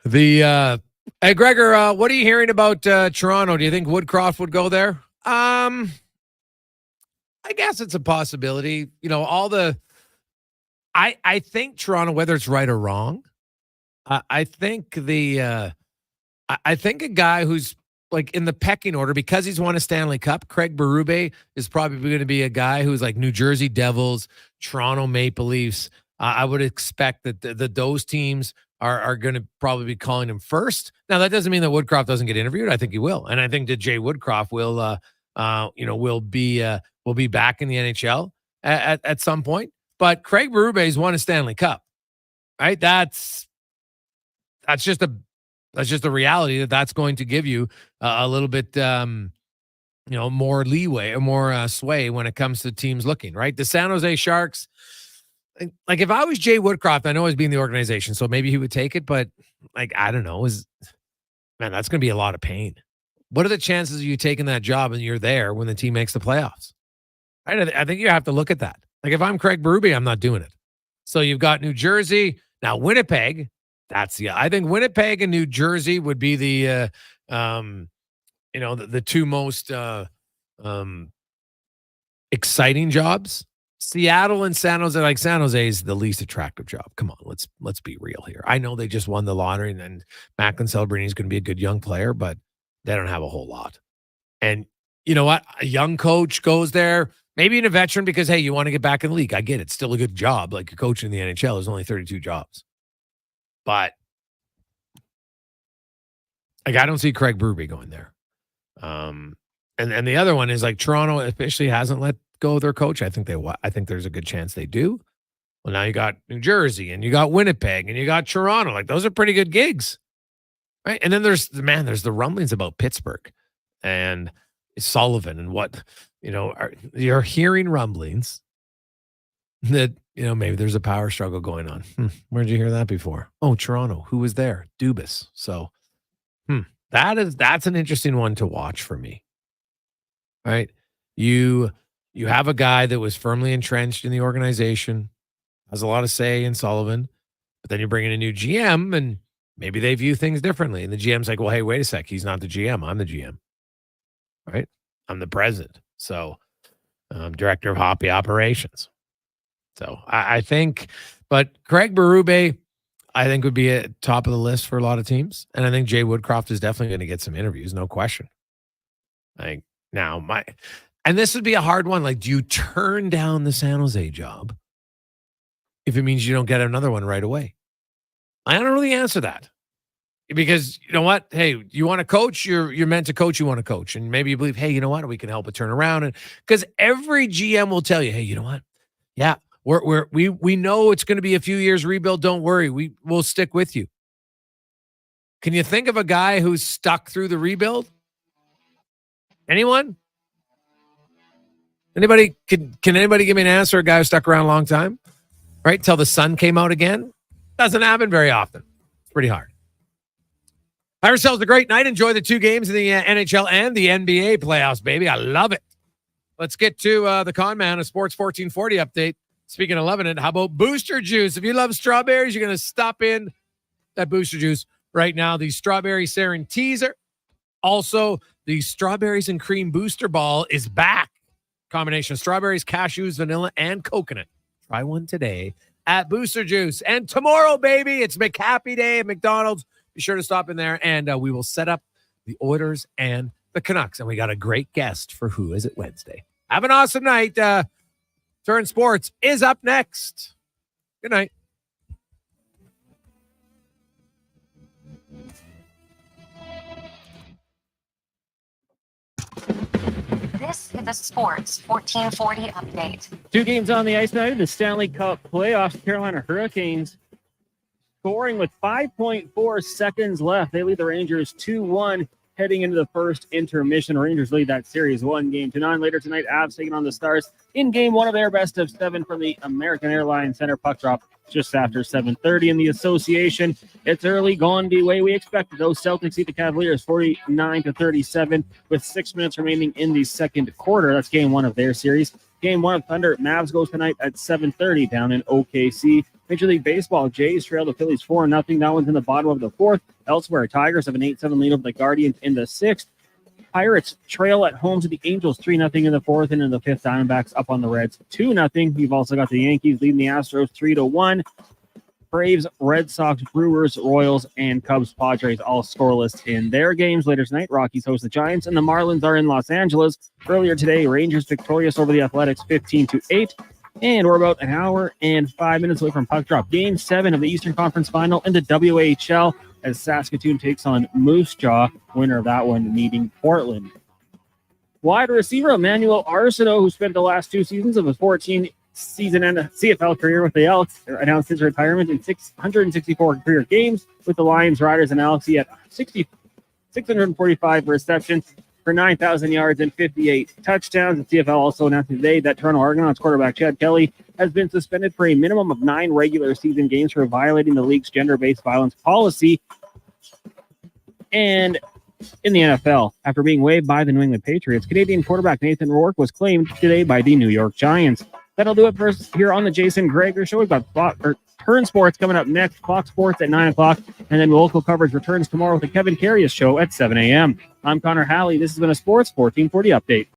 Hey, Gregor, what are you hearing about Toronto? Do you think Woodcroft would go there? I guess it's a possibility. You know, I think Toronto, whether it's right or wrong, I think I think a guy who's like in the pecking order, because he's won a Stanley Cup, Craig Berube is probably going to be a guy who's like New Jersey Devils, Toronto Maple Leafs. I would expect that those teams are going to probably be calling him first. Now, that doesn't mean that Woodcroft doesn't get interviewed. I think he will. And I think that Jay Woodcroft will be back in the NHL at some point. But Craig Berube's won a Stanley Cup, right? That's just a reality that's going to give you a little bit, more leeway or more sway when it comes to teams looking, right? The San Jose Sharks, like if I was Jay Woodcroft, I know he's being the organization, so maybe he would take it, but like, I don't know, that's going to be a lot of pain. What are the chances of you taking that job and you're there when the team makes the playoffs? I think you have to look at that. Like if I'm Craig Berube, I'm not doing it. So you've got New Jersey, now Winnipeg. I think Winnipeg and New Jersey would be the two most exciting jobs. Seattle and San Jose, like San Jose is the least attractive job. Come on, let's be real here. I know they just won the lottery and Macklin Celebrini is going to be a good young player, but they don't have a whole lot. And you know what? A young coach goes there, maybe in a veteran because, hey, you want to get back in the league. I get it. It's still a good job. Like a coach in the NHL, there's only 32 jobs. But like I don't see Craig Berube going there. And the other one is like Toronto officially hasn't let go of their coach. I think there's a good chance they do. Well, now you got New Jersey and you got Winnipeg and you got Toronto. Like those are pretty good gigs. Right? And then there's the rumblings about Pittsburgh and Sullivan and what, you're hearing rumblings that, maybe there's a power struggle going on. Where'd you hear that before? Oh, Toronto. Who was there? Dubas. So, that's an interesting one to watch for me. Right? You have a guy that was firmly entrenched in the organization, has a lot of say in Sullivan, but then you bring in a new GM and maybe they view things differently. And the GM's like, well, hey, wait a sec. He's not the GM. I'm the GM. Right? I'm the president. So I'm director of hockey operations. So I think, but Craig Berube, I think would be at top of the list for a lot of teams. And I think Jay Woodcroft is definitely going to get some interviews. No question. And this would be a hard one. Like, do you turn down the San Jose job if it means you don't get another one right away? I don't really answer that. Because you know what? Hey, you want to coach? You're meant to coach. You want to coach, and maybe you believe, hey, you know what? We can help it turn around. And because every GM will tell you, hey, you know what? Yeah, we know it's going to be a few years rebuild. Don't worry, we'll stick with you. Can you think of a guy who's stuck through the rebuild? Anyone? Anybody? Can anybody give me an answer? A guy who stuck around a long time, right? Till the sun came out again. Doesn't happen very often. It's pretty hard. Have yourselves a great night. Enjoy the two games in the NHL and the NBA playoffs, baby. I love it. Let's get to the Con Man, a Sports 1440 update. Speaking of loving it, how about Booster Juice? If you love strawberries, you're going to stop in that Booster Juice right now. The Strawberry Sarin Teaser. Also, the Strawberries and Cream Booster Ball is back. Combination of strawberries, cashews, vanilla, and coconut. Try one today at Booster Juice. And tomorrow, baby, it's McHappy Day at McDonald's. Be sure to stop in there, and we will set up the Oilers and the Canucks. And we got a great guest for Who Is It Wednesday. Have an awesome night. Turn Sports is up next. Good night. This is the Sports 1440 update. Two games on the ice now in the Stanley Cup playoffs. Carolina Hurricanes scoring with 5.4 seconds left. They lead the Rangers 2-1 heading into the first intermission. Rangers lead that series 1-9. Later tonight, Avs taking on the Stars in game one of their best of 7 from the American Airlines Center. Puck drop just after 7:30 in the association. It's early, gone the way we expected. Those Celtics beat the Cavaliers 49-37 with 6 minutes remaining in the second quarter. That's game one of their series. Game 1 of Thunder Mavs goes tonight at 7:30 down in OKC. Major League Baseball, Jays trail the Phillies 4-0. That one's in the bottom of the 4th. Elsewhere, Tigers have an 8-7 lead over the Guardians in the 6th. Pirates trail at home to the Angels 3-0 in the 4th, and in the 5th, Diamondbacks up on the Reds 2-0. You've also got the Yankees leading the Astros 3-1. Braves, Red Sox, Brewers, Royals, and Cubs, Padres all scoreless in their games. Later tonight, Rockies host the Giants, and the Marlins are in Los Angeles. Earlier today, Rangers victorious over the Athletics 15-8. And we're about an hour and 5 minutes away from puck drop. Game 7 of the Eastern Conference Final in the WHL as Saskatoon takes on Moose Jaw. Winner of that one meeting Portland. Wide receiver Emmanuel Arsenault, who spent the last 2 seasons of his 14-season and CFL career with the Elks, announced his retirement in 664 career games with the Lions, Riders, and Elks. He had 645 receptions for 9,000 yards and 58 touchdowns. The CFL also announced today that Toronto Argonauts quarterback Chad Kelly has been suspended for a minimum of 9 regular season games for violating the league's gender-based violence policy. And in the NFL, after being waived by the New England Patriots, Canadian quarterback Nathan Rourke was claimed today by the New York Giants. That'll do it for us here on the Jason Gregor Show. We've got Turn Sports coming up next, Fox Sports at 9 o'clock, and then local coverage returns tomorrow with the Kevin Carius Show at 7 a.m. I'm Connor Halley. This has been a Sports 1440 update.